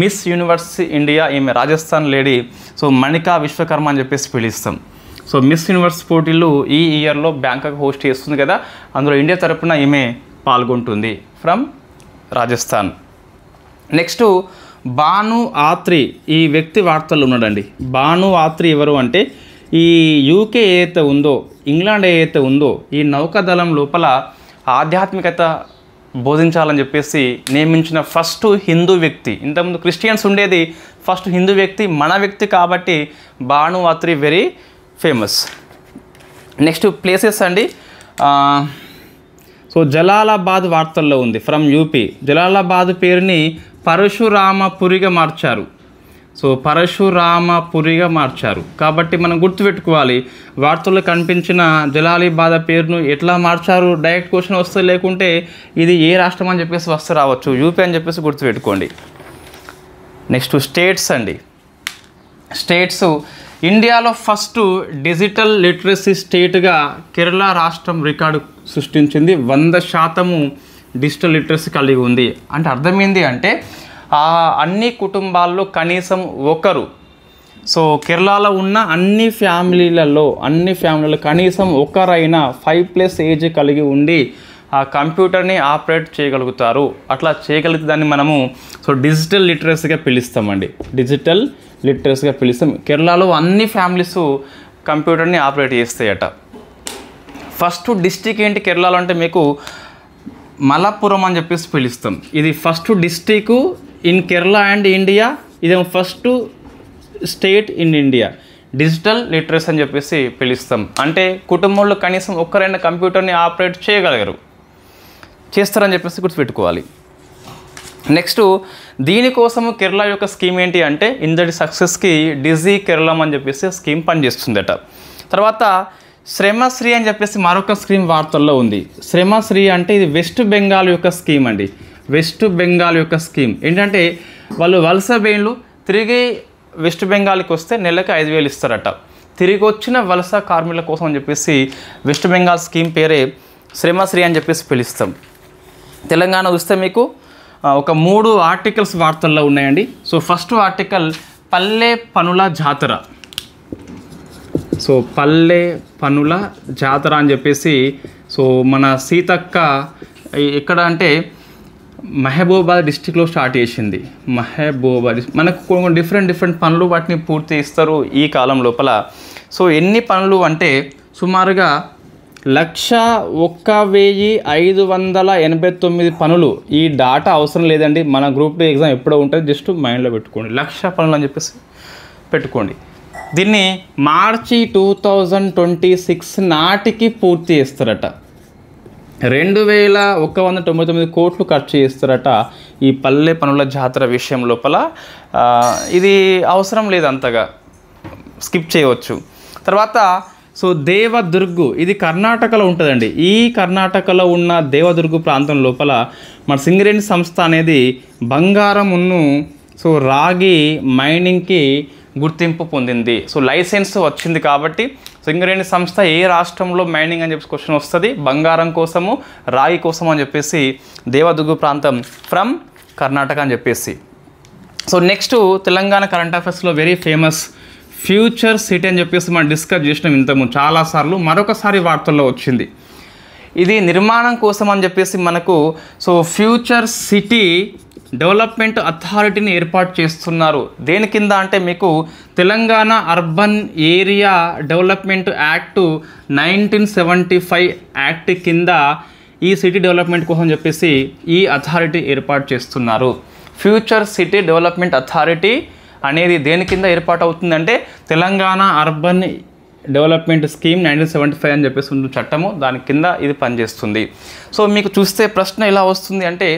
మిస్ యూనివర్స్ ఇండియా, ఈమె రాజస్థాన్ లేడీ. సో మణికా విశ్వకర్మ అని చెప్పేసి పిలుస్తాం. సో మిస్ యూనివర్స్ పోటీలు ఈ ఇయర్లో బ్యాంకాక్ హోస్ట్ చేస్తుంది కదా, అందులో ఇండియా తరపున ఈమె పాల్గొంటుంది ఫ్రమ్ రాజస్థాన్. నెక్స్ట్ భాను ఆత్రి, ఈ వ్యక్తి వార్తలు ఉన్నాడండి. భాను ఆత్రి ఎవరు అంటే ఈ యూకే ఏదైతే ఉందో, ఇంగ్లాండ్ ఏదైతే ఉందో, ఈ నౌకాదళం లోపల ఆధ్యాత్మికత బోధించాలని చెప్పేసి నియమించిన ఫస్ట్ హిందూ వ్యక్తి. ఇంతకుముందు క్రిస్టియన్స్ ఉండేది, ఫస్ట్ హిందూ వ్యక్తి మన వ్యక్తి కాబట్టి Bhanu Atri very famous. Next places అండి. సో జలాలాబాద్ వార్తల్లో ఉంది ఫ్రమ్ యూపీ. జలాలాబాద్ పేరుని పరశురామపురిగా మార్చారు. సో పరశురామపురిగా మార్చారు కాబట్టి మనం గుర్తుపెట్టుకోవాలి, వార్తల్లో కనిపించిన జలాలాబాద్ పేరును ఎట్లా మార్చారు డైరెక్ట్ క్వశ్చన్ వస్తే, లేకుంటే ఇది ఏ రాష్ట్రం అని చెప్పేసి వస్తే రావచ్చు, యూపీ అని చెప్పేసి గుర్తుపెట్టుకోండి. నెక్స్ట్ స్టేట్స్ అండి. స్టేట్స్ ఇండియాలో ఫస్ట్ డిజిటల్ లిటరసీ స్టేట్గా కేరళ రాష్ట్రం రికార్డు సృష్టించింది. 100% డిజిటల్ లిటరసీ కలిగి ఉంది. అంటే అర్థమైంది అంటే అన్ని కుటుంబాల్లో కనీసం ఒకరు, సో కేరళలో ఉన్న అన్ని ఫ్యామిలీలలో కనీసం ఒకరైనా 5+ ఏజ్ కలిగి ఉండి ఆ కంప్యూటర్ని ఆపరేట్ చేయగలుగుతారు. అట్లా చేయగలిగితే దాన్ని మనము సో డిజిటల్ లిటరసీగా పిలుస్తామండి. డిజిటల్ లిటరసీగా పిలుస్తాం. కేరళలో అన్ని ఫ్యామిలీస్ కంప్యూటర్ని ఆపరేట్ చేస్తాయట. ఫస్ట్ డిస్ట్రిక్ట్ ఏంటి కేరళలో అంటే మీకు మలప్పురం అని చెప్పేసి పిలుస్తాం. ఇది first district in Kerala and India, ఇదేమో first state in India. Digital literacy అని చెప్పేసి పిలుస్తాం. అంటే కుటుంబంలో కనీసం ఒక్కరైనా కంప్యూటర్ని ఆపరేట్ చేస్తారని చెప్పేసి గుర్తుపెట్టుకోవాలి. నెక్స్ట్ దీనికోసము కేరళ యొక్క స్కీమ్ ఏంటి అంటే ఇంతటి సక్సెస్కి డిజీ కేరళం అని చెప్పేసి స్కీమ్ పనిచేస్తుందట. తర్వాత శ్రమశ్రీ అని చెప్పేసి మరొక స్కీమ్ వార్తల్లో ఉంది. శ్రమశ్రీ అంటే ఇది వెస్ట్ బెంగాల్ యొక్క స్కీమ్ అండి. వెస్ట్ బెంగాల్ యొక్క స్కీమ్ ఏంటంటే వాళ్ళు వలస బెయిన్లు తిరిగి వెస్ట్ బెంగాల్కి వస్తే నెలకు 5,000 ఇస్తారట. తిరిగి వచ్చిన వలస కార్మికుల కోసం అని చెప్పేసి వెస్ట్ బెంగాల్ స్కీమ్ పేరే శ్రమశ్రీ అని చెప్పేసి పిలుస్తాం. తెలంగాణ చూస్తే మీకు ఒక 3 ఆర్టికల్స్ వార్తల్లో ఉన్నాయండి. సో ఫస్ట్ ఆర్టికల్ పల్లె పనుల జాతర. సో పల్లె పనుల జాతర అని చెప్పేసి సో మన సీతక్క ఎక్కడ అంటే మహబూబాబాద్ డిస్టిక్లో స్టార్ట్ చేసింది. మహబూబాబాద్ మనకు కొన్ని డిఫరెంట్ పనులు వాటిని పూర్తి ఇస్తారు ఈ కాలం లోపల. సో ఎన్ని పనులు అంటే సుమారుగా 101,589 పనులు. ఈ డాటా అవసరం లేదండి, మన గ్రూప్ 2 ఎగ్జామ్ ఎప్పుడో ఉంటుంది, జస్ట్ మైండ్లో పెట్టుకోండి. 1,00,000 పనులు అని చెప్పేసి పెట్టుకోండి. దీన్ని మార్చి 2026 నాటికి పూర్తి చేస్తారట. 2,199 కోట్లు ఖర్చు చేస్తారట ఈ పల్లె పనుల జాతర విషయం లోపల. ఇది అవసరం లేదు, అంతగా స్కిప్ చేయవచ్చు. తర్వాత సో దేవదుర్గు, ఇది కర్ణాటకలో ఉంటుందండి. ఈ కర్ణాటకలో ఉన్న దేవదుర్గు ప్రాంతం లోపల మన సింగరేణి సంస్థ అనేది బంగారమును సో రాగి మైనింగ్కి గుర్తింపు పొందింది. సో లైసెన్స్ వచ్చింది కాబట్టి సింగరేణి సంస్థ ఏ రాష్ట్రంలో మైనింగ్ అని చెప్పి క్వశ్చన్ వస్తుంది, బంగారం కోసము రాగి కోసం అని చెప్పేసి దేవదుర్గు ప్రాంతం ఫ్రమ్ కర్ణాటక అని చెప్పేసి. సో నెక్స్ట్ తెలంగాణ కరెంట్ అఫైర్స్లో వెరీ ఫేమస్ ఫ్యూచర్ సిటీ అని చెప్పేసి మనం డిస్కస్ చేసినాం ఇంతకుముందు చాలాసార్లు. మరొకసారి వార్తల్లో వచ్చింది. ఇది నిర్మాణం కోసం అని చెప్పేసి మనకు సో ఫ్యూచర్ సిటీ డెవలప్మెంట్ అథారిటీని ఏర్పాటు చేస్తున్నారు. దేని కింద అంటే మీకు Telangana urban area development act 1975 act కింద ఈ సిటీ డెవలప్మెంట్ కోసం చెప్పేసి ఈ అథారిటీ ఏర్పాటు చేస్తున్నారు. ఫ్యూచర్ సిటీ డెవలప్మెంట్ అథారిటీ అనేది దేని కింద ఏర్పాటు అవుతుందంటే తెలంగాణ అర్బన్ డెవలప్మెంట్ స్కీమ్ 1975 అని చెప్పేసి ఉంటుంది చట్టము, దాని కింద ఇది పనిచేస్తుంది. సో మీకు చూస్తే ప్రశ్న ఎలా వస్తుంది అంటే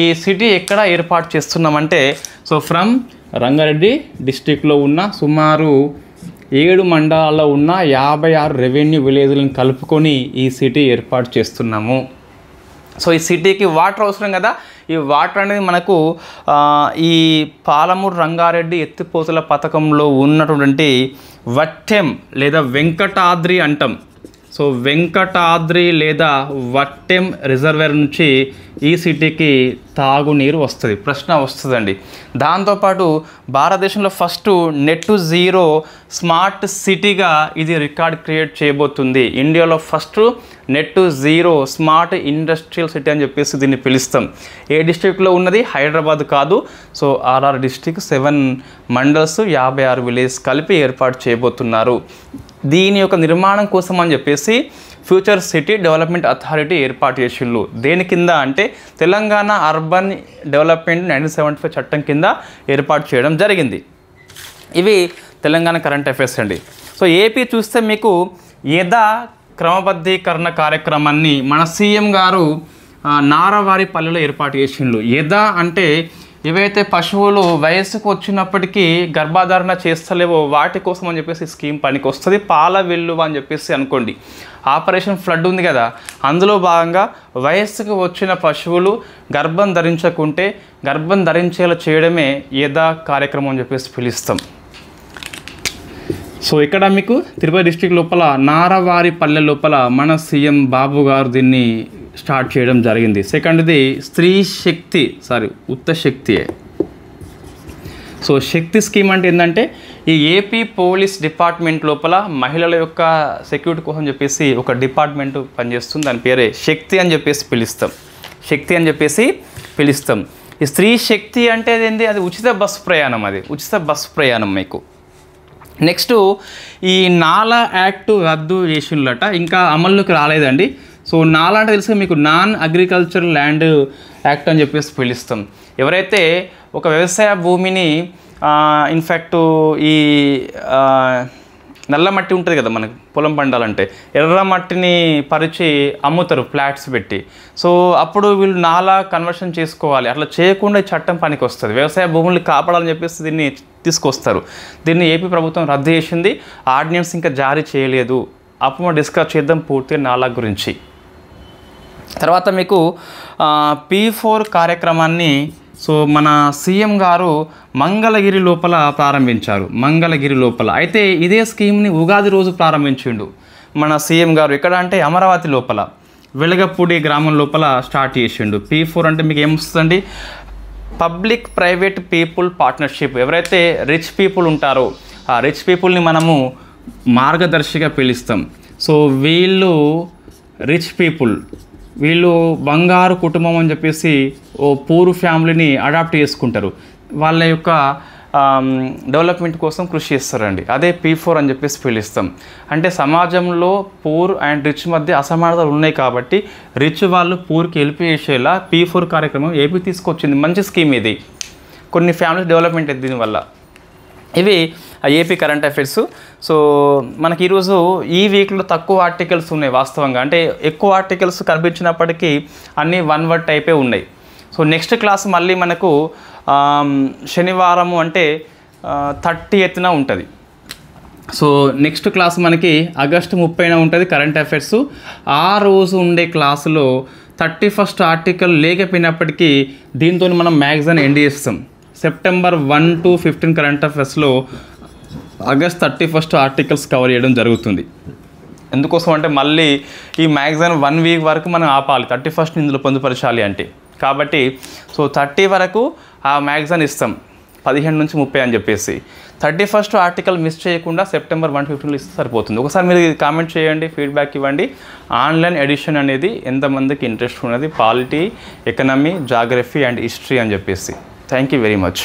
ఈ సిటీ ఎక్కడ ఏర్పాటు చేస్తున్నామంటే సో ఫ్రమ్ రంగారెడ్డి డిస్టిక్లో ఉన్న సుమారు 7 మండలాల్లో ఉన్న 56 రెవెన్యూ విలేజ్లను కలుపుకొని ఈ సిటీ ఏర్పాటు చేస్తున్నాము. సో ఈ సిటీకి వాటర్ అవసరం కదా, ఈ వాటర్ అనేది మనకు ఈ పాలమూరు రంగారెడ్డి ఎత్తిపోతల పథకంలో ఉన్నటువంటి వట్టెం లేదా వెంకటాద్రి అంటాం. సో వెంకటాద్రి లేదా వట్టెం రిజర్వేర్ నుంచి ఈ సిటీకి తాగునీరు వస్తుంది. ప్రశ్న వస్తుందండి. దాంతోపాటు భారతదేశంలో ఫస్ట్ నెట్ జీరో స్మార్ట్ సిటీగా ఇది రికార్డ్ క్రియేట్ చేయబోతుంది. ఇండియాలో first net zero smart industrial city అని చెప్పేసి దీన్ని పిలుస్తాం. ఏ డిస్ట్రిక్ట్లో ఉన్నది? హైదరాబాద్ కాదు. సో 6 డిస్ట్రిక్ట్, 7 మండల్స్, 56 విలేజ్ కలిపి ఏర్పాటు చేయబోతున్నారు. దీని యొక్క నిర్మాణం కోసం అని చెప్పేసి ఫ్యూచర్ సిటీ డెవలప్మెంట్ అథారిటీ ఏర్పాటు చేసిండ్రు. దేని కింద అంటే తెలంగాణ అర్బన్ డెవలప్మెంట్ 1975 చట్టం కింద ఏర్పాటు చేయడం జరిగింది. ఇవి తెలంగాణ కరెంట్ అఫైర్స్ అండి. సో ఏపీ చూస్తే మీకు యథా క్రమబద్ధీకరణ కార్యక్రమాన్ని మన సీఎం గారు నారవారిపల్లెలో ఏర్పాటు చేసిండ్రు. యథా అంటే ఏవైతే పశువులు వయస్సుకు వచ్చినప్పటికీ గర్భధారణ చేస్తలేవో వాటి కోసం అని చెప్పేసి స్కీమ్ పనికి వస్తుంది. పాల వెల్లువ అని చెప్పేసి అనుకోండి. ఆపరేషన్ ఫ్లడ్ ఉంది కదా, అందులో భాగంగా వయస్సుకు వచ్చిన పశువులు గర్భం ధరించకుంటే గర్భం ధరించేలా చేయడమే యథా కార్యక్రమం అని చెప్పేసి పిలుస్తాం. సో ఇక్కడ మీకు తిరుపతి డిస్ట్రిక్ట్ లోపల నారవారిపల్లె లోపల మన సీఎం బాబు గారు దీన్ని స్టార్ట్ చేయడం జరిగింది. సెకండ్ది స్త్రీ శక్తి, ఉత్త శక్తి. సో శక్తి స్కీమ్ అంటే ఏంటంటే ఈ ఏపీ పోలీస్ డిపార్ట్మెంట్ లోపల మహిళల యొక్క సెక్యూరిటీ కోసం చెప్పేసి ఒక డిపార్ట్మెంట్ పనిచేస్తుంది. దాని పేరే శక్తి అని చెప్పేసి పిలుస్తాం. శక్తి అని చెప్పేసి పిలుస్తాం. ఈ స్త్రీ శక్తి అంటే ఏంటి? అది ఉచిత బస్సు ప్రయాణం. అది ఉచిత బస్సు ప్రయాణం మీకు. నెక్స్ట్ ఈ నాలా యాక్ట్ రద్దు చేసిండ్రట, ఇంకా అమల్లోకి రాలేదండి. సో నాలా అంటే తెలుసు మీకు, నాన్ అగ్రికల్చర్ ల్యాండ్ యాక్ట్ అని చెప్పేసి పిలుస్తాం. ఎవరైతే ఒక వ్యవసాయ భూమిని ఇన్ఫ్యాక్ట్ ఈ నల్ల మట్టి ఉంటుంది కదా మనకు పొలం పండాలంటే, ఎర్ర మట్టిని పరిచి అమ్ముతారు ఫ్లాట్స్ పెట్టి. సో అప్పుడు వీళ్ళు నాలా కన్వర్షన్ చేసుకోవాలి. అట్లా చేయకుండా ఈ చట్టం పనికి వస్తుంది. వ్యవసాయ భూముల్ని కాపాడాలని చెప్పేసి దీన్ని తీసుకొస్తారు. దీన్ని ఏపీ ప్రభుత్వం రద్దు చేసింది. ఆర్డినెన్స్ ఇంకా జారీ చేయలేదు. అప్పుడు మనం డిస్కస్ చేద్దాం పూర్తిగా నాలా గురించి. తర్వాత మీకు P4 కార్యక్రమాన్ని సో మన సీఎం గారు మంగళగిరి లోపల ప్రారంభించారు. మంగళగిరి లోపల అయితే ఇదే స్కీమ్ని ఉగాది రోజు ప్రారంభించిండు మన సీఎం గారు. ఎక్కడ అంటే అమరావతి లోపల వెలగపూడి గ్రామం లోపల స్టార్ట్ చేసిండు. P4 అంటే మీకు ఏమొస్తుందండి? Public private people partnership. ఎవరైతే రిచ్ పీపుల్ ఉంటారో ఆ రిచ్ పీపుల్ని మనము మార్గదర్శిగా పిలుస్తాం. సో వీళ్ళు రిచ్ పీపుల్, వీళ్ళు బంగారు కుటుంబం అని చెప్పేసి ఓ పూర్ ఫ్యామిలీని అడాప్ట్ చేసుకుంటారు. వాళ్ళ యొక్క డెవలప్మెంట్ కోసం కృషి చేస్తారండి. అదే P4 అని చెప్పేసి పిలుస్తాం. అంటే సమాజంలో పూర్ అండ్ రిచ్ మధ్య అసమానతలు ఉన్నాయి కాబట్టి రిచ్ వాళ్ళు పూర్కి హెల్ప్ చేసేలా P4 కార్యక్రమం ఏపీ తీసుకొచ్చింది. మంచి స్కీమ్ ఇది. కొన్ని ఫ్యామిలీస్ డెవలప్మెంట్ అయింది దీనివల్ల. ఇవి ఏపీ కరెంట్ అఫైర్స్. సో మనకి ఈరోజు ఈ వీక్లో తక్కువ ఆర్టికల్స్ ఉన్నాయి వాస్తవంగా. అంటే ఎక్కువ ఆర్టికల్స్ కనిపించినప్పటికీ అన్నీ 1 వర్డ్ టైపే ఉన్నాయి. సో నెక్స్ట్ క్లాస్ మళ్ళీ మనకు శనివారము అంటే 30th ఉంటుంది. సో నెక్స్ట్ క్లాస్ మనకి ఆగస్టు 30న ఉంటుంది కరెంట్ అఫైర్స్. ఆ రోజు ఉండే క్లాసులో 31st ఆర్టికల్ లేకపోయినప్పటికీ దీంతో మనం మ్యాగజైన్ ఎండ్ చేస్తాం. సెప్టెంబర్ 1 to 15 కరెంట్ అఫైర్స్లో ఆగస్ట్ 31st ఆర్టికల్స్ కవర్ చేయడం జరుగుతుంది. ఎందుకోసం అంటే మళ్ళీ ఈ మ్యాగజైన్ 1 వీక్ వరకు మనం ఆపాలి, 31st ఇందులో పొందుపరచాలి అంటే. కాబట్టి సో 30 వరకు ఆ మ్యాగజైన్ ఇస్తాం, 15 నుంచి 30 అని చెప్పేసి. 31st ఆర్టికల్ మిస్ చేయకుండా సెప్టెంబర్ 1 to 15 ఇస్తే సరిపోతుంది. ఒకసారి మీరు కామెంట్ చేయండి, ఫీడ్బ్యాక్ ఇవ్వండి. ఆన్లైన్ ఎడిషన్ అనేది ఎంతమందికి ఇంట్రెస్ట్ ఉన్నది, polity, economy, geography and history అని చెప్పేసి. Thank you very much.